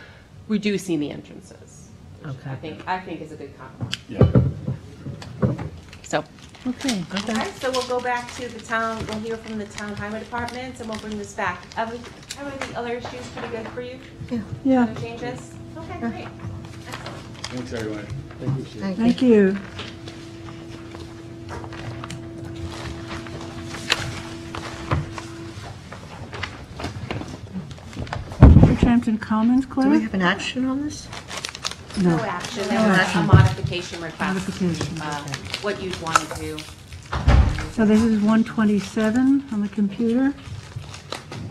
reducing the entrances. Okay. I think is a good compromise. Yeah. So, Okay. okay, so we'll go back to the town, we'll hear from the town highway departments, and we'll bring this back. Are the other issues pretty good for you? Yeah, Other changes? Okay, great. Thanks, everyone. Thank you. thank you. Bridgehampton Commons, Do we Claire? have an action on this? No action, there was a modification request. Modification, What you'd want to do. So this is 127 on the computer,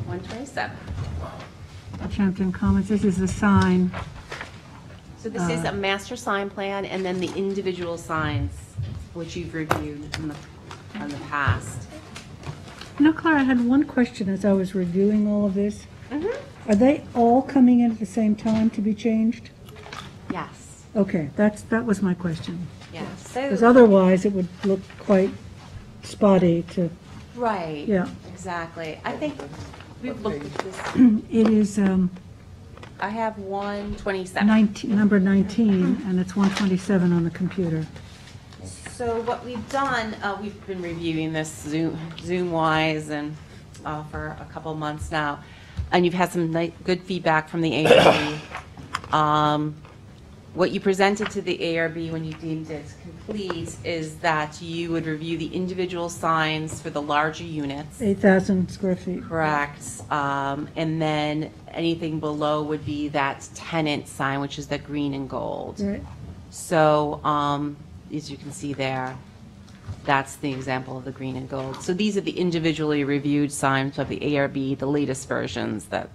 127. Bridgehampton Commons. This is the sign. So this is a master sign plan, and then the individual signs, which you've reviewed in the past. Claire, I had one question as I was reviewing all of this. Are they all coming in at the same time to be changed? Yes, Okay, that was my question. yes. Because So, otherwise, it would look quite spotty to, right. Yeah. Exactly. I think we've looked at this. it is I have 127. number 19, and it's 127 on the computer. So what we've done, we've been reviewing this Zoom-wise and for a couple of months now, and you've had some good feedback from the ARB. What you presented to the ARB when you deemed it complete is that you would review the individual signs for the larger units. 8,000 square feet. Correct. And then anything below would be that tenant sign, which is the green and gold. Right. So, as you can see there, that's the example of the green and gold. So these are the individually reviewed signs of the ARB, the latest versions that.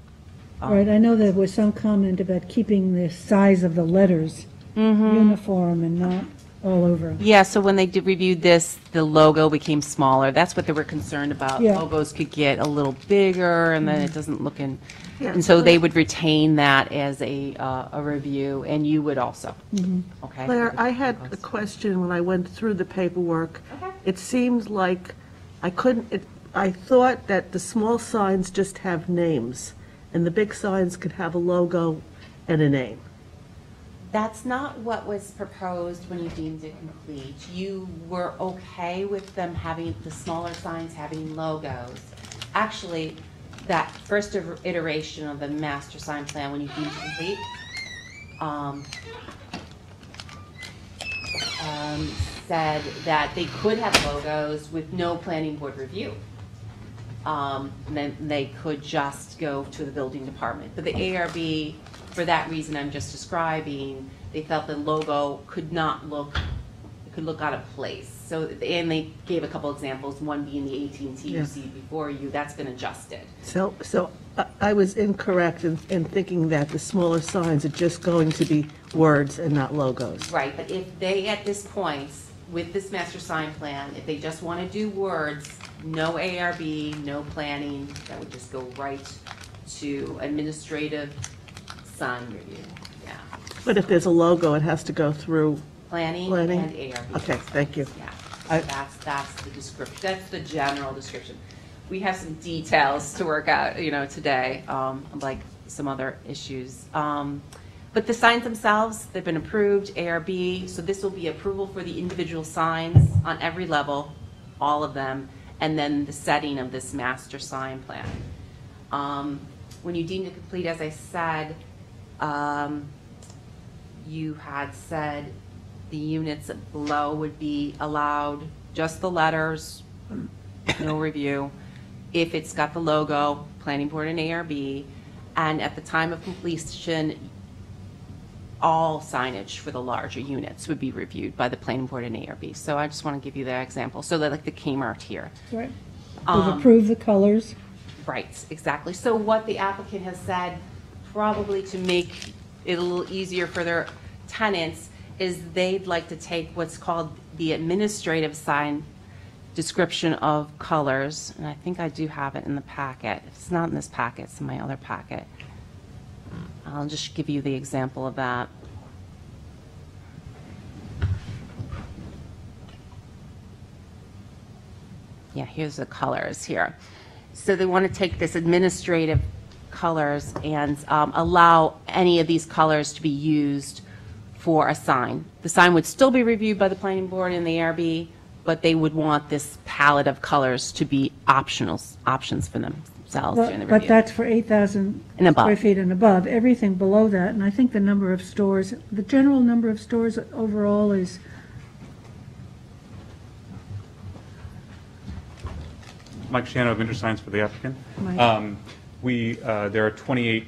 Right, I know there was some comment about keeping the size of the letters uniform and not all over. Yeah, so when they reviewed this, the logo became smaller. That's what they were concerned about. Yeah. Logos could get a little bigger, and then it doesn't look in. Yeah. And so they would retain that as a review, and you would also. Okay. Claire, I had a question when I went through the paperwork. It seemed like I thought that the small signs just have names, and the big signs could have a logo and a name. That's not what was proposed when you deemed it complete. You were okay with them having, the smaller signs having logos. Actually, that first iteration of the master sign plan, when you deemed it complete, said that they could have logos with no planning board review. And then they could just go to the building department. But the ARB, for that reason I'm just describing, they felt the logo could not look, it could look out of place. So, and they gave a couple examples, one being the AT&T you see before you, that's been adjusted. So I was incorrect in thinking that the smaller signs are just going to be words and not logos. Right, but if they, at this point, with this master sign plan, if they just want to do words, no ARB, no planning, that would just go right to administrative sign review, yeah. But if there's a logo, it has to go through Planning and ARB. Okay, thank you. Yeah, that's the description, that's the general description. We have some details to work out, today, like some other issues. But the signs themselves, they've been approved, ARB, so this will be approval for the individual signs on every level, all of them, and then the setting of this master sign plan. When you deemed it complete, as I said, you had said the units below would be allowed just the letters, no review. If it's got the logo, planning board and ARB, and at the time of completion, all signage for the larger units would be reviewed by the planning board and ARB. So I just want to give you that example. So that, like the Kmart here. Right. We've approved the colors. Right, exactly. So what the applicant has said, probably to make it a little easier for their tenants, is they'd like to take what's called the administrative sign description of colors, and I think I do have it in the packet. If it's not in this packet, it's in my other packet. I'll just give you the example of that. Yeah, here's the colors here. So they want to take this administrative colors and allow any of these colors to be used for a sign. The sign would still be reviewed by the planning board and the ARB, but they would want this palette of colors to be options for themselves during the review. But that's for 8,000 and above. square feet and above. Everything below that, and I think the number of stores, the general number of stores overall is Mike Shano, Venture Science for the applicant. Mike. There are 28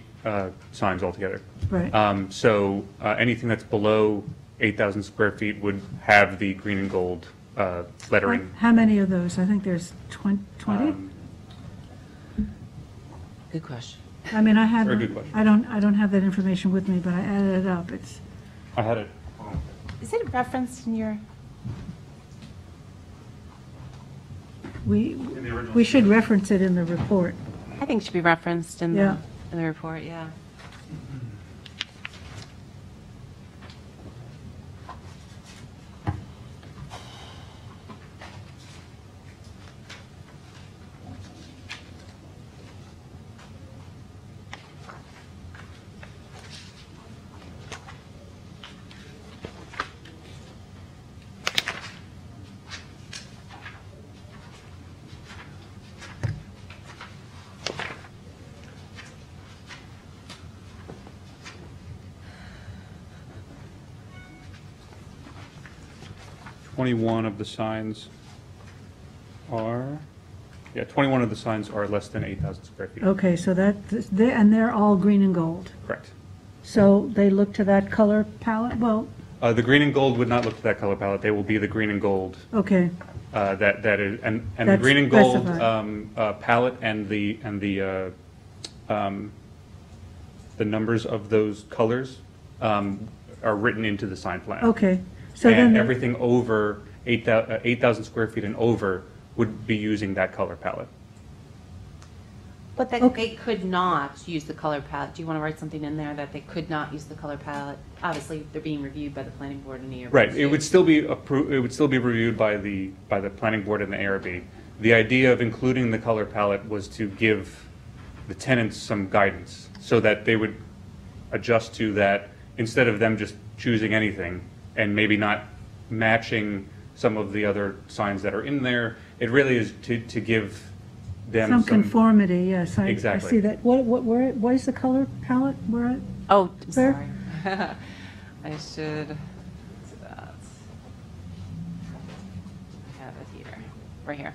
signs altogether. Right. So anything that's below 8,000 square feet would have the green and gold lettering. How many of those? I think there's 20? Good question. I mean, I have, Very good question. I don't have that information with me, but I added it up. It's, I had it. Is it referenced in your? we should reference it in the report. I think it should be referenced in Yeah. the report, yeah. 21 of the signs are, 21 of the signs are less than 8,000 square feet. Okay, so they're all green and gold. Correct. So they look to that color palette? Well, The green and gold would not look to that color palette. They will be the green and gold. okay, That is, and the That's green and gold specified. palette and the numbers of those colors are written into the sign plan. okay. So then, And the- everything over 8,000 square feet and over would be using that color palette. But they could not use the color palette. Do you want to write something in there that they could not use the color palette? Obviously, they're being reviewed by the planning board and the ARB. Right, it would still be it would still be reviewed by the planning board and the ARB. The idea of including the color palette was to give the tenants some guidance so that they would adjust to that instead of them just choosing anything and maybe not matching some of the other signs that are in there. It really is to give them some conformity, yes, I Exactly. see that. What is the color palette? Where? Oh, I'm Where? sorry. I should, I have it here, right here.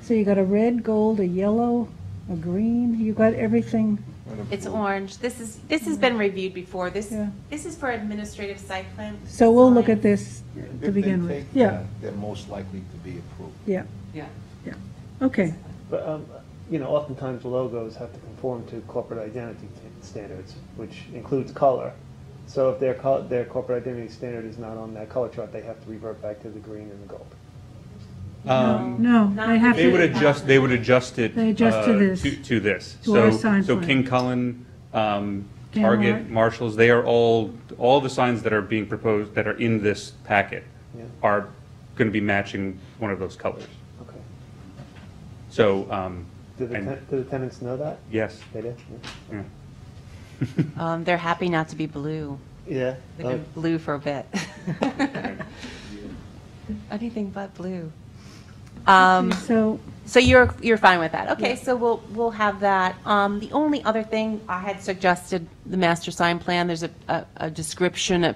So you got a red, gold, a yellow, a green, you got everything. It's orange. This has been reviewed before. This is for administrative site plan. So we'll look at this to If begin they with. take Yeah, that, they're most likely to be approved. yeah, Yeah. yeah. Okay, But, oftentimes logos have to conform to corporate identity standards, which includes color. So if their corporate identity standard is not on that color chart, they have to revert back to the green and the gold. no, they have to. They would adjust it. They adjust to this. To this. To our sign So plan. King Cullen, Mart. Target, Marshalls, they are all the signs that are being proposed, that are in this packet Yeah. are going to be matching one of those colors. Okay. So, Do the tenants know that? yes. They do? Yeah. They're happy not to be blue. Yeah. They've been blue for a bit. Anything but blue. So, So you're fine with that? Okay, so we'll have that. The only other thing, I had suggested the master sign plan. There's a description, a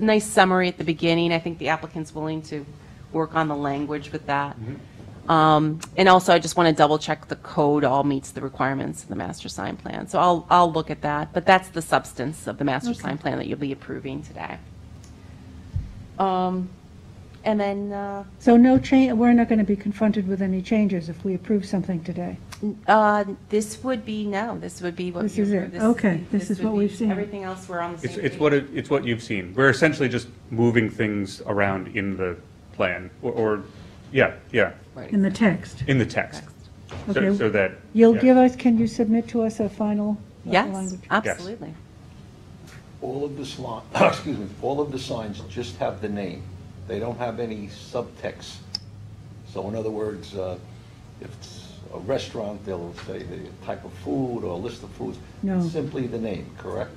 nice summary at the beginning. I think the applicant's willing to work on the language with that. And also, I just want to double check the code all meets the requirements of the master sign plan. So I'll look at that, but that's the substance of the master sign plan that you'll be approving today. And then, so no change, we're not going to be confronted with any changes if we approve something today. this would be what This you is it. approved. Okay, this is would what we've be- seen. Everything else, we're on the same It's page. it's what you've seen. We're essentially just moving things around in the plan, or yeah, In the text. in the text. Okay. So that. You'll yeah. give us, can you submit to us a final Yes, language? absolutely. All of the excuse me, all of the signs just have the name. They don't have any subtext. So in other words, if it's a restaurant, they'll say the type of food or a list of foods. No. It's simply the name, correct?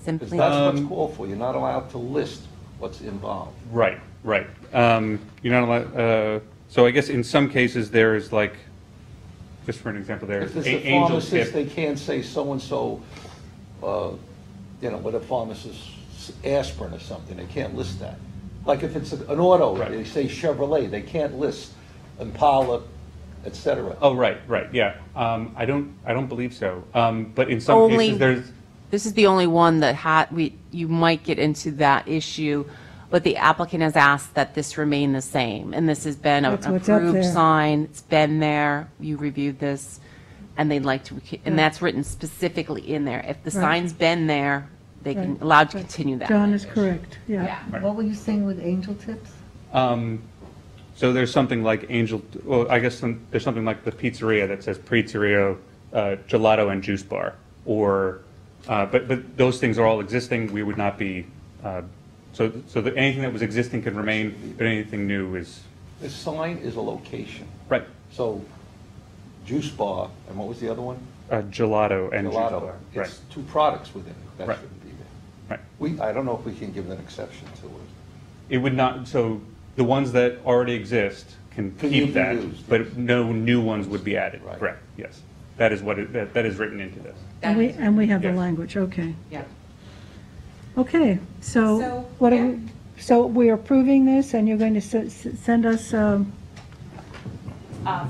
Because Simply, that's what's called for. You're not allowed to list what's involved. Right. You're not allowed, so I guess in some cases, there is like, just for an example, there's If it's a Angel pharmacist, they Tip. can't say so-and-so, what a pharmacist's aspirin or something. They can't list that. Like if it's an auto, Right. they say Chevrolet, they can't list Impala, et cetera. Oh, right, yeah. I don't believe so. But in some Only- cases, there's, this is the only one that you might get into that issue, but the applicant has asked that this remain the same, and this has been an That's what's up approved there. sign, it's been there, you reviewed this, and they'd like to, and that's written specifically in there. If the Right. sign's been there, they can, Right. allowed to continue that. John is correct, yeah. What were you saying with angel tips? so there's something like I guess there's something like the pizzeria that says Pizzeria, Gelato and Juice Bar, or, but those things are all existing. We would not be, so that anything that was existing can remain, but anything new is, The sign is a location. right, So juice bar, and what was the other one? Gelato and Juice Gelato. Bar. Right, It's two products within it. That Right. shouldn't be there. right. I don't know if we can give an exception to it. It would not, so the ones that already exist can Can keep be that, used, but no new ones would be added. Right. Correct, yes. That is what that is written into this. And we have the Yes. language, okay. Yeah. Okay, so So, what yeah. are we, So we're approving this, and you're going to send us,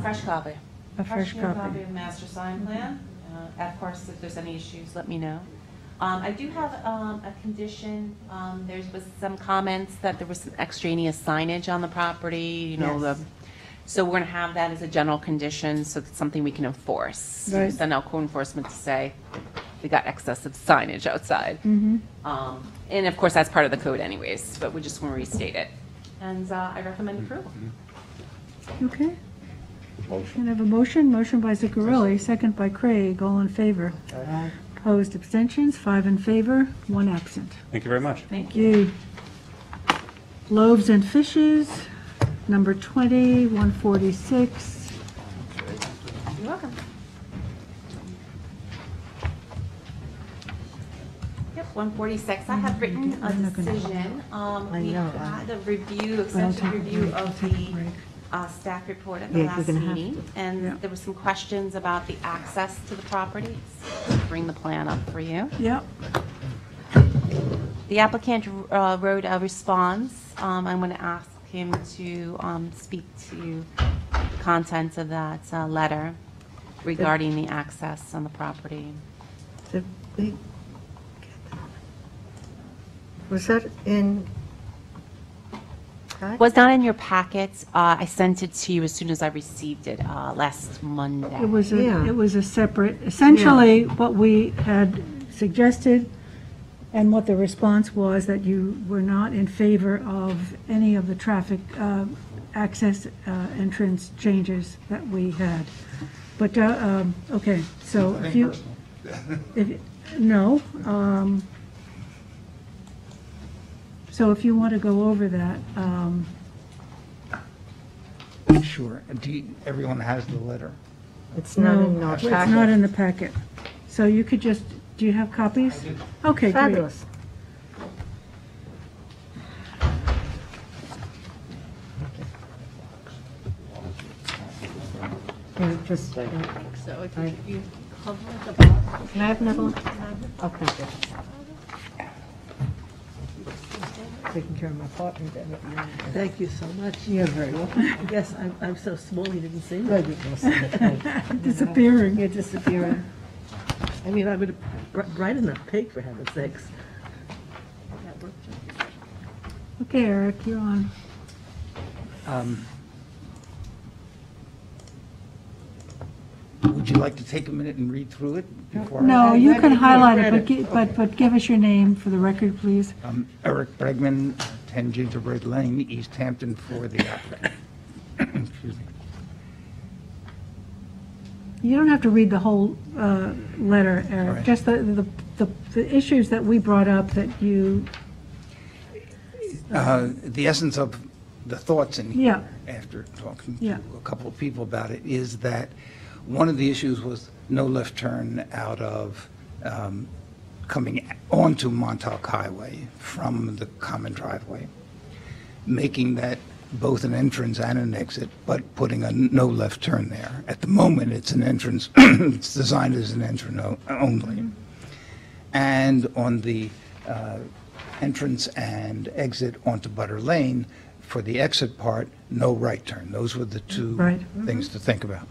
Fresh copy. A fresh new copy. of master sign plan. Of course, if there's any issues, let me know. I do have a condition. There was some comments that there was some extraneous signage on the property, you know, Yes. so we're going to have that as a general condition, so it's something we can enforce. Right. Send out code enforcement to say we got excessive signage outside. Mhm. And of course, that's part of the code anyways, but we just want to restate it. And I recommend approval. okay. Can I have a motion by Zuccarelli, second by Craig, all in favor. Opposed, abstentions, 5 in favor, 1 absent. Thank you very much. Thank you. Loaves and Fishes, number 20, 146. You're welcome. Yep, 146. I have written a decision. We know. had a review, extensive review of the staff report at the Yeah, you're last gonna have meeting, and there were some questions about the access to the property. Bring the plan up for you. Yep. The applicant wrote a response. I'm going to ask him to speak to the contents of that letter regarding the access on the property. Was that in? Was not in your packets. I sent it to you as soon as I received it last Monday. It was a separate, essentially, what we had suggested and what the response was, that you were not in favor of any of the traffic access entrance changes that we had. But, okay, so if you, no. So if you want to go over that. Sure. Everyone has the letter? It's not in our It's packet. not in the packet. So you could just, do you have copies? Okay, great. Fabulous. Just, So if you cover the bottom. can I have another one? Oh, thank you. Taking care of my partner. Thank you so much. You're very welcome. Yes, I'm so small, he didn't see me. Disappearing. You're disappearing. I mean, I'm bright enough pig, for heaven's sakes. Okay, Eric, you're on. Would you like to take a minute and read through it before? No, you can highlight it, but give us your name for the record, please. Eric Bregman, 10 Gingerbread Lane, East Hampton, for the applicant. Excuse me. You don't have to read the whole letter, Eric, right. just the issues that we brought up that you, The essence of the thoughts in here, Yeah. after talking Yeah. to a couple of people about it, is that one of the issues was no left turn out of coming onto Montauk Highway from the common driveway, making that both an entrance and an exit, but putting a no left turn there. At the moment, it's an entrance, it's designed as an entrance only. And on the entrance and exit onto Butter Lane, for the exit part, no right turn. Those were the two Right. things to think about.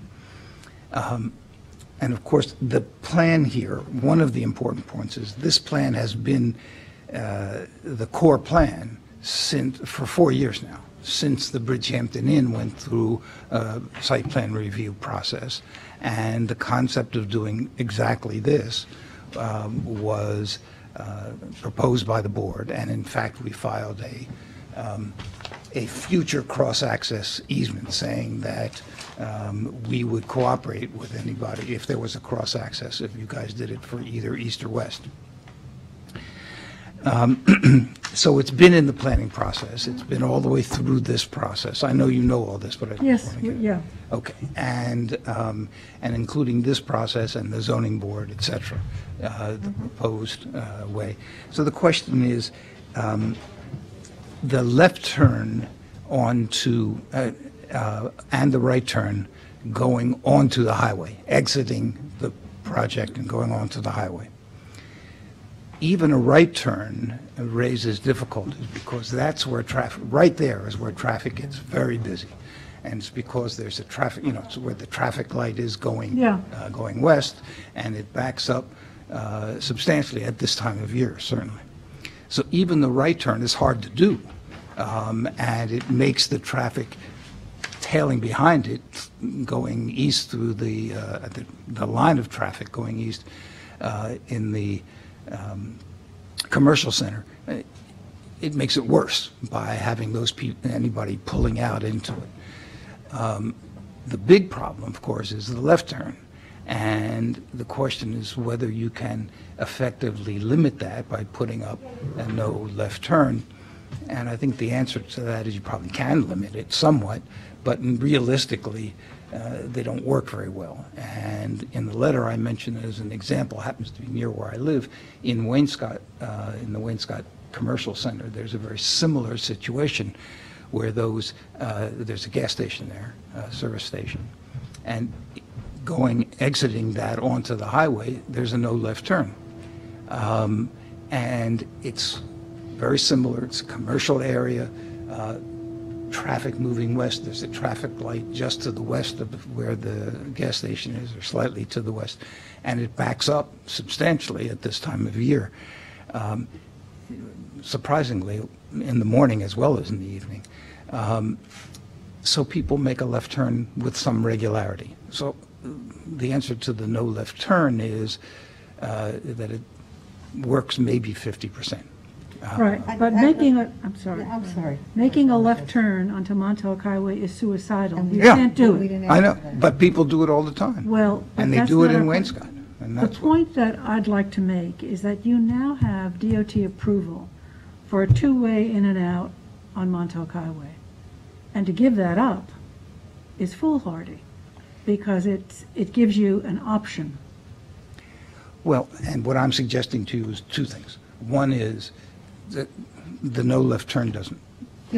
And of course, the plan here, one of the important points is this plan has been the core plan for 4 years now, since the Bridgehampton Inn went through a site plan review process. And the concept of doing exactly this was proposed by the board. And in fact, we filed a future cross-access easement saying that we would cooperate with anybody if there was a cross-access, if you guys did it for either east or west. So it's been in the planning process. It's been all the way through this process. I know you know all this, but I just yes, want to get... yeah. Okay, and including this process and the zoning board, et cetera, the proposed way. So the question is, the left turn onto, and the right turn going onto the highway, exiting the project and going onto the highway. even a right turn raises difficulties because that's where traffic, right there is where traffic gets very busy. And it's because there's a traffic, it's where the traffic light is going, going west, and it backs up substantially at this time of year, certainly. So even the right turn is hard to do, and it makes the traffic tailing behind it, going east through the line of traffic going east in the commercial center. It makes it worse by having those people, anybody pulling out into it. The big problem, of course, is the left turn. And the question is whether you can effectively limit that by putting up a no left turn. And I think the answer to that is you probably can limit it somewhat, but realistically, they don't work very well. And in the letter I mentioned as an example, happens to be near where I live, in Wainscott, in the Wainscott Commercial Center, there's a very similar situation where there's a gas station there, a service station, and exiting that onto the highway, there's a no left turn. And it's very similar. It's a commercial area, traffic moving west. There's a traffic light just to the west of where the gas station is, or slightly to the west, and it backs up substantially at this time of year. Surprisingly, in the morning as well as in the evening. So people make a left turn with some regularity. So the answer to the no left turn is that it works maybe 50%. Right, but I'm sorry, making a left turn onto Montauk Highway is suicidal. You can't do it. I know, but people do it all the time. Well, and they do it in Wainscott. And the point that I'd like to make is that you now have DOT approval for a two-way in and out on Montauk Highway. And to give that up is foolhardy, because it gives you an option. Well, and what I'm suggesting to you is two things. One is that the no left turn doesn't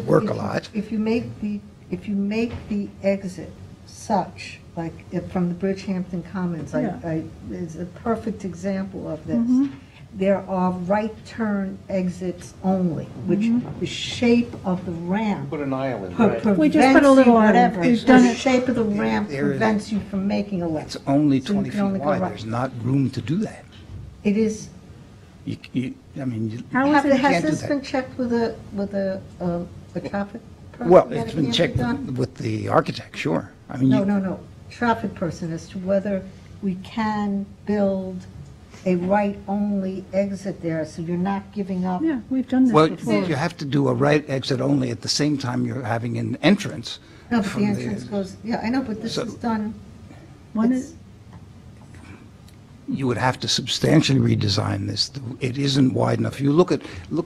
work a lot. If you make the exit such, like from the Bridgehampton Commons, is a perfect example of this. There are right turn exits only, which the shape of the ramp. Put an island. We just put a little island. The shape of the ramp prevents you from making a left. It's only 20 feet wide. There's not room to do that. It is. Has this been checked with a traffic person? Well, it's been checked with the architect, sure. No. Traffic person, as to whether we can build a right-only exit there, so you're not giving up. Yeah, we've done that before. Well, you have to do a right exit only at the same time you're having an entrance. No, but the entrance goes, I know, but this is done. You would have to substantially redesign this. It isn't wide enough. You look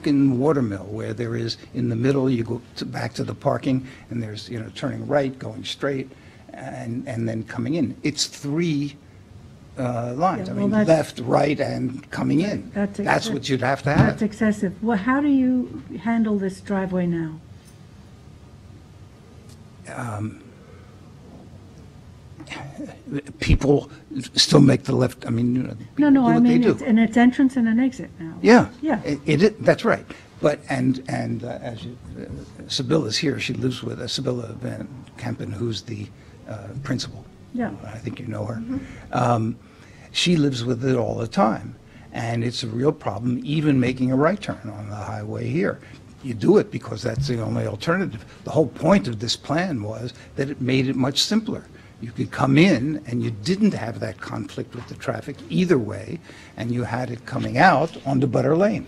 in Watermill, where there is, in the middle, you go back to the parking, and there's, turning right, going straight, and then coming in. It's three lines. Left, right, and coming in. That's what you'd have to have. That's excessive. Well, how do you handle this driveway now? People still make the left, No, I mean, it's entrance and an exit now. Yeah. Yeah. That's right. But, as Sybilla's here, she lives with Sybylla Van Kempen, who's the principal. Yeah. I think you know her. She lives with it all the time, and it's a real problem, even making a right turn on the highway here. You do it because that's the only alternative. The whole point of this plan was that it made it much simpler. You could come in, and you didn't have that conflict with the traffic either way, and you had it coming out onto Butter Lane.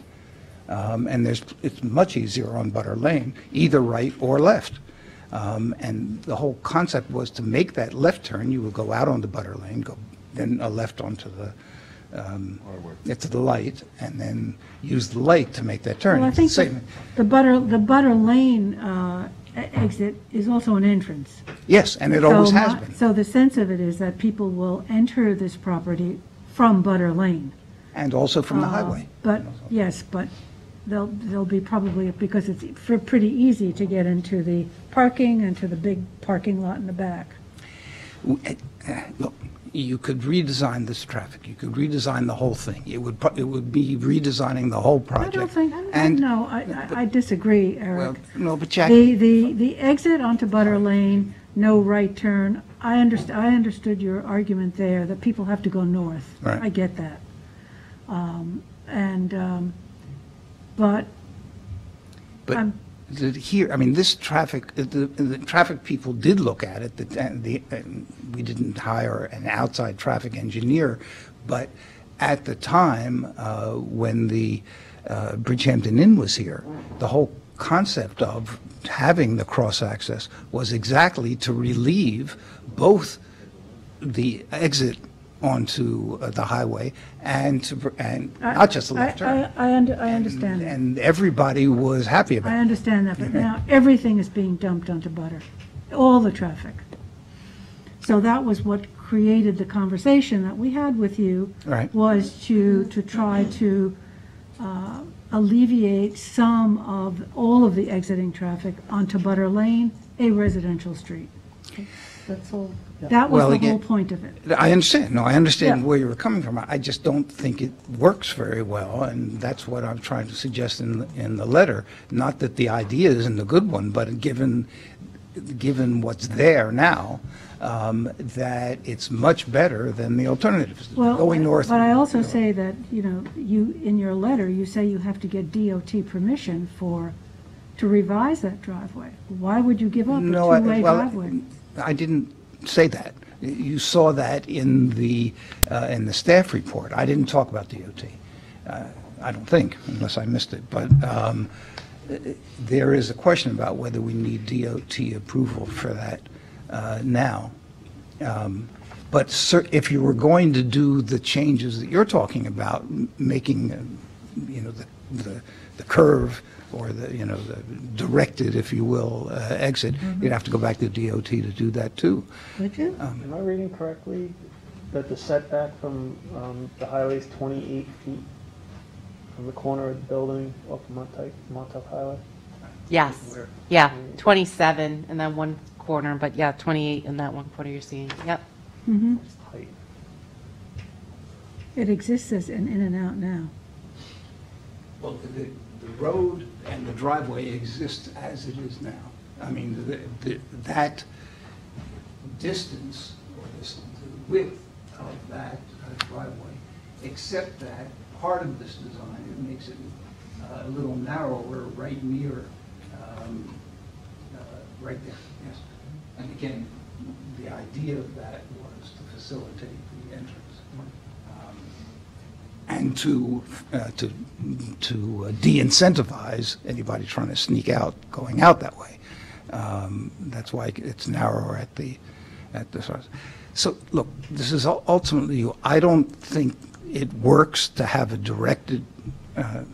And it's much easier on Butter Lane, either right or left. And the whole concept was to make that left turn. You would go out onto Butter Lane, go then a left onto the light, and then use the light to make that turn. Well, I think the Butter Lane exit is also an entrance. Yes, and it always has been. So the sense of it is that people will enter this property from Butter Lane. And also from the highway. But they'll be probably, because it's pretty easy to get into the parking and to the big parking lot in the back. Look, you could redesign this traffic. You could redesign the whole thing. It would be redesigning the whole I don't project. think, no, I disagree, Eric. Well, no, but Jack, The exit onto Butter Lane, no right turn, I understood your argument there, that people have to go north. Right. I get that. But here, I mean, this traffic, the traffic people did look at it. We didn't hire an outside traffic engineer, but at the time when the Bridgehampton Inn was here, the whole concept of having the cross-access was exactly to relieve both the exit onto the highway and not just the left turn. I understand that. And everybody was happy about it. I understand that, but now everything is being dumped onto Butter, all the traffic. So that was what created the conversation that we had with you, Right. was to try to alleviate all of the exiting traffic onto Butter Lane, a residential street. That's all. That was Well, the again, whole point of it. I understand. No, I understand Yeah. where you were coming from. I just don't think it works very well, and that's what I'm trying to suggest in the letter. Not that the idea isn't a good one, but given what's there now, that it's much better than the alternatives. Well, Going north. but I also say that, you, in your letter, you say you have to get DOT permission to revise that driveway. Why would you give up a two-way driveway? I didn't say that. You saw that in the staff report. I didn't talk about DOT. I don't think, unless I missed it. But there is a question about whether we need DOT approval for that now. But if you were going to do the changes that you're talking about, making, the curve or the directed, if you will, exit, you'd have to go back to DOT to do that too. Would you? Am I reading correctly that the setback from the highway is 28 feet from the corner of the building off of Montauk Highway? Yes, yeah, 27 in that one corner, but yeah, 28 in that one corner you're seeing, yep. Mhm. It's tight. It exists as an in and out now. Well, the road and the driveway exist as it is now. I mean, that distance, or the width of that driveway, except that part of this design, it makes it a little narrower right near, right there, yes. And again, the idea of that was to facilitate the entrance. And to de-incentivize anybody trying to sneak out, going out that way. That's why it's narrower at the source. So, look, this is ultimately, I don't think it works to have a directed, let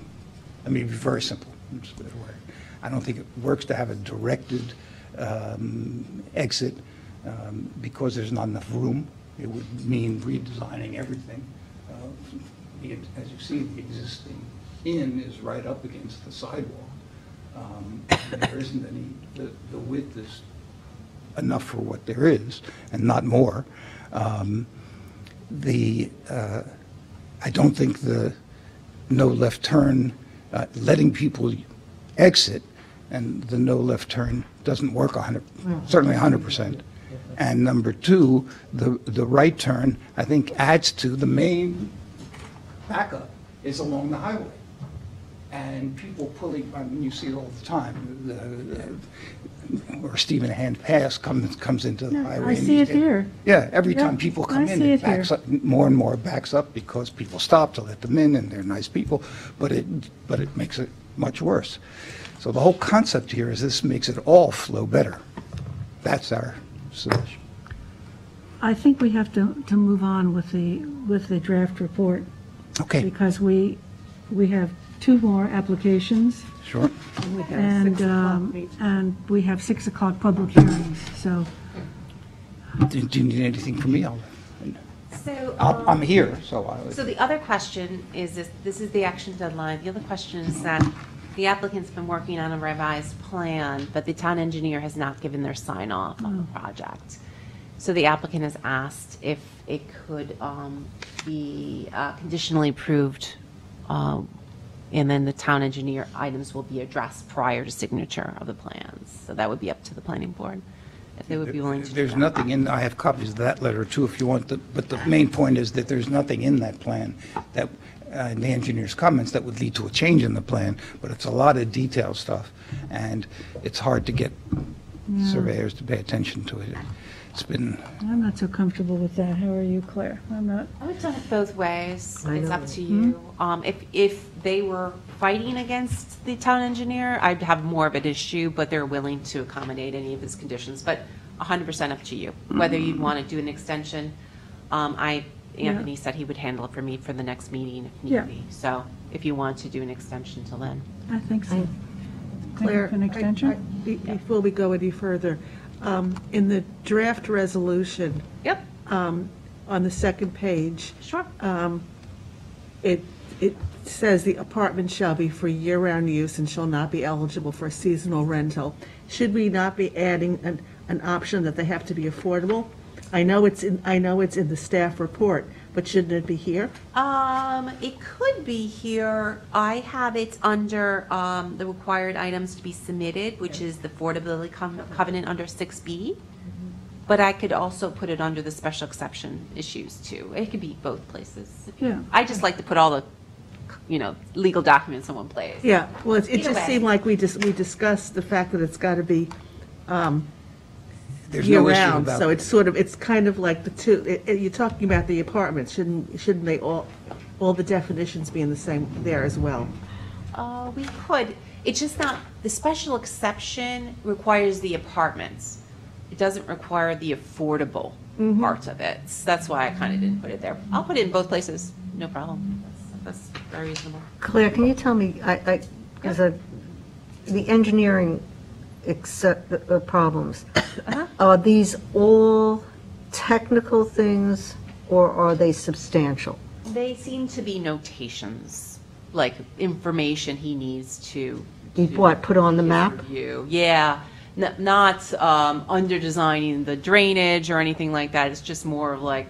me be very simple. Just put it away. I don't think it works to have a directed exit because there's not enough room. It would mean redesigning everything. As you see, the existing inn is right up against the sidewalk. There isn't any, the width is enough for what there is, and not more. I don't think the no left turn, letting people exit, and the no left turn doesn't work certainly 100%. And number two, the right turn, I think, adds to the main backup is along the highway. And people pulling, I mean, you see it all the time, where Stephen Hand Pass comes into the highway. I see it here. Yeah, every Yep, time people come I in, see it it here. backs up, more and more backs up because people stop to let them in, and they're nice people, but it makes it much worse. So the whole concept here is this makes it all flow better. That's our solution. I think we have to move on with the draft report. Okay. Because we have two more applications. Sure. And we have 6 o'clock public hearings, so. Do you need anything from me? So, I'm here, so So the other question is, this is the action deadline. The other question is that the applicant's been working on a revised plan, but the town engineer has not given their sign off on the project. So the applicant has asked if it could be conditionally approved, and then the town engineer items will be addressed prior to signature of the plans. So that would be up to the planning board, if they would be willing to do There's that. nothing in, I have copies of that letter too, if you want, but the main point is that there's nothing in that plan that, in the engineer's comments, that would lead to a change in the plan, but it's a lot of detailed stuff, and it's hard to get surveyors to pay attention to it. It's been, I'm not so comfortable with that. How are you, Claire? I'm not. I would have done it both ways. I It's know. up to you. If they were fighting against the town engineer, I'd have more of an issue, but they're willing to accommodate any of his conditions. But 100% up to you, whether you'd want to do an extension. Anthony said he would handle it for me for the next meeting if need Yeah. be. So if you want to do an extension till then. I think so. Claire, An extension? before we go any further, in the draft resolution. Yep. On the second page. Sure. It says the apartment shall be for year-round use and shall not be eligible for a seasonal rental. Should we not be adding an option that they have to be affordable? I know it's in the staff report, but shouldn't it be here? It could be here. I have it under the required items to be submitted, which is the affordability covenant under 6B. But I could also put it under the special exception issues too. It could be both places. Yeah. I just like to put all the, legal documents in one place. Yeah, well, it Either just way. seemed like we discussed the fact that it's got to be there's no issue year-round. about. So it's kind of like the two, you're talking about the apartments, shouldn't they all the definitions be in the same there as well? We could. It's just not, the special exception requires the apartments. It doesn't require the affordable part of it. So that's why I kind of didn't put it there. I'll put it in both places, no problem. That's very reasonable. Claire, can you tell me, because the engineering problems, are these all technical things, or are they substantial? They seem to be notations, like information he needs to. Put on the map? Review. Yeah, not under designing the drainage or anything like that. It's just more of like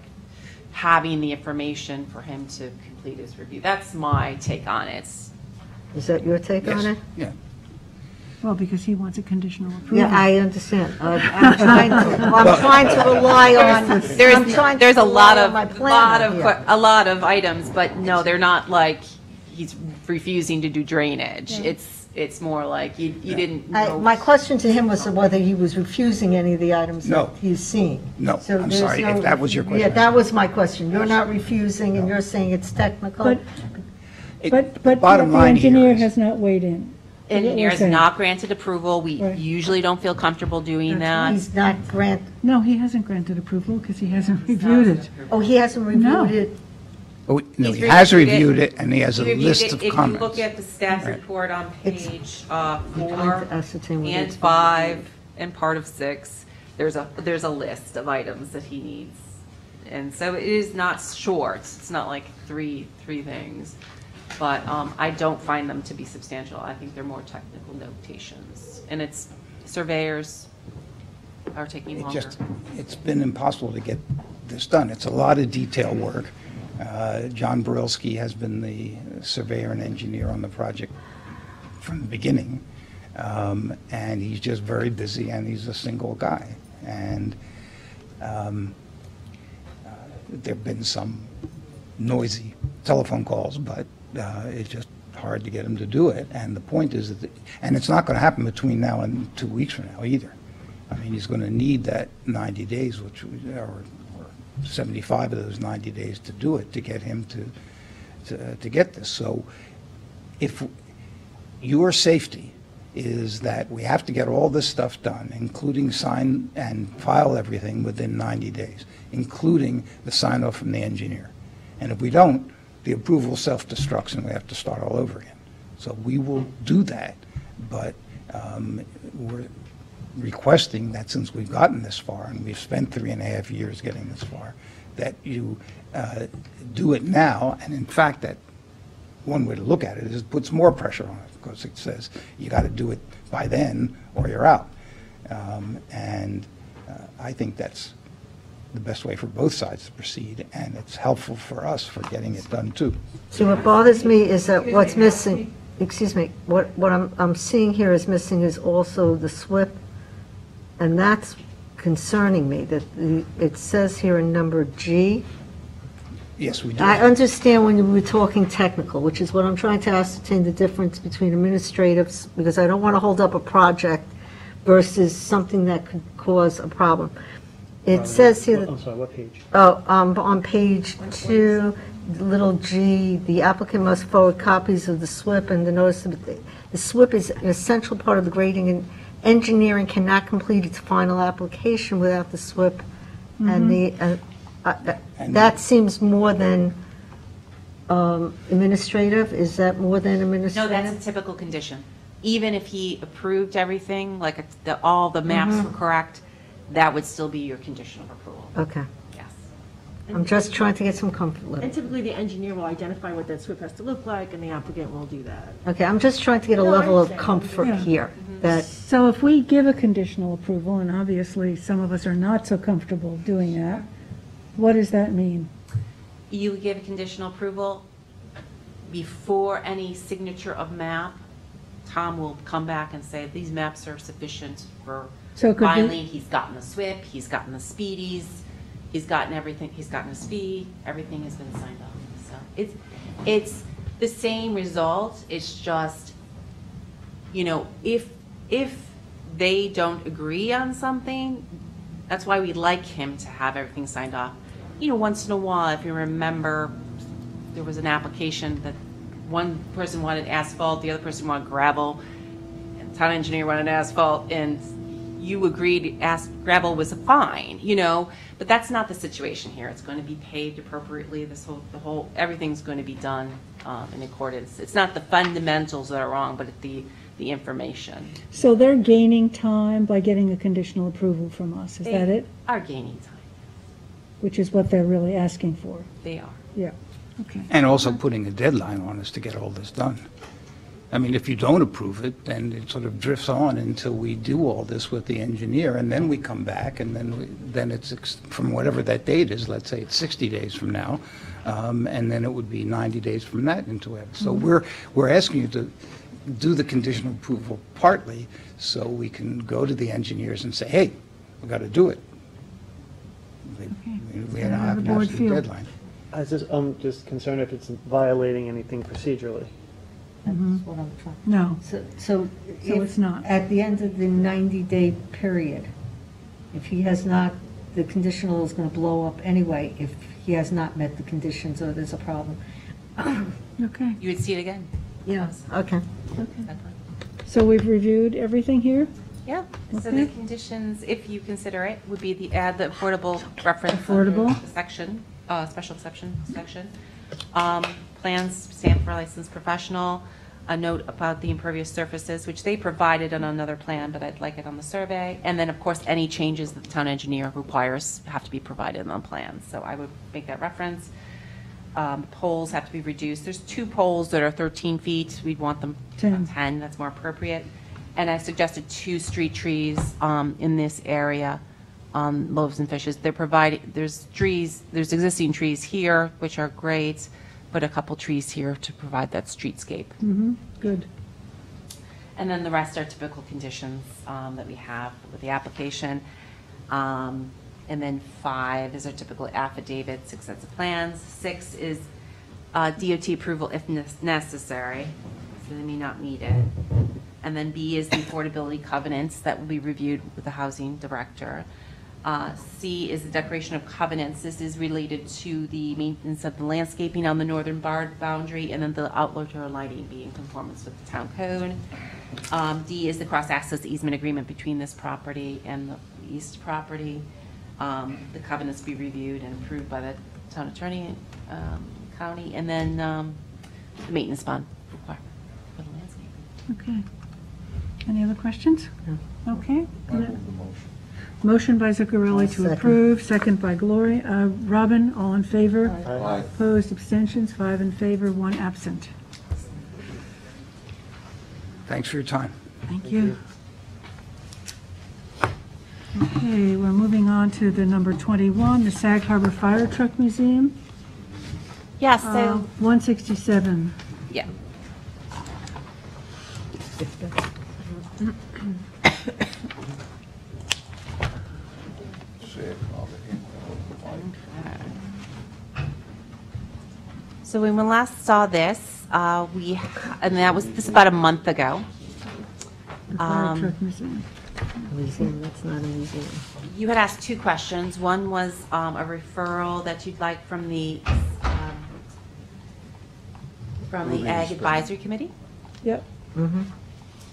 having the information for him to complete his review. That's my take on it. Is that your take on it? Yeah. Well, because he wants a conditional approval. Yeah, I understand. I'm trying to rely on. There's a lot of here. a lot of items, but no, they're not like he's refusing to do drainage. Yeah. It's more like you didn't know. My question to him was whether he was refusing any of the items No. that he's seeing. No, So I'm there's sorry, if that was your question. Yeah, that was my question. You're not refusing, and you're saying it's technical. But bottom the line here engineer is- has not weighed in. Engineer has saying. not granted approval. We Right. usually don't feel comfortable doing that. He's not No, he hasn't granted approval because he hasn't reviewed it. Oh, he hasn't No. reviewed it? Oh, no, He's he has reviewed reviewed it, and he has a He reviewed list it. of If comments. you look at the staff Right. report on page 4 trying to ascertain whether and it's- 5 and part of 6, there's a list of items that he needs. And so it is not short. It's not like three things. But I don't find them to be substantial. I think they're more technical notations. And it's surveyors are taking longer. It's been impossible to get this done. It's a lot of detail work. John Borilski has been the surveyor and engineer on the project from the beginning. And he's just very busy, and he's a single guy. And there've been some noisy telephone calls, but it's just hard to get him to do it. And the point is that, and it's not going to happen between now and 2 weeks from now either. I mean, he's going to need that 90 days, or 75 of those 90 days to do it, to get him to get this. So if your safety is that we have to get all this stuff done, including sign and file everything within 90 days, including the sign-off from the engineer. And if we don't, the approval self-destructs and we have to start all over again. So we will do that, but we're requesting that since we've gotten this far, and we've spent 3.5 years getting this far, that you do it now. And in fact, that one way to look at it is it puts more pressure on it, because it says you got to do it by then or you're out. And I think that's the best way for both sides to proceed, and it's helpful for us for getting it done too. See, what bothers me is that what's missing, excuse me, what I'm seeing here is missing is also the SWIP, and that's concerning me, that it says here in number G. Yes, we do. I understand when you were talking technical, which is what I'm trying to ascertain the difference between administratives, because I don't want to hold up a project versus something that could cause a problem. It says here that. I'm sorry, what page? Oh, on page 2, little g, the applicant must forward copies of the SWIP and the notice of the SWIP is an essential part of the grading, and engineering cannot complete its final application without the SWIP. And that seems more than administrative. Is that more than administrative? No, that's a typical condition. Even if he approved everything, like all the maps were correct, that would still be your condition of approval. Okay. Yes. I'm just trying to get some comfort level. And typically, the engineer will identify what that SWIP has to look like, and the applicant will do that. Okay, I'm just trying to get a level of comfort Yeah. here. That So if we give a conditional approval, and obviously some of us are not so comfortable doing that, what does that mean? You would give a conditional approval before any signature of map. Tom will come back and say, these maps are sufficient for So it could be- filing. He's gotten the SWIP, he's gotten the speedies, he's gotten everything, he's gotten his fee, everything has been signed off. So it's the same result, it's just, you know, if they don't agree on something, that's why we like him to have everything signed off. You know, once in a while, if you remember, there was an application that one person wanted asphalt, the other person wanted gravel, and the town engineer wanted asphalt, and you agreed gravel was fine, you know, but that's not the situation here. It's going to be paved appropriately. Everything's going to be done in accordance. It's not the fundamentals that are wrong, but the information. So they're gaining time by getting a conditional approval from us, is that it? Are gaining time. Which is what they're really asking for. They are. Yeah, okay. And also putting a deadline on us to get all this done. I mean, if you don't approve it, then it sort of drifts on until we do all this with the engineer, and then we come back, and then it's from whatever that date is, let's say it's 60 days from now, and then it would be 90 days from that into it. So we're asking you to do the conditional approval partly so we can go to the engineers and say, hey, we've got to do it. We don't have an absolute deadline. I'm just concerned if it's violating anything procedurally. That's what I'm trying. No. So it's not. At the end of the 90-day period, if he has not, the conditional is going to blow up anyway if he has not met the conditions or there's a problem. Okay. You would see it again. Yes, okay. So we've reviewed everything here? Yeah, so Okay. the conditions, if you consider it, would be add the affordable reference. Affordable. under the section, special exception section. Plans stamped for licensed professional, a note about the impervious surfaces, which they provided on another plan, but I'd like it on the survey. And then, of course, any changes that the town engineer requires have to be provided on the plan. So I would make that reference. Poles have to be reduced. There's 2 poles that are 13 feet. We'd want them 10. That's more appropriate. And I suggested 2 street trees in this area on Loaves and Fishes. They're providing, there's existing trees here, which are great, but a couple trees here to provide that streetscape. Good. And then the rest are typical conditions that we have with the application. And then 5 is our typical affidavit, 6 sets of plans. 6 is DOT approval if necessary, so they may not need it. And then B is the affordability covenants that will be reviewed with the housing director. C is the declaration of covenants. This is related to the maintenance of the landscaping on the northern boundary, and then the outdoor lighting being in conformance with the town code. D is the cross-access easement agreement between this property and the east property. The covenants be reviewed and approved by the town attorney, county, and then the maintenance bond requirement for the landscape. Okay. Any other questions? No. Okay. Motion by Zuccarelli to second. approve, second by Gloria. Robin, all in favor? Aye. Opposed, abstentions, 5 in favor, 1 absent. Thanks for your time. Thank you. Okay, we're moving on to the number 21, the Sag Harbor Fire Truck Museum. Yes, so. 167. Yeah. So when we last saw this, and this is about a month ago. Fire Truck Museum. Museum, that's not a museum. You had asked two questions. One was a referral that you'd like from the Ag Advisory Committee. Yep.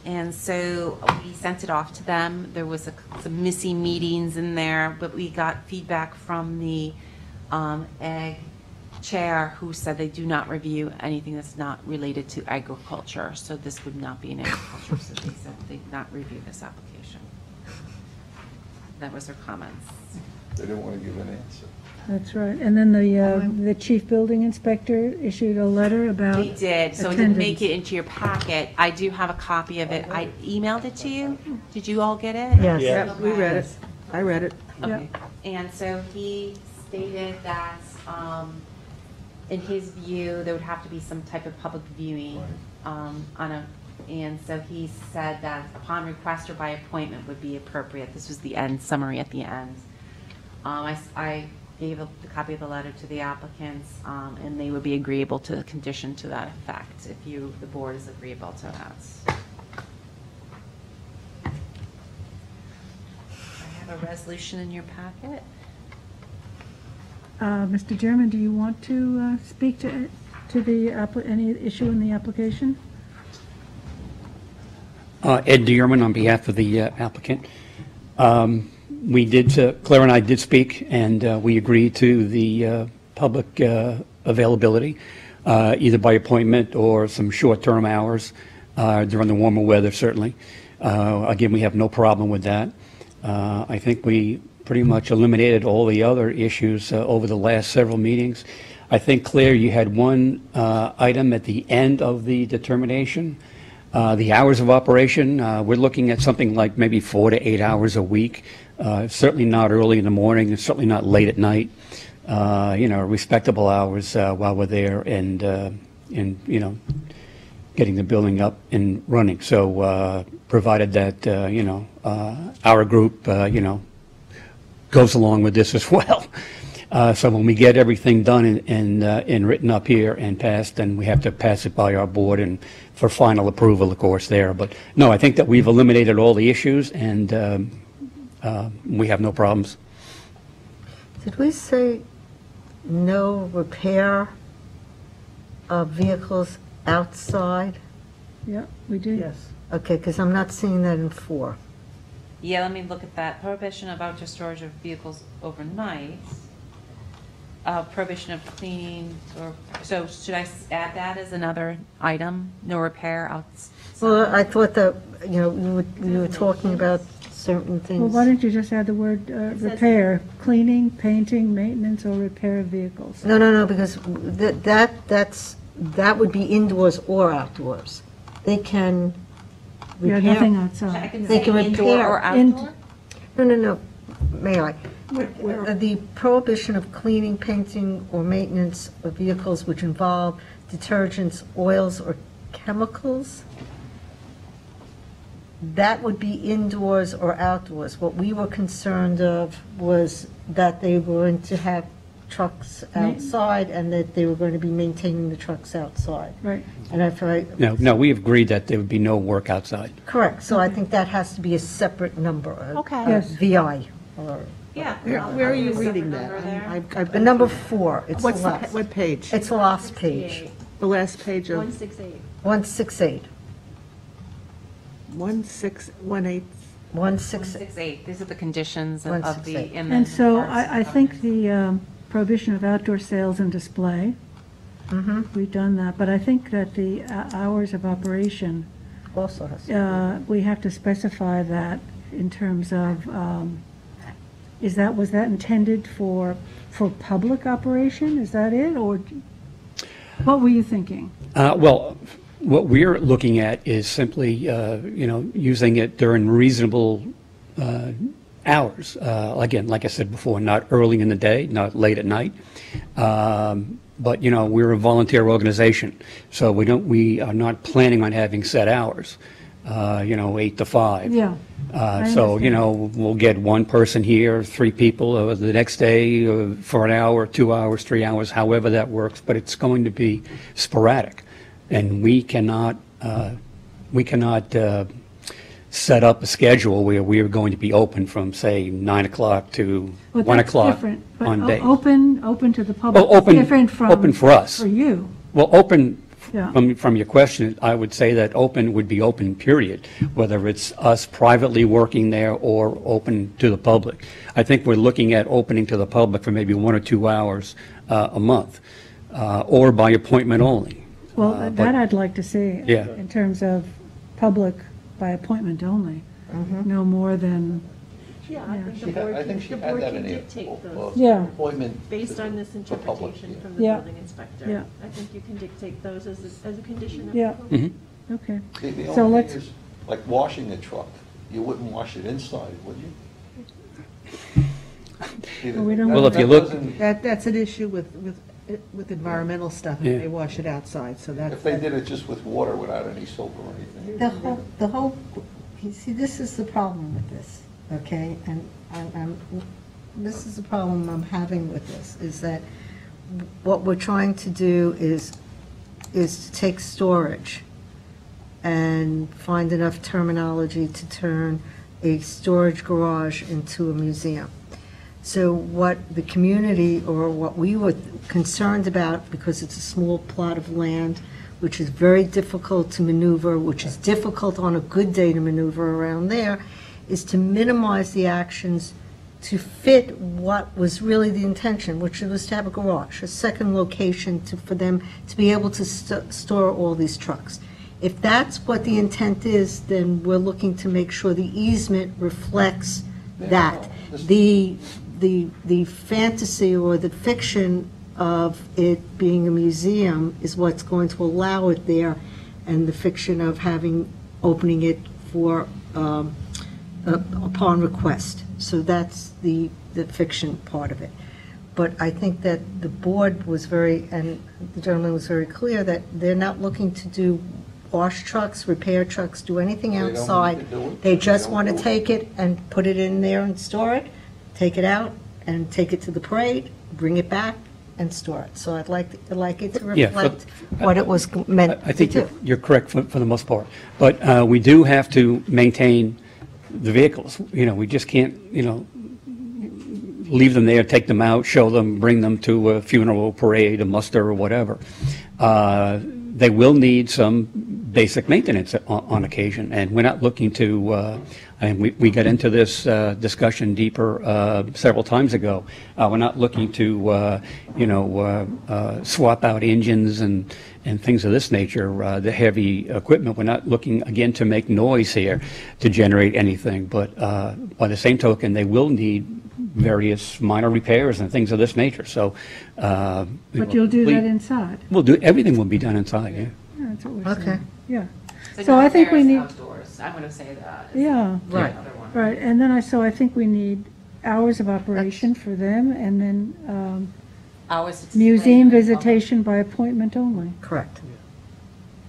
And so we sent it off to them. There was some missing meetings in there, but we got feedback from the Ag Chair who said they do not review anything that's not related to agriculture. So this would not be an agriculture, so they said they did not review this application. That was their comments. They didn't want to give an answer. That's right. And then the chief building inspector issued a letter about They did, so it didn't make it into your packet. I do have a copy of it. I emailed it to you. Did you all get it? Yes. Yeah, we read it. I read it. Okay. And so he stated that, in his view, there would have to be some type of public viewing and so he said that upon request or by appointment would be appropriate. This was the end summary at the end. I gave the copy of the letter to the applicants, and they would be agreeable to the condition to that effect if the board is agreeable to that. I have a resolution in your packet. Mr. Chairman, do you want to speak to any issue in the application? Ed Dearman on behalf of the applicant. We did, Claire and I did speak, and we agreed to the public availability, either by appointment or some short-term hours during the warmer weather, certainly. Again, we have no problem with that. I think we pretty much eliminated all the other issues over the last several meetings. I think, Claire, you had one item at the end of the determination. The hours of operation, we're looking at something like maybe 4 to 8 hours a week. Certainly not early in the morning, and certainly not late at night. Respectable hours while we're there and getting the building up and running. So provided that, our group, goes along with this as well. So when we get everything done and written up here and passed, then we have to pass it by our board and for final approval, of course, there. But no, I think that we've eliminated all the issues and we have no problems. Did we say no repair of vehicles outside? Yeah, we did. Yes. Okay, because I'm not seeing that in 4. Yeah, let me look at that. Prohibition of outdoor storage of vehicles overnight. Prohibition of cleaning, so should I add that as another item? No repair outside? Well, I thought that, you were talking about certain things. Well, why don't you just add the word repair, cleaning, painting, maintenance, or repair of vehicles? No, because that would be indoors or outdoors. They can repair. Yeah, nothing outside. I can They say can indoor repair. or outdoor? No. May I? The prohibition of cleaning, painting, or maintenance of vehicles which involve detergents, oils, or chemicals, that would be indoors or outdoors. What we were concerned of was that they were going to have trucks outside and that they were going to be maintaining the trucks outside. Right. And if I... No, we agreed that there would be no work outside. Correct. So I think that has to be a separate number. Okay. Yes. VI. Or Yeah. Where are you reading that? the number 4. It's What's the the, last. what page? It's the last page. The last page of 168. 168. 1618. 168. These are the conditions of the 168. amendment. And so parts I of think the prohibition of outdoor sales and display, we've done that, but I think that the hours of operation, Also has to we have to specify that in terms of, was that intended for public operation? Is that it, or what were you thinking? Well, what we're looking at is simply, using it during reasonable hours. Again, like I said before, not early in the day, not late at night. But, you know, we're a volunteer organization, so we are not planning on having set hours, 8 to 5. Yeah. So, you know, we'll get one person here, 3 people the next day for an hour, 2 hours, 3 hours, however that works, but it's going to be sporadic. And we cannot set up a schedule where we are going to be open from, say, 9 o'clock to Well, 1 that's o'clock different, but on days. Open to the public Well, is different from. open for us. For you. Well, open, Yeah. from your question, I would say that open would be open, period, whether it's us privately working there or open to the public. I think we're looking at opening to the public for maybe 1 or 2 hours a month, or by appointment only. Well, but- that I'd like to see. Yeah. In terms of public by appointment only. No more than, Yeah, I think She the had- board I think can, she the had board that can in the dictate those. Yeah. appointment Based on this for public, interpretation yeah. from the Yeah. building inspector. Yeah. I think you can dictate those as a condition of Yeah. approval. okay. The So only let's, thing is, like washing a truck, you wouldn't wash it inside, would you? Well, we don't- Well, if you look- That's an issue with environmental stuff, Yeah. if they wash it outside, so that's. If they did it just with water without any soap or anything. The whole, you see, this is the problem with this, okay? And this is the problem I'm having with this, is that what we're trying to do is to take storage and find enough terminology to turn a storage garage into a museum. So what the community, or what we were concerned about, because it's a small plot of land, which is very difficult to maneuver, which is difficult on a good day to maneuver around there, is to minimize the actions to fit what was really the intention, which was to have a garage, a second location for them to be able to store all these trucks. If that's what the intent is, then we're looking to make sure the easement reflects that. The fantasy or the fiction of it being a museum is what's going to allow it there, and the fiction of opening it for, upon request. So that's the fiction part of it. But I think that the board was and the gentleman was very clear that they're not looking to do wash trucks, repair trucks, do anything They don't need outside. to do it. They just They don't want to do it. take it and put it in there and store it, take it out and take it to the parade, bring it back and store it. So I'd like it to Yeah, reflect what it was meant I to think do. you're correct for the most part. But we do have to maintain the vehicles. You know, we just can't, leave them there, take them out, show them, bring them to a funeral, parade, a muster, or whatever. They will need some basic maintenance on occasion, and we're not looking to, and we got into this discussion deeper several times ago. We're not looking to, swap out engines and things of this nature, the heavy equipment. We're not looking, again, to make noise here to generate anything, but by the same token, they will need various minor repairs and things of this nature, so. but you'll do that inside. Everything will be done inside, yeah. Yeah, that's what we're Okay. saying. Yeah. So So no I think we repairs need, outdoors. I'm going to say that. yeah. Right. Right, and then I think we need hours of operation for them, and then Hours to display museum to the public. visitation by appointment only. Correct.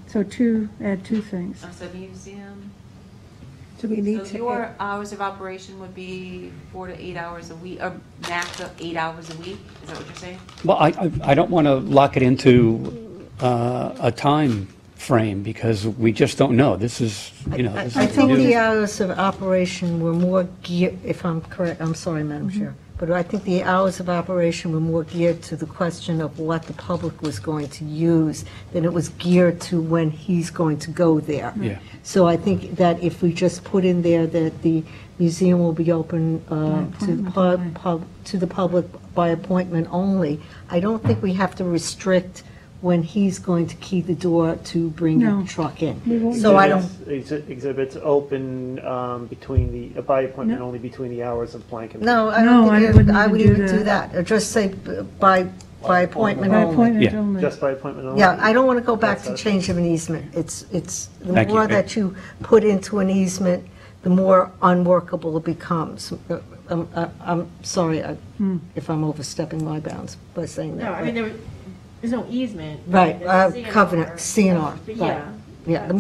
So add two things. So museum. Do we need So to? your hours of operation would be 4 to 8 hours a week, or max of 8 hours a week? Is that what you're saying? Well, I don't want to lock it into a time frame, because we just don't know. This is, this I is think new. the hours of operation were more geared, if I'm correct, I'm sorry, Madam Chair, but I think the hours of operation were more geared to the question of what the public was going to use than it was geared to when he's going to go there. Yeah. So I think that if we just put in there that the museum will be open to the public by appointment only, I don't think we have to restrict when he's going to key the door to bring No. the truck in. We won't So do I that. don't, Exhibits open between by appointment No. only between the hours of blank and. no, I No, don't I think, wouldn't I would even do even do that. that, or just say by appointment By only. appointment Yeah. only. Just by appointment only? Yeah, I don't want to go back That's to it. change of an easement. It's the Thank you. more that you put into an easement, the more unworkable it becomes. I'm sorry if I'm overstepping my bounds by saying that. No, I mean, there's no easement. Right, There's CNR. covenant, CNR, But right. yeah. Yeah, the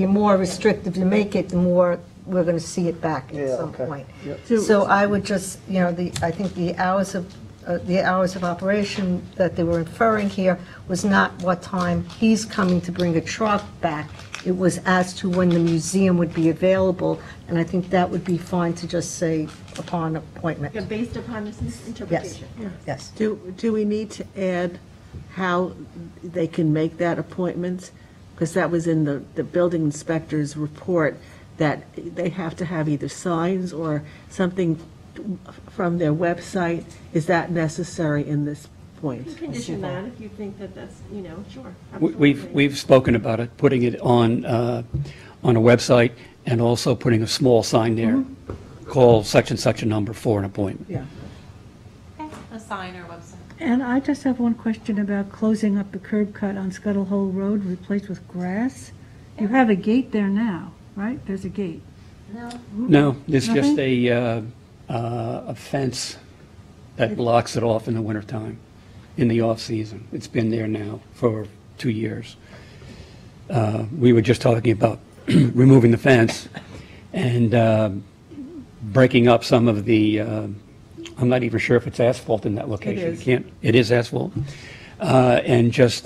more restrictive you make it, the more we're going to see it back at Yeah, some okay. point. Yep. So I would just, I think the hours of operation that they were inferring here was not what time he's coming to bring a truck back. It was as to when the museum would be available, and I think that would be fine to just say upon appointment. Yeah, based upon this interpretation. Yeah. Yes. Do we need to add how they can make that appointment? Because that was in the building inspector's report, that they have to have either signs or something from their website. Is that necessary in this point? You can condition that if you think that that's, sure. We've spoken about it, putting it on a website and also putting a small sign there. Call such and such a number for an appointment. Yeah. Okay, a sign or website. And I just have one question about closing up the curb cut on Scuttle Hole Road, replaced with grass. You have a gate there now, right? There's a gate. No, it's just Nothing? a fence that blocks it off in the wintertime, in the off-season. It's been there now for 2 years. We were just talking about removing the fence and breaking up some of the, I'm not even sure if it's asphalt in that location. is. It is asphalt. And just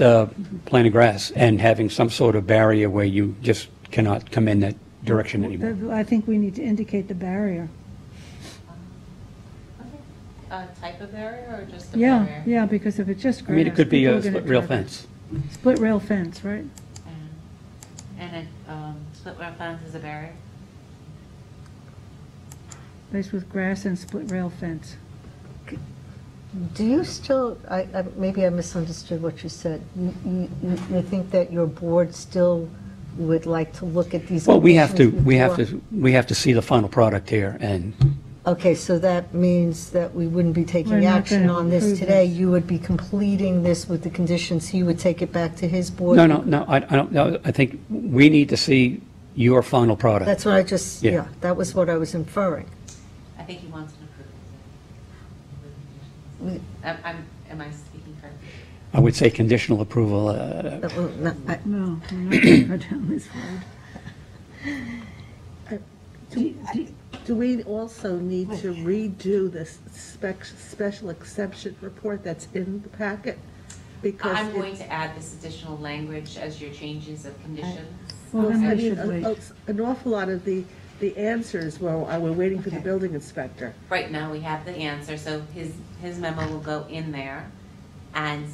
planting grass and having some sort of barrier where you just cannot come in that direction anymore. I think we need to indicate the barrier. A type of barrier or just a Yeah, barrier? yeah, because if it's just I grass. mean, it could be people a are gonna split rail drive it. fence. Split rail fence, right? And a split rail fence is a barrier? Placed with grass and split rail fence. Do you still, maybe I misunderstood what you said. You think that your board still would like to look at these Well, we conditions before? we have to see the final product here, and Okay, so that means that we wouldn't be We're taking not action gonna on this approve today. this. You would be completing this with the conditions. He would take it back to his board. no, I don't know. I think we need to see your final product. That's what I just, Yeah. yeah, that was what I was inferring. I think he wants an approval. Am I speaking correctly? I would say conditional approval. No, we're not going to go down this road. Do we also need to redo this special exception report that's in the packet? Because I'm going to add this additional language as your changes of conditions. Well, then I we mean, should wait. an awful lot of the answers, well, we're waiting for the building inspector. Right now, we have the answer, so his memo will go in there, and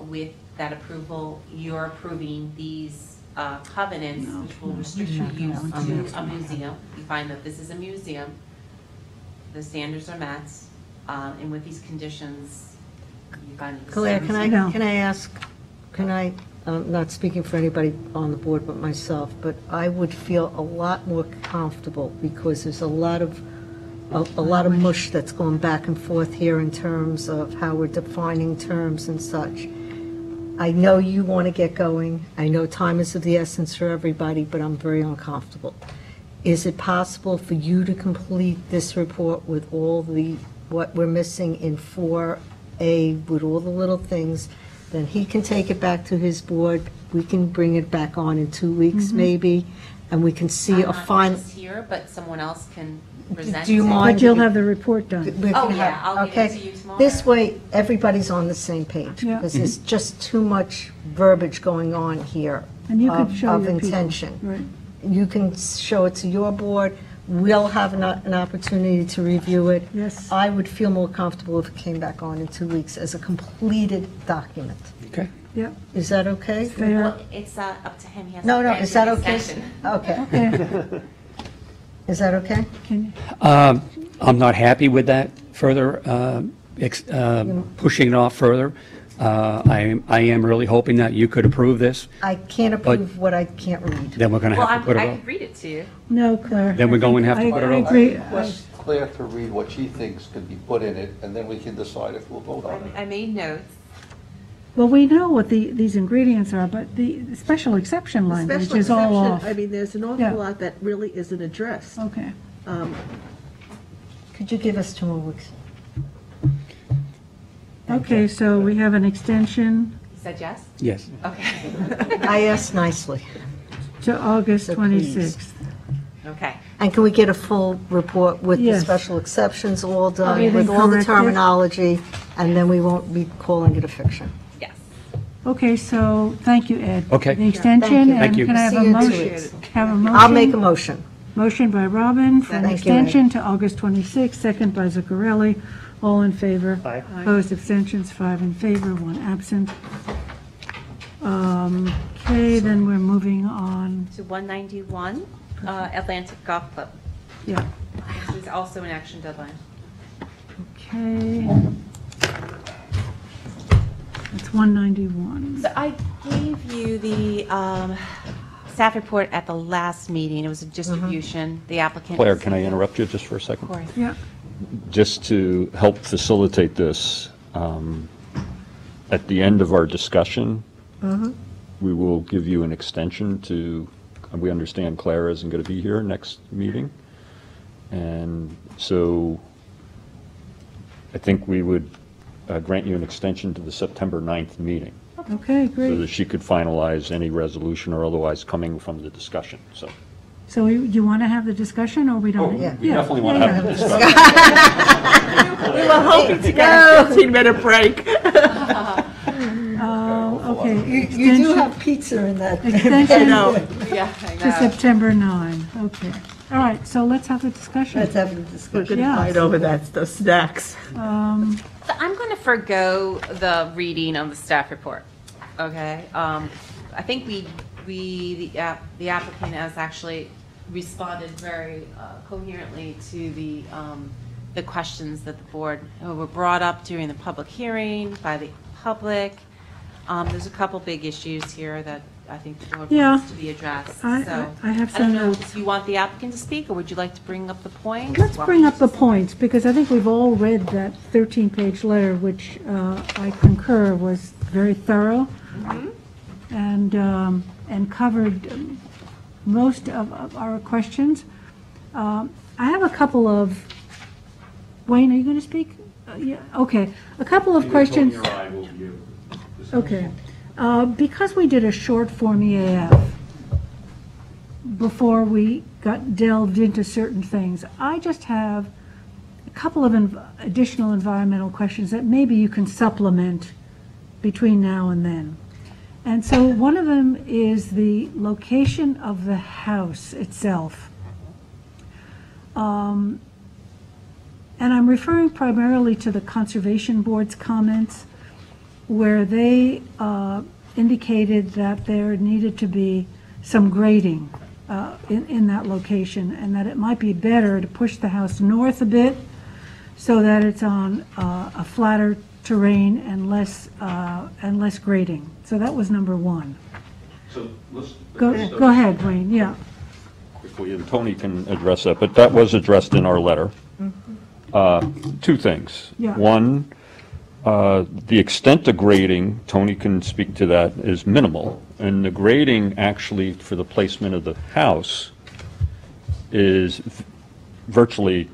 with that approval, you're approving these covenants, which will restrict your use to a museum. You find that this is a museum, the standards are met, and with these conditions, you find that the Claire, standards- can I ask, I'm not speaking for anybody on the board but myself, but I would feel a lot more comfortable because there's a lot of mush that's going back and forth here in terms of how we're defining terms and such. I know you want to get going. I know time is of the essence for everybody, but I'm very uncomfortable. Is it possible for you to complete this report with all what we're missing in 4A, with all the little things? Then he can take it back to his board. We can bring it back on in 2 weeks, maybe, and we can see a I'm not final. just here, but someone else can present. Do you it. mind? But you'll have the report done. We Oh, can yeah, have- I'll give it okay. to you tomorrow. This way, everybody's on the same page, Yeah. because there's just too much verbiage going on here And you can of show of your people. intention. Right. You can show it to your board, we'll have an opportunity to review it. Yes. I would feel more comfortable if it came back on in 2 weeks as a completed document. Okay. Yep. Is that okay? Fair. Well, it's up to him. He has No, to no, grant is that an okay? extension. Okay. Okay. Is that okay? I'm not happy with that further, pushing it off further. I am really hoping that you could approve this, I can't approve what I can't read. then we're going to Well, have to put it I off. can read it to you. No, Claire. Then we're going to have to put it I on. agree. Request Claire to read what she thinks can be put in it, and then we can decide if we'll vote on it. I made notes. Well, we know what these ingredients are, but the special exception The language special is all off. exception, I mean, there's an Yeah. awful lot that really isn't addressed. Okay. Could you give us 2 more weeks? Okay, so we have an extension You said yes? Yes. Okay. I asked nicely. to August So please. 26th. Okay. And can we get a full report with the Yes. special exceptions all done, Everything with all the corrected. terminology, and then we won't be calling it a fiction? Yes. Okay, so, thank you, Ed. Okay. The extension, you. and you. can I have See a you in 2 motion? weeks. Have a motion? I'll make a motion. Motion by Robin for an Thank you, Ed. extension to August 26th, second by Zuccarelli. All in favor? Aye. Opposed, abstentions, 5 in favor, 1 absent. Okay, then we're moving on. To 191 Atlantic Golf Club. Yeah, This is also an action deadline. okay. It's 191. So I gave you the staff report at the last meeting. It was a distribution. The applicant. Claire, can I interrupt you just for a second? Of course. Yeah, Just to help facilitate this, at the end of our discussion, we will give you an extension to, we understand Claire isn't going to be here next meeting. And so I think we would grant you an extension to the September 9th meeting. okay, So great. that she could finalize any resolution or otherwise coming from the discussion, so. So do you want to have the discussion, or we don't? We definitely want to have the discussion. We were hoping to get a 15-minute break. Okay. You do have pizza in that. Extension Yeah, I to September 9, okay. All right, so let's have the discussion. Let's have a We're discussion. going to Yeah. fight over that, the snacks. So I'm going to forgo the reading of the staff report, okay? I think the applicant has actually responded very coherently to the questions that the board were brought up during the public hearing by the public. There's a couple big issues here that I think the board Yeah. wants to be addressed. I have I don't some know, notes. do you want the applicant to speak, or would you like to bring up the points? Let's bring up the points, because I think we've all read that 13-page letter, which I concur was very thorough and covered most of our questions. I have a couple of, Wayne, are you going to speak? Yeah, okay. A couple of questions. Okay. Because we did a short Form EAF before we got delved into certain things, I just have a couple of additional environmental questions that maybe you can supplement between now and then. And so one of them is the location of the house itself. And I'm referring primarily to the Conservation Board's comments, where they indicated that there needed to be some grading in that location, and that it might be better to push the house north a bit so that it's on a flatter terrain and less grading. So that was number one. So let's. Go ahead, Wayne, yeah. Quickly, and Tony can address that, but that was addressed in our letter. Two things. Yeah. One, the extent of grading, Tony can speak to that, is minimal. And the grading actually for the placement of the house is virtually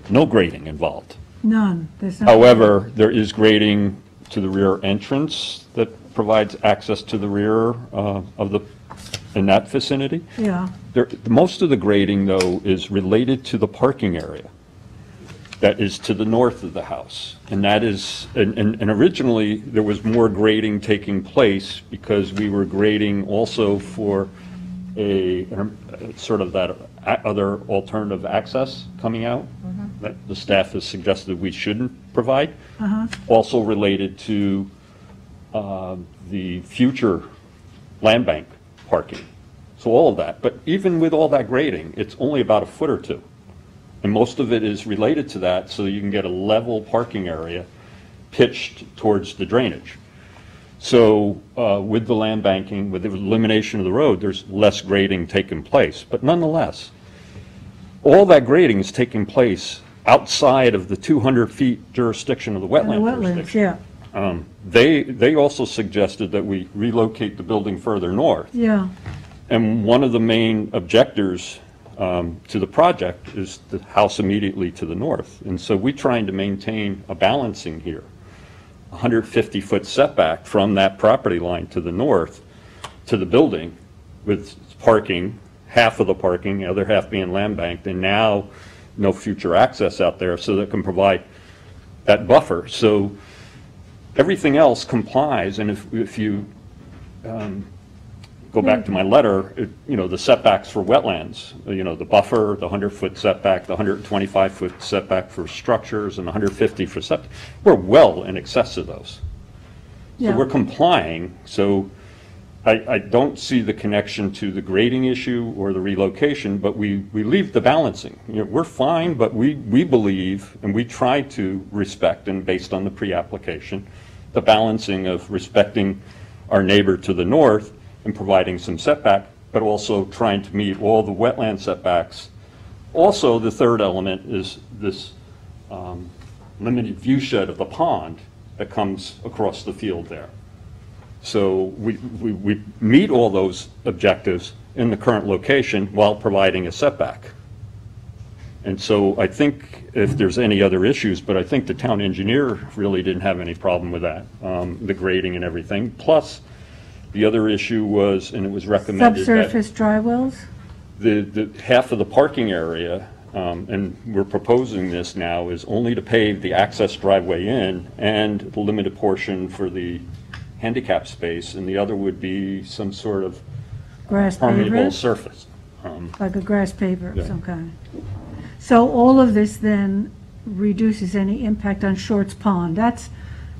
no grading involved. None. There's not. However, there is grading to the rear entrance that provides access to the rear in that vicinity. Yeah. Most of the grading, though, is related to the parking area that is to the north of the house. And that is, and originally, there was more grading taking place because we were grading also for a sort of that other alternative access coming out that the staff has suggested we shouldn't provide. Also related to the future land bank parking. So all of that. But even with all that grading, it's only about a foot or two. And most of it is related to that, so you can get a level parking area pitched towards the drainage. So with the land banking, with the elimination of the road, there's less grading taking place. But nonetheless, all that grading is taking place outside of the 200 feet jurisdiction of the wetland Wetlands, jurisdiction. yeah. They also suggested that we relocate the building further north. Yeah. And one of the main objectors to the project is the house immediately to the north. And so we're trying to maintain a balancing here. 150-foot setback from that property line to the north to the building with parking, half of the parking, the other half being land banked, and now no future access out there, so that can provide that buffer. So everything else complies, and if you go back to my letter, the setbacks for wetlands, the buffer, the 100-foot setback, the 125-foot setback for structures, and 150 for septic, we're well in excess of those. So Yeah. we're complying, so I don't see the connection to the grading issue or the relocation, but we leave the balancing. We're fine, but we believe, and we try to respect, and based on the pre-application, the balancing of respecting our neighbor to the north and providing some setback, but also trying to meet all the wetland setbacks. Also, the third element is this limited view shed of the pond that comes across the field there. So we meet all those objectives in the current location while providing a setback. And so I think if there's any other issues, but I think the town engineer really didn't have any problem with that, the grading and everything. Plus, the other issue was, and it was recommended Subsurface dry wells? the half of the parking area, and we're proposing this now, is only to pave the access driveway in and the limited portion for the handicap space, and the other would be some sort of Grass permeable pavers? surface. Like a grass paver of Yeah. some kind. So all of this then reduces any impact on Shorts Pond. That's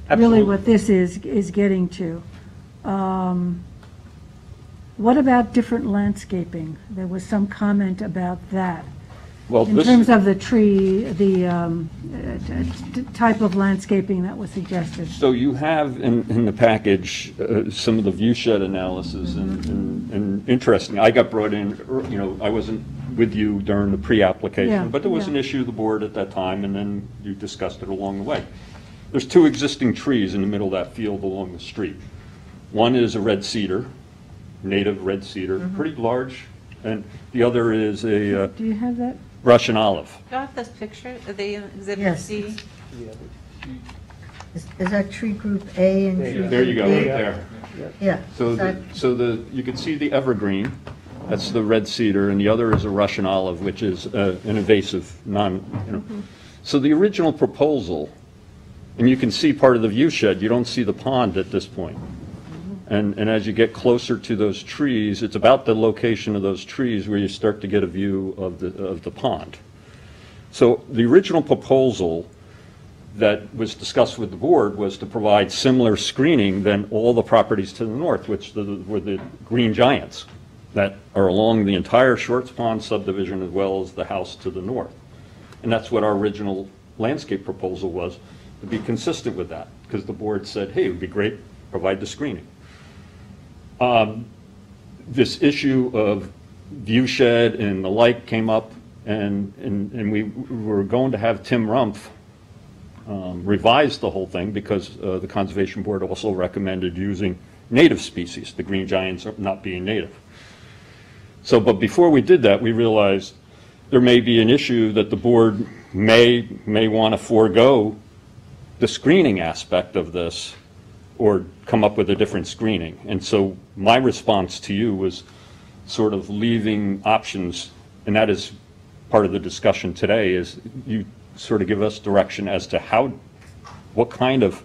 really Absolutely. what this is getting to. What about different landscaping? There was some comment about that. Well, In this- terms of the tree, the type of landscaping that was suggested. So you have in the package some of the view shed analysis, and interesting, I got brought in, I wasn't with you during the Yeah, pre-application, but there was an yeah. issue of the board at that time, and then you discussed it along the way. There's two existing trees in the middle of that field along the street. One is a red cedar, native red cedar, pretty large, and the other is a Do you have that? Russian olive. Do you have this picture, the exhibit Yes. C? Is that tree group A and tree group B? There you go, right there. Yeah. So, Is that- you can see the evergreen, that's the red cedar, and the other is a Russian olive, which is an invasive, So the original proposal, and you can see part of the view shed, you don't see the pond at this point. And as you get closer to those trees, it's about the location of those trees where you start to get a view of the pond. So the original proposal that was discussed with the board was to provide similar screening than all the properties to the north, which were the green giants that are along the entire Shorts Pond subdivision as well as the house to the north. And that's what our original landscape proposal was, to be consistent with that, because the board said, hey, it would be great, provide the screening. This issue of view shed and the like came up, and we were going to have Tim Rumpf revise the whole thing, because the Conservation Board also recommended using native species, the green giants not being native. So, but before we did that, we realized there may be an issue that the board may want to forego the screening aspect of this, or come up with a different screening. And so my response to you was sort of leaving options, and that is part of the discussion today, is you sort of give us direction as to what kind of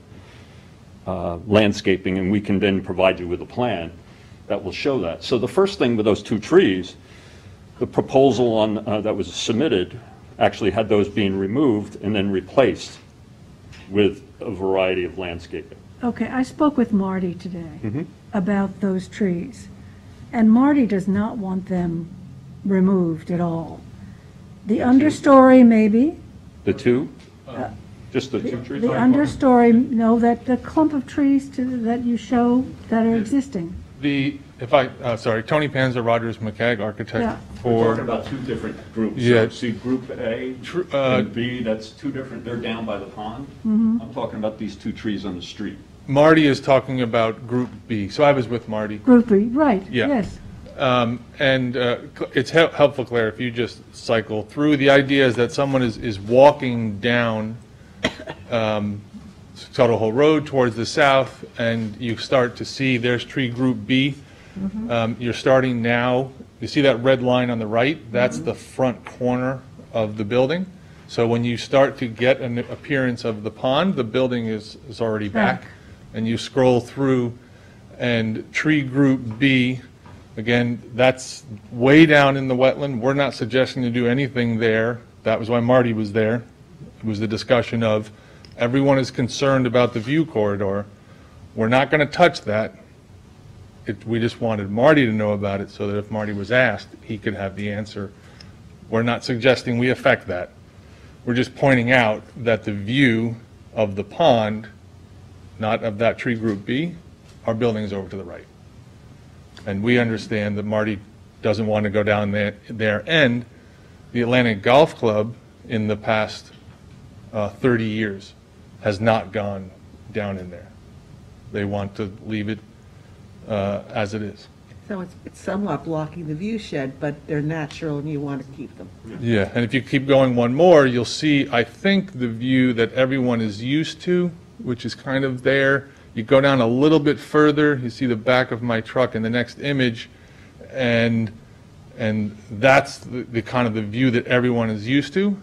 landscaping, and we can then provide you with a plan that will show that. So the first thing with those two trees, the proposal that was submitted actually had those being removed and then replaced with a variety of landscaping. Okay, I spoke with Marty today Mhm. about those trees, and Marty does not want them removed at all. The understory, maybe, The two? Just the two trees? the understory, no, that the clump of trees that you show that are existing. Sorry, Tony Panza, Rogers McCagg, architect Yeah. We're for. talking about two different groups. Yeah. So see Group A and B, that's two different, they're down by the pond. Mhm. I'm talking about these two trees on the street. Marty is talking about Group B, so I was with Marty. Group B, right, Yeah. yes. It's helpful, Claire, if you just cycle through. The idea is that someone is walking down Scuttle Hole Road towards the south, and you start to see there's tree Group B. You're starting now, you see that red line on the right? That's the front corner of the building. So when you start to get an appearance of the pond, the building is already back. And you scroll through, and tree Group B, again, that's way down in the wetland. We're not suggesting to do anything there. That was why Marty was there. It was the discussion of, everyone is concerned about the view corridor. We're not going to touch that. We just wanted Marty to know about it so that if Marty was asked, he could have the answer. We're not suggesting we affect that. We're just pointing out that the view of the pond, not of that tree Group B, our building is over to the right. And we understand that Marty doesn't want to go down there. And the Atlantic Golf Club in the past 30 years has not gone down in there. They want to leave it as it is. So it's somewhat blocking the view shed, but they're natural and you want to keep them. Yeah, and if you keep going one more, you'll see, I think, the view that everyone is used to, which is kind of there. You go down a little bit further, you see the back of my truck in the next image, and that's the kind of the view that everyone is used to.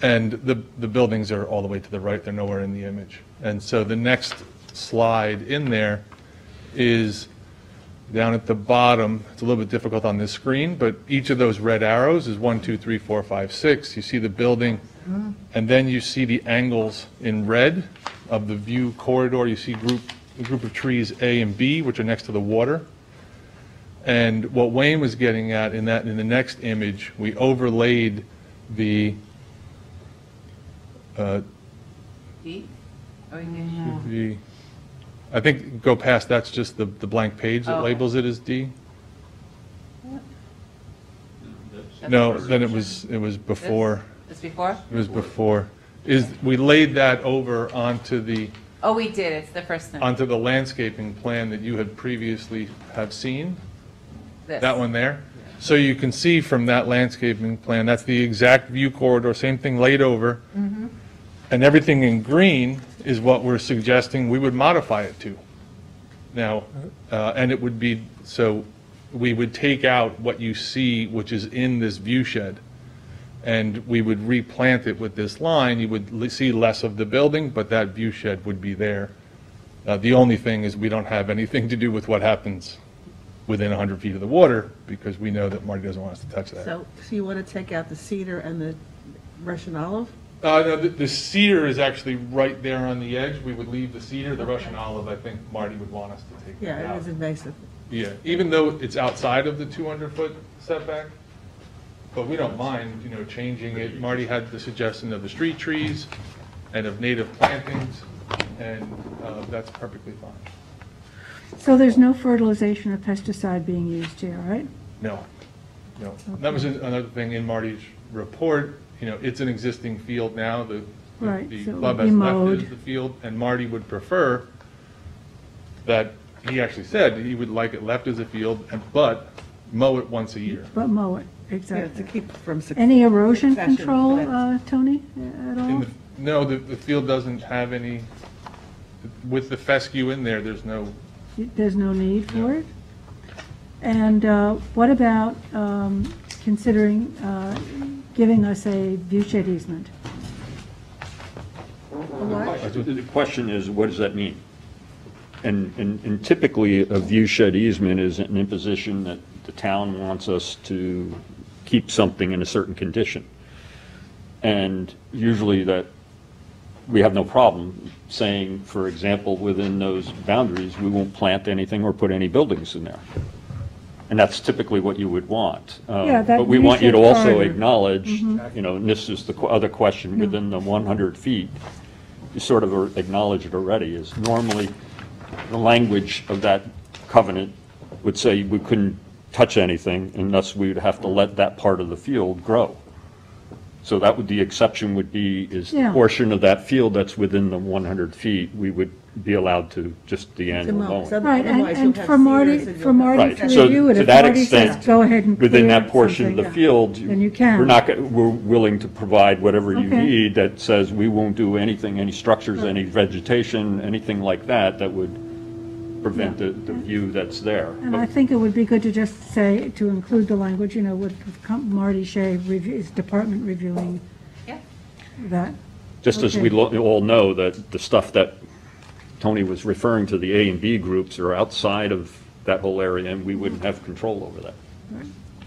And the buildings are all the way to the right, they're nowhere in the image. And so the next slide in there is down at the bottom. It's a little bit difficult on this screen, but each of those red arrows is 1, 2, 3, 4, 5, 6. You see the building, and then you see the angles in red of the view corridor. You see a group of trees A and B, which are next to the water. And what Wayne was getting at in the next image, we overlaid the D? I think go past, that's just the blank page that labels it as D. No, then it was before. This before? It was before. We laid that over onto the. Oh, we did, it's the first thing. Onto the landscaping plan that you had previously have seen. This. That one there. So you can see from that landscaping plan, that's the exact view corridor, same thing laid over. Mm-hmm. And everything in green is what we're suggesting we would modify it to. Now, and it would be, so we would take out what you see, which is in this view shed, and we would replant it with this line. You would see less of the building, but that view shed would be there. The only thing is we don't have anything to do with what happens within 100 feet of the water, because we know that Marty doesn't want us to touch that. So you want to take out the cedar and the Russian olive? No, the cedar is actually right there on the edge. We would leave the cedar. The Russian olive, I think Marty would want us to take that out. Yeah, it is invasive. Yeah, even though it's outside of the 200-foot setback, but we don't mind, changing it. Marty had the suggestion of the street trees and of native plantings, and that's perfectly fine. So there's no fertilization or pesticide being used here, right? No. That was another thing in Marty's report. It's an existing field now. The Right, so it club would be has mowed. left the field, and Marty would prefer that, he actually said he would like it left as a field, but mow it once a year. But mow it, Yeah, exactly. to keep from Any erosion succession control, plants. Tony, at all? No, the field doesn't have any, with the fescue in there, there's no. There's no need for it? And what about considering giving us a view shed easement? The question is, what does that mean? And typically, a view shed easement is an imposition that the town wants us to keep something in a certain condition. And usually that, we have no problem saying, for example, within those boundaries, we won't plant anything or put any buildings in there. And that's typically what you would want. But we want you to also acknowledge, and this is the other question, within the 100 feet, you sort of acknowledge it already, is normally the language of that covenant would say we couldn't touch anything unless we would have to let that part of the field grow. So that would, the exception would be, is the Yeah. portion of that field that's within the 100 feet, we would be allowed to just the annual mowing. Right, and for Marty, to Right, review it, so to if that Marty says, extent, go ahead and within clear that portion of the something, field, then you can. we're willing to provide whatever you Okay. need that says we won't do anything, any structures, any vegetation, anything like that, that would prevent the view that's there. And I think it would be good to just say, to include the language, with Marty Shea, his department reviewing that. Just as Okay. we all know that the stuff that Tony was referring to, the A and B groups, are outside of that whole area, and we wouldn't have control over that, Right.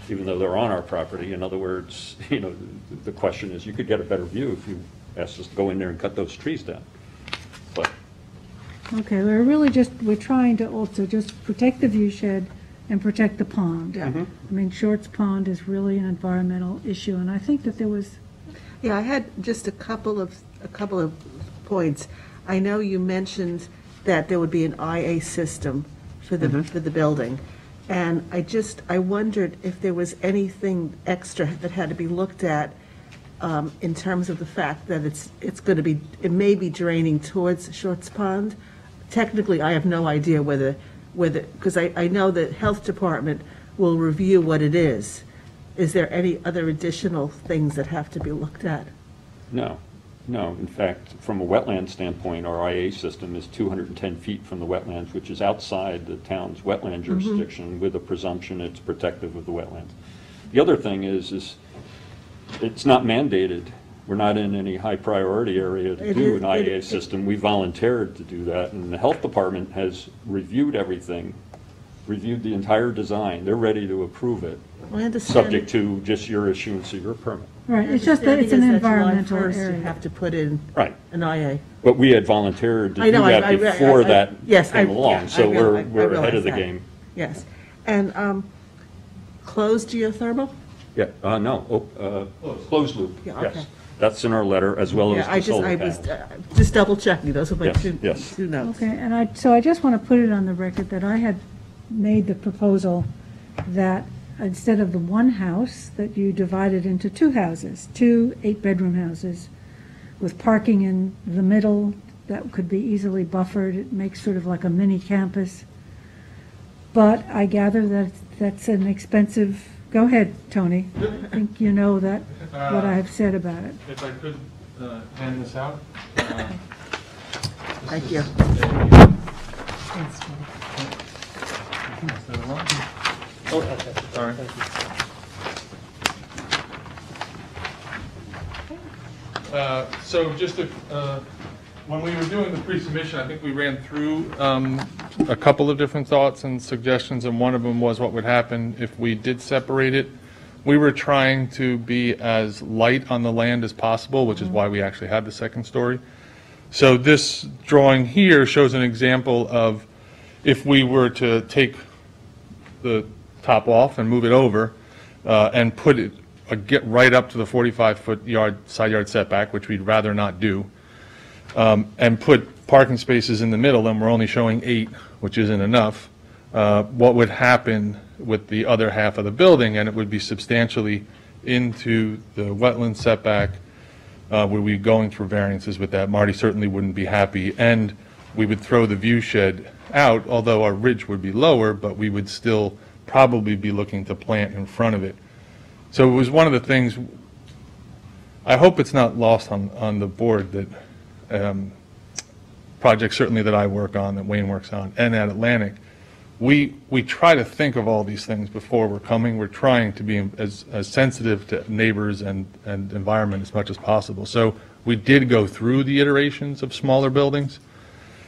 even though they're on our property. In other words, the question is, you could get a better view if you asked us to go in there and cut those trees down. But Okay, we're trying to also just protect the view shed and protect the pond. Yeah. Mhm. I mean, Shorts Pond is really an environmental issue, and I think that there was, Yeah, I had just a couple of points. I know you mentioned that there would be an IA system for the building. And I wondered if there was anything extra that had to be looked at in terms of the fact that it may be draining towards Shorts Pond. Technically, I have no idea whether, because I know the health department will review what it is. Is there any other additional things that have to be looked at? no. In fact, from a wetland standpoint, our IA system is 210 feet from the wetlands, which is outside the town's wetland jurisdiction, with a presumption it's protective of the wetlands. The other thing is it's not mandated. We're not in any high priority area to do an IA system. We volunteered to do that, and the health department has reviewed everything, reviewed the entire design. They're ready to approve it, I understand. subject to just your issuance of your permit. right, it's just that it's an environmental You area. have to put in Right. an IA. But we had volunteered to I do know, that before that yes, came yeah, along, so I we're realize ahead of the that. game. Yes. And closed geothermal? Yeah, closed loop, Yeah, okay. yes. That's in our letter, as well as Yeah, the solar I was panels. just double checking. Those are my Yes, two yes. notes. Okay, and I just want to put it on the record that I had made the proposal that instead of the one house, that you divided into two houses, 2 8-bedroom houses with parking in the middle that could be easily buffered. It makes sort of like a mini campus. But I gather that that's an expensive, go ahead, Tony. I think you know that, what I have said about it. If I could hand this out. Thank you. Oh, okay, sorry. So just when we were doing the pre-submission, I think we ran through a couple of different thoughts and suggestions, and one of them was what would happen if we did separate it. We were trying to be as light on the land as possible, which is why we actually had the second story. So this drawing here shows an example of if we were to take the top off and move it over and put it, get right up to the 45-foot side yard setback, which we'd rather not do, and put parking spaces in the middle, and we're only showing 8, which isn't enough, what would happen with the other half of the building, and it would be substantially into the wetland setback. We'd be going through variances with that. Marty certainly wouldn't be happy, and we would throw the view shed out, although our ridge would be lower, but we would still probably be looking to plant in front of it. So it was one of the things, I hope it's not lost on the board that projects certainly that I work on, that Wayne works on, and at Atlantic, we try to think of all these things before we're coming. We're trying to be as sensitive to neighbors and environment as much as possible. So we did go through the iterations of smaller buildings,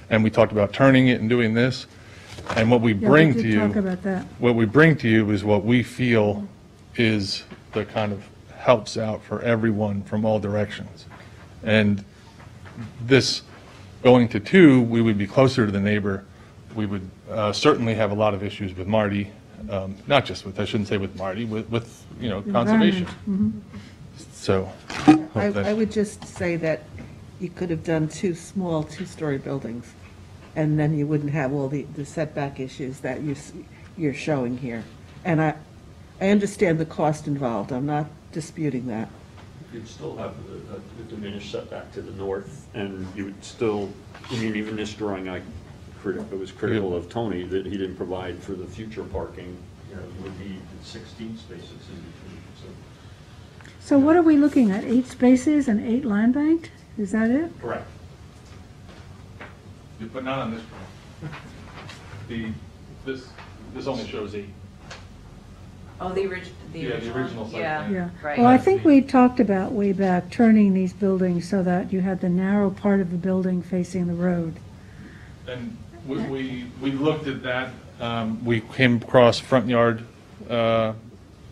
and we talked about turning it and doing this. And what we bring to you, talk about that. what we bring to you is what we feel is the kind of helps out for everyone from all directions. And this going to 2, we would be closer to the neighbor. We would certainly have a lot of issues with Marty, not just with, I shouldn't say with Marty, with conservation. So. I would just say that you could have done 2 small 2-story buildings, and then you wouldn't have all the setback issues that you you're showing here. And I understand the cost involved, I'm not disputing that. You'd still have a diminished setback to the north, and you would still, I mean, even this drawing, it was critical of Tony that he didn't provide for the future parking. You know, you would need 16 spaces in between, so. So what are we looking at, 8 spaces and 8 land banked? Is that it? Correct. But not on this one. This only shows 8. Oh, the original? Yeah, the original site Yeah, plan. Yeah. right. Well, I think we talked about way back, turning these buildings so that you had the narrow part of the building facing the road. And we looked at that. We came across front yard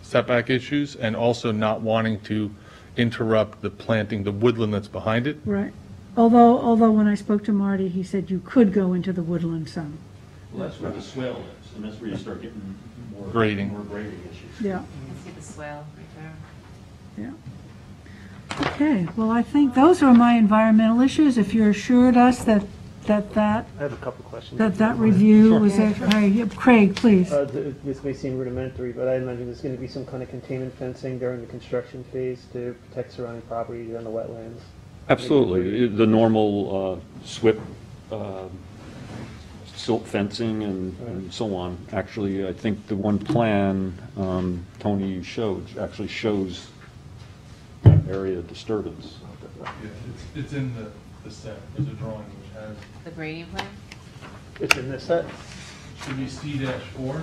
setback issues and also not wanting to interrupt the planting, the woodland that's behind it. Right. Although when I spoke to Marty, he said you could go into the woodland some. Well, that's where the swale is, and that's where you start getting more Grading. issues. Yeah. You can see the swale right there. Yeah. Okay, well, I think those are my environmental issues. If you assured us that I have a couple questions. that review Sure. was, Craig, please. This may seem rudimentary, but I imagine there's going to be some kind of containment fencing during the construction phase to protect surrounding properties and the wetlands. Absolutely. The normal SWIP, silt fencing and so on. Actually, I think the one plan Tony showed actually shows that area of disturbance. Yeah, it's in the set. There's a drawing which has. The grading plan? It's in this set? Should be C-4.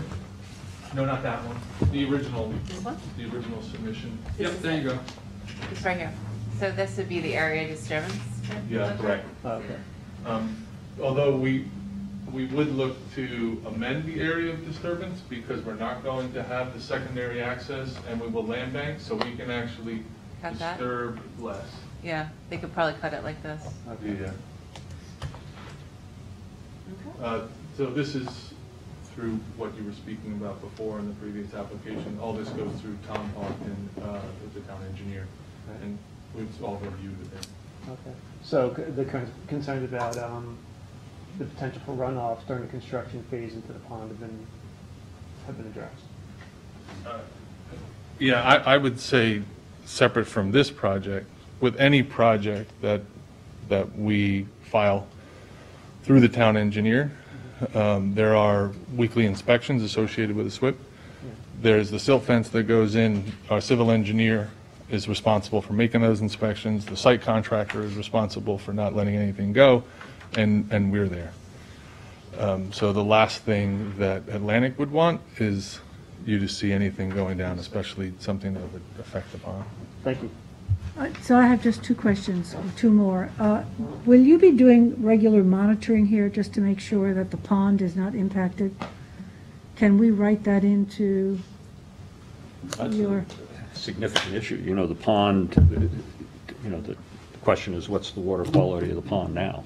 No, not that one. The original. This one? The original submission. Yep, there you go. It's right here. So this would be the area disturbance? Yeah, correct. Okay. Although we would look to amend the area of disturbance because we're not going to have the secondary access and we will land bank, so we can actually Cut that? disturb less. Yeah, they could probably cut it like this. Yeah. So this is through what you were speaking about before in the previous application. All this goes through Tom Hawk and the town engineer, and we've all reviewed it. Okay. So the concerns about the potential for runoff during the construction phase into the pond have been addressed. Yeah, I would say separate from this project, with any project that we file through the town engineer, there are weekly inspections associated with the SWIP. There's the silt fence that goes in. Our civil engineer is responsible for making those inspections. The site contractor is responsible for not letting anything go, and we're there. So the last thing that Atlantic would want is you to see anything going down, especially something that would affect the pond. Thank you. So I have just 2 questions, 2 more. Will you be doing regular monitoring here just to make sure that the pond is not impacted? Can we write that into your? Significant issue. You know, the pond, you know, the question is what's the water quality of the pond now?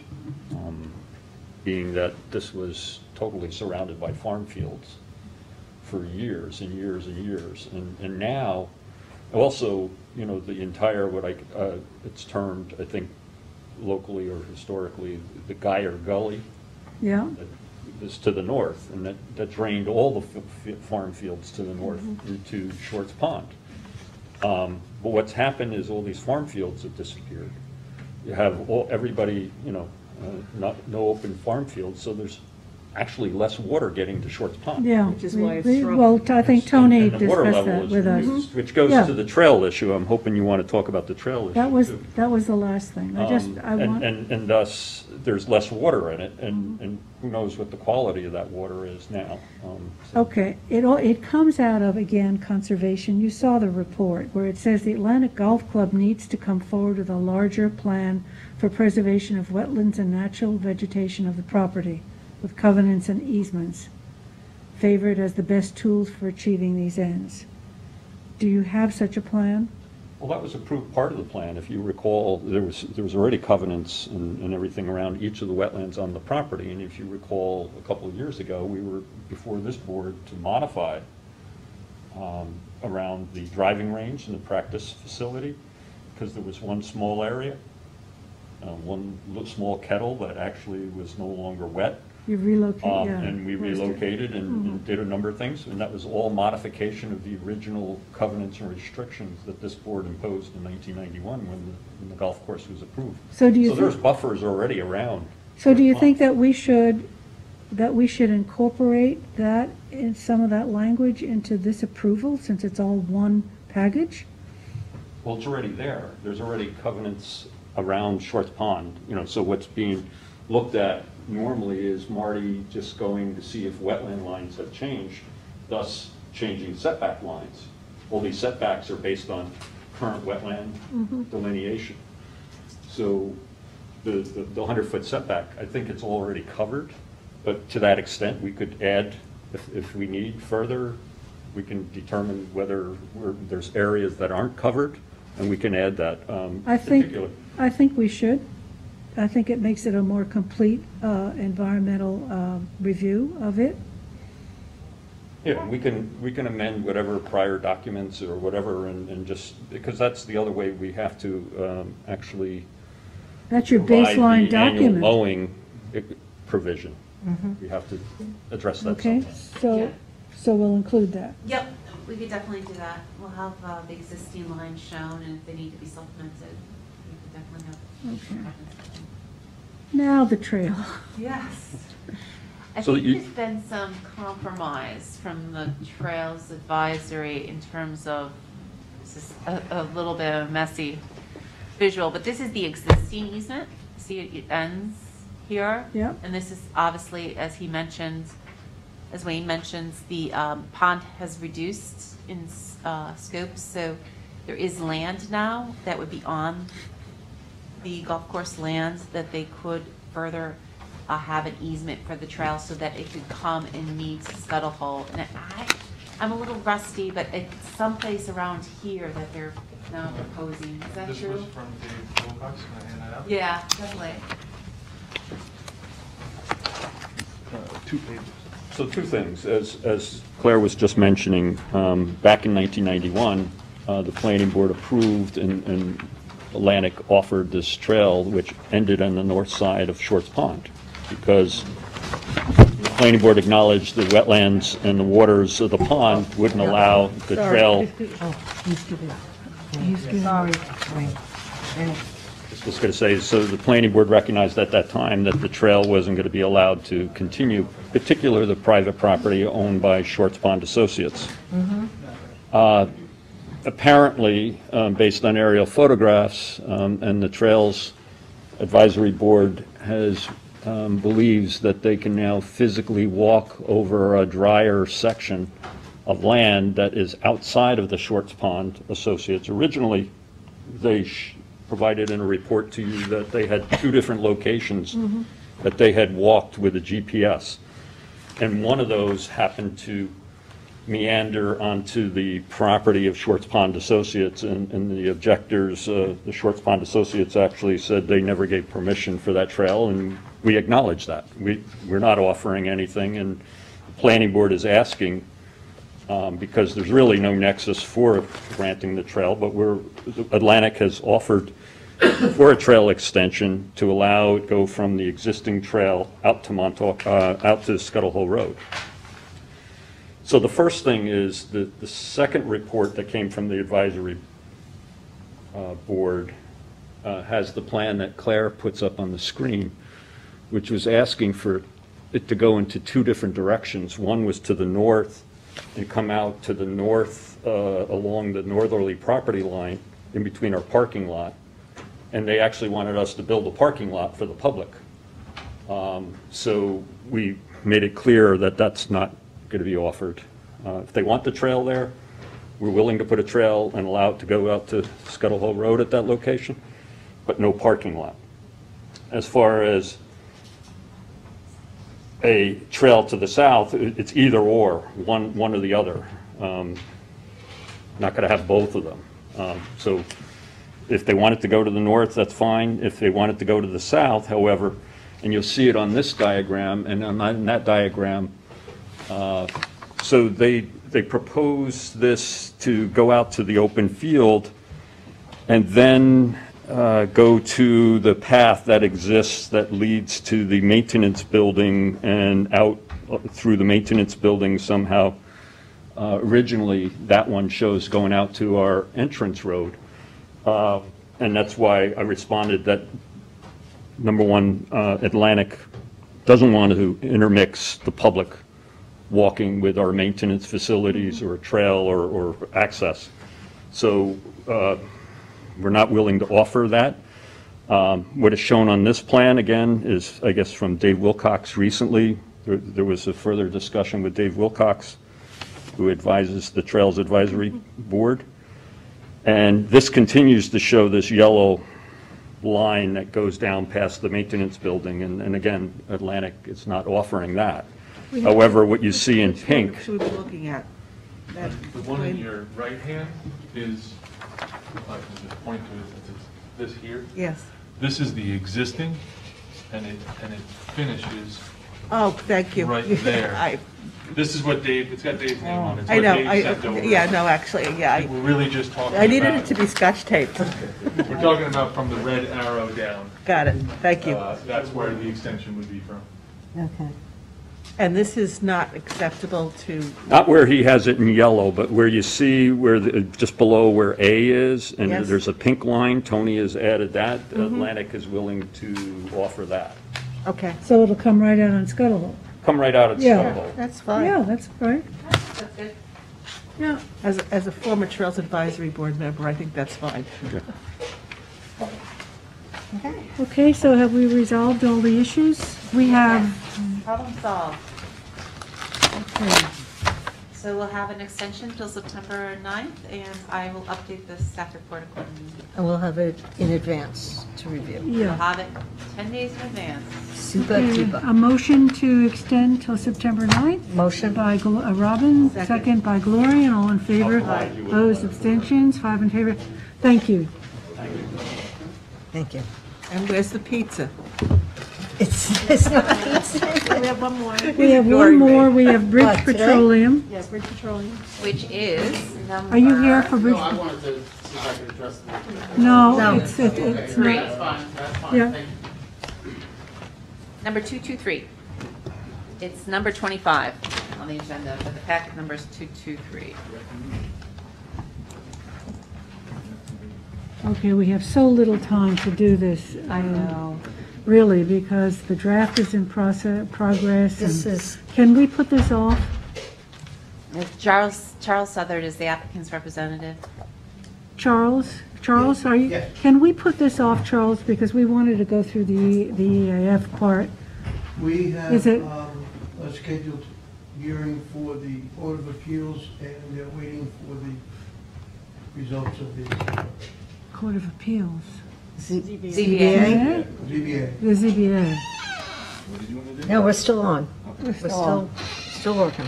Being that this was totally surrounded by farm fields for years and years and years. And now, also, you know, the entire, it's termed, I think, locally or historically, the Geyer Gully. Yeah. Is to the north, and that drained all the farm fields to the north into Shorts Pond. But what's happened is all these farm fields have disappeared. You have everybody, you know, no open farm fields, so there's actually less water getting to Shorts Pond. Yeah. Which is why it's Well, I think Tony And the water discussed level that is with us. reduced, which goes Yeah. to the trail issue. I'm hoping you want to talk about the trail issue. That was the last thing. And thus, there's less water in it, and who knows what the quality of that water is now. Okay, it comes out of, again, conservation. You saw the report where it says the Atlantic Golf Club needs to come forward with a larger plan for preservation of wetlands and natural vegetation of the property, with covenants and easements, favored as the best tools for achieving these ends. Do you have such a plan? Well, that was approved part of the plan. If you recall, there was already covenants and everything around each of the wetlands on the property. And if you recall, a couple of years ago, we were before this board to modify around the driving range and the practice facility, because there was one small area, one small kettle that actually was no longer wet. You relocate, yeah. And we Where's the- relocated and did a number of things, and that was all modification of the original covenants and restrictions that this board imposed in 1991 when the golf course was approved. So do you there's think- buffers already around. So do you think that we should incorporate that, in some of that language into this approval, since it's all one package? Well, it's already there. There's already covenants around Shorts Pond, so what's being looked at normally is Marty just going to see if wetland lines have changed, thus changing setback lines. All these setbacks are based on current wetland delineation. So the 100-foot setback, I think it's already covered, but to that extent, we could add, if we need further, we can determine whether there's areas that aren't covered, and we can add that. I think we should. I think it makes it a more complete environmental review of it. Yeah, we can amend whatever prior documents or whatever, and just, because that's the other way we have to actually That's your provide baseline the annual document. mowing provision. We have to address that Okay, somehow. so we'll include that. Yep, we could definitely do that. We'll have the existing lines shown, and if they need to be supplemented, we could definitely have. Okay. Now the trail. Yes. I So think you- there's been some compromise from the Trails Advisory in terms of, this is a little bit of a messy visual, but this is the existing easement. See, it ends here. Yep. And this is obviously, as he mentions, as Wayne mentions, the pond has reduced in scope, so there is land now that would be on the golf course land that they could further have an easement for the trail so that it could come and meet Scuttle Hole. And I'm a little rusty, but it's someplace around here that they're now proposing. Is that true? This was from Dave Wilcox, can I hand that out? Yeah, definitely. 2 pages. So two things. As Claire was just mentioning, back in 1991, the planning board approved and Atlantic offered this trail, which ended on the north side of Shorts Pond, because the planning board acknowledged the wetlands and the waters of the pond wouldn't allow the trail. Sorry. I was going to say, so the planning board recognized at that time that the trail wasn't going to be allowed to continue, particularly the private property owned by Shorts Pond Associates. Apparently, based on aerial photographs, and the Trails Advisory Board believes that they can now physically walk over a drier section of land that is outside of the Shorts Pond Associates. Originally, they provided in a report to you that they had 2 different locations that they had walked with a GPS. And one of those happened to meander onto the property of Shorts Pond Associates, and the objectors, the Shorts Pond Associates actually said they never gave permission for that trail, and we acknowledge that. We're not offering anything, and the planning board is asking, because there's really no nexus for granting the trail, but Atlantic has offered for a trail extension to allow it go from the existing trail out to Montauk, out to Scuttle Hole Road. So the first thing is the second report that came from the advisory board has the plan that Claire puts up on the screen, which was asking for it to go into 2 different directions. One was to the north and come out to the north along the northerly property line in between our parking lot. And they actually wanted us to build a parking lot for the public. So we made it clear that that's not going to be offered. If they want the trail there, we're willing to put a trail and allow it to go out to Scuttle Hole Road at that location, but no parking lot. As far as a trail to the south, it's either or, one or the other. Not going to have both of them. So if they want it to go to the north, that's fine. If they want it to go to the south, however, and you'll see it on this diagram and on that diagram, so they propose this to go out to the open field and then go to the path that exists that leads to the maintenance building and out through the maintenance building somehow. Originally, that one shows going out to our entrance road. And that's why I responded that, number one, Atlantic doesn't want to intermix the public walking with our maintenance facilities or trail or access. So we're not willing to offer that. What is shown on this plan, again, is, I guess, from Dave Wilcox recently. There was a further discussion with Dave Wilcox, who advises the Trails Advisory Board. And this continues to show this yellow line that goes down past the maintenance building. And again, Atlantic is not offering that. However, what you see in pink. Should we be looking at? The one in your right hand is, if I can just point to it, since it's this here. Yes. This is the existing, and it finishes. Oh, thank you. Right there. This is what Dave, it's got Dave's name on it. It's I what know, Dave sent over. yeah, no, actually, yeah. We're really just talking I needed about- it to be scotch taped. We're talking about from the red arrow down. Got it, thank you. That's where the extension would be from. Okay. And this is not acceptable to, Not where he has it in yellow, but where you see where, just below where A is, and Yes. there's a pink line. Tony has added that. Atlantic is willing to offer that. okay. So it'll come right out on Scuttle Hole. Come right out at Yeah. Scuttle. That's fine. Yeah, that's right. That's good. Yeah. As a former Trails Advisory Board member, I think that's fine. Okay, so have we resolved all the issues? We have, Problem solved. okay. So we'll have an extension till September 9th, and I will update the staff report accordingly. And we'll have it in advance to review. We'll Yeah. have it 10 days in advance. Super Okay, duper. a motion to extend till September 9th? Motion. By Robin, second by Gloria, and all in favor. Aye. Opposed, abstentions, 5 in favor. Thank you. Thank you. And where's the pizza? It's not We have one more. We have one more, we have Bridge What, today? Petroleum. Yes, Bridge Petroleum. Which is number... Are you here for Bridge? No, I wanted to see if I could address the. No, it's Three. not. That's fine, that's fine. Yeah. Thank you. Number 223. It's number 25 on the agenda, but the packet number is 223. Okay, we have so little time to do this. I know. Really, because the draft is in progress. This and is- Can we put this off? Charles Southard is the applicant's representative. Charles, are you? Yes. Can we put this off, Charles, because we wanted to go through the EAF part? We have Is it- a scheduled hearing for the Board of Appeals, and they're waiting for the results of the Court of Appeals. ZBA. ZBA. The ZBA. No, we're still on. We're still working.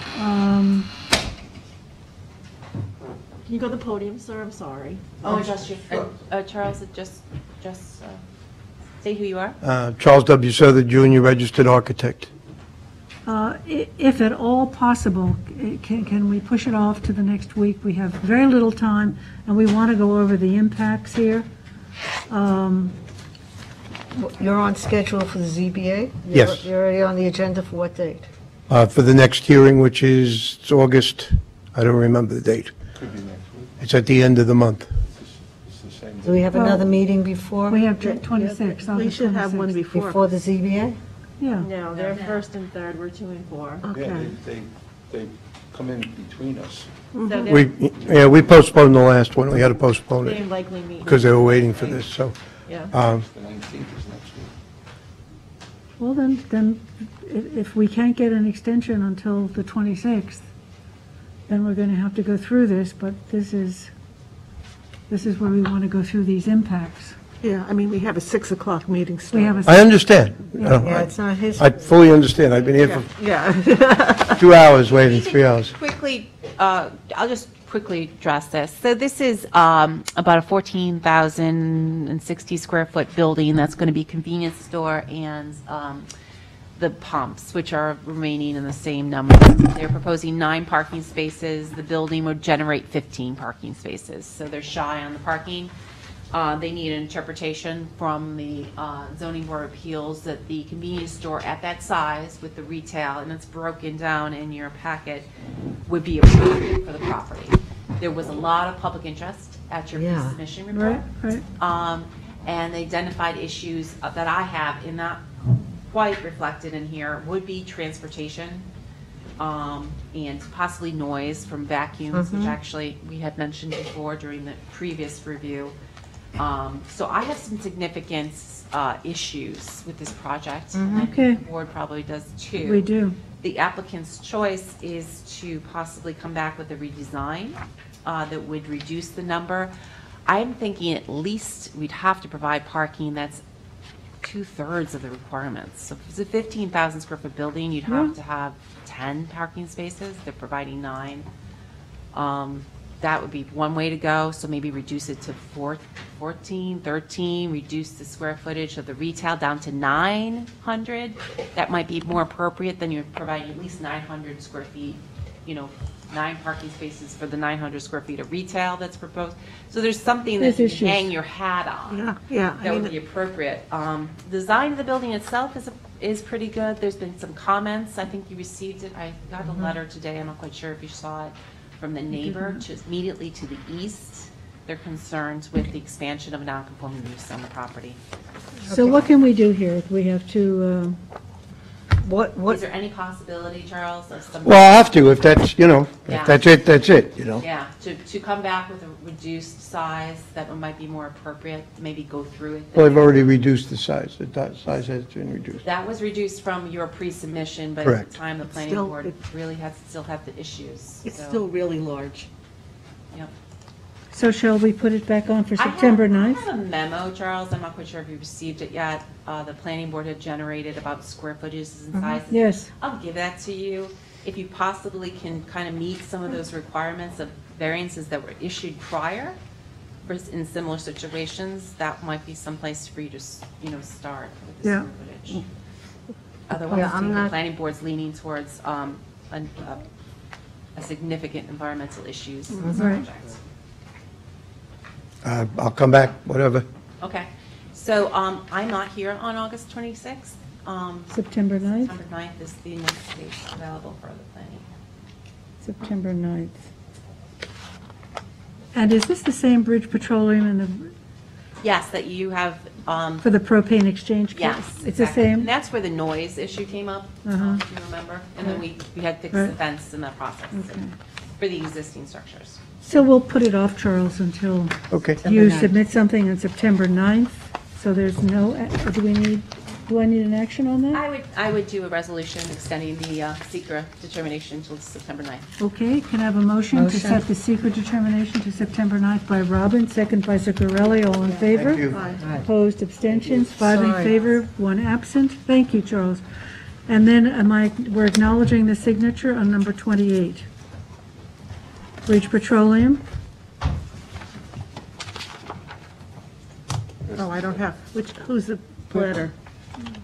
Can you go to the podium, sir? I'm sorry. Oh, just your, Charles, just say who you are. Charles W. Souther, Jr., registered architect. If at all possible, can we push it off to the next week? We have very little time, and we want to go over the impacts here. You're on schedule for the ZBA? Yes. You're already on the agenda for what date? For the next hearing, which is it's August, I don't remember the date. It's at the end of the month. Do we have Well, another meeting before? We have 26, We August should have one 26th. before. Before the ZBA? Yeah. No, they're first and third, we're 2 and 4. Okay. They come in between us. So they're- We postponed the last one, we had to postpone They it, likely meet. because they were waiting for this, so. Yeah. The 19th is next week. Well, then, if we can't get an extension until the 26th, then we're going to have to go through this, but this is where we want to go through these impacts. Yeah, I mean, we have a 6 o'clock meeting We started. have a. I understand. Yeah, it's not his. I fully understand, I've been here for Yeah. 2 hours waiting, 3 hours. Quickly, I'll just quickly address this. So this is about a 14,060 square foot building that's going to be convenience store and the pumps, which are remaining in the same number. They're proposing 9 parking spaces. The building would generate 15 parking spaces. So they're shy on the parking. They need an interpretation from the zoning board of appeals that the convenience store at that size with the retail, and it's broken down in your packet, would be appropriate for the property. There was a lot of public interest at your pre-submission report. Right. And they identified issues that I have in not quite reflected in here would be transportation and possibly noise from vacuums, which actually we had mentioned before during the previous review. So I have some significant issues with this project. And Okay. the board probably does too. We do. The applicant's choice is to possibly come back with a redesign that would reduce the number. I'm thinking at least we'd have to provide parking that's 2/3 of the requirements. So if it's a 15,000 square foot building, you'd have to have 10 parking spaces. They're providing 9. That would be one way to go. So maybe reduce it to 14, 13, reduce the square footage of the retail down to 900. That might be more appropriate than you're providing at least 900 square feet, 9 parking spaces for the 900 square feet of retail that's proposed. So there's something that you can hang your hat on. That would be appropriate. Design of the building itself is pretty good. There's been some comments. I think you received it. I got a letter today. I'm not quite sure if you saw it, from the neighbor immediately to the east. They're concerned with the expansion of non-conforming use on the property. So what can we do here? We have to, Is there any possibility, Charles, of some? Well, I have to, if that's, Yeah. if that's it, that's it, Yeah, to come back with a reduced size that might be more appropriate, maybe go through it. Well, I've already reduced the size. The size has been reduced. That was reduced from your pre-submission, but at Correct. the time, the planning Still, board really still had the issues. It's so, still really large. Yep. so shall we put it back on for September 9th? I have a memo, Charles, I'm not quite sure if you received it yet. The planning board had generated about square footages and sizes. Yes. I'll give that to you. If you possibly can kind of meet some of those requirements of variances that were issued prior in similar situations, that might be someplace for you to, start with the Yeah. square footage. Otherwise, I think the planning board's leaning towards a significant environmental issues in this Right. project. I'll come back, whatever. Okay, so I'm not here on August 26th. September 9th? September 9th is the next date available for the planning. September 9th. And is this the same Bridge Petroleum and Yes, that you have. for the propane exchange case? Yes, It's the exactly. same? And that's where the noise issue came up, if you remember. And then we had fixed the Right. fence in that process for the existing structures. So we'll put it off, Charles, until Okay. you submit something on September 9th. So there's no, do I need an action on that? I would do a resolution extending the secret determination until September 9th. Okay, can I have a motion to set the secret determination to September 9th by Robin, second by Zuccarelli, all in favor? Thank you. Opposed, abstentions, 5 in favor, 1 absent. Thank you, Charles. And then we're acknowledging the signature on number 28. Bridge Petroleum. Oh, I don't have, who's the planner?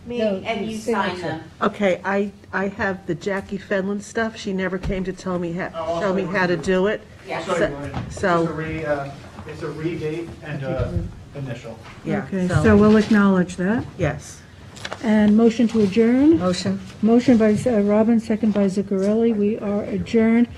Me, and you sign them. Okay, I have the Jackie Fenlon stuff. She never came to tell me how to do it. Yes. So, It's a redate and initial. yeah. Okay, so we'll acknowledge that. Yes. And motion to adjourn? Motion. Motion by Robin, second by Zuccarelli. We are adjourned.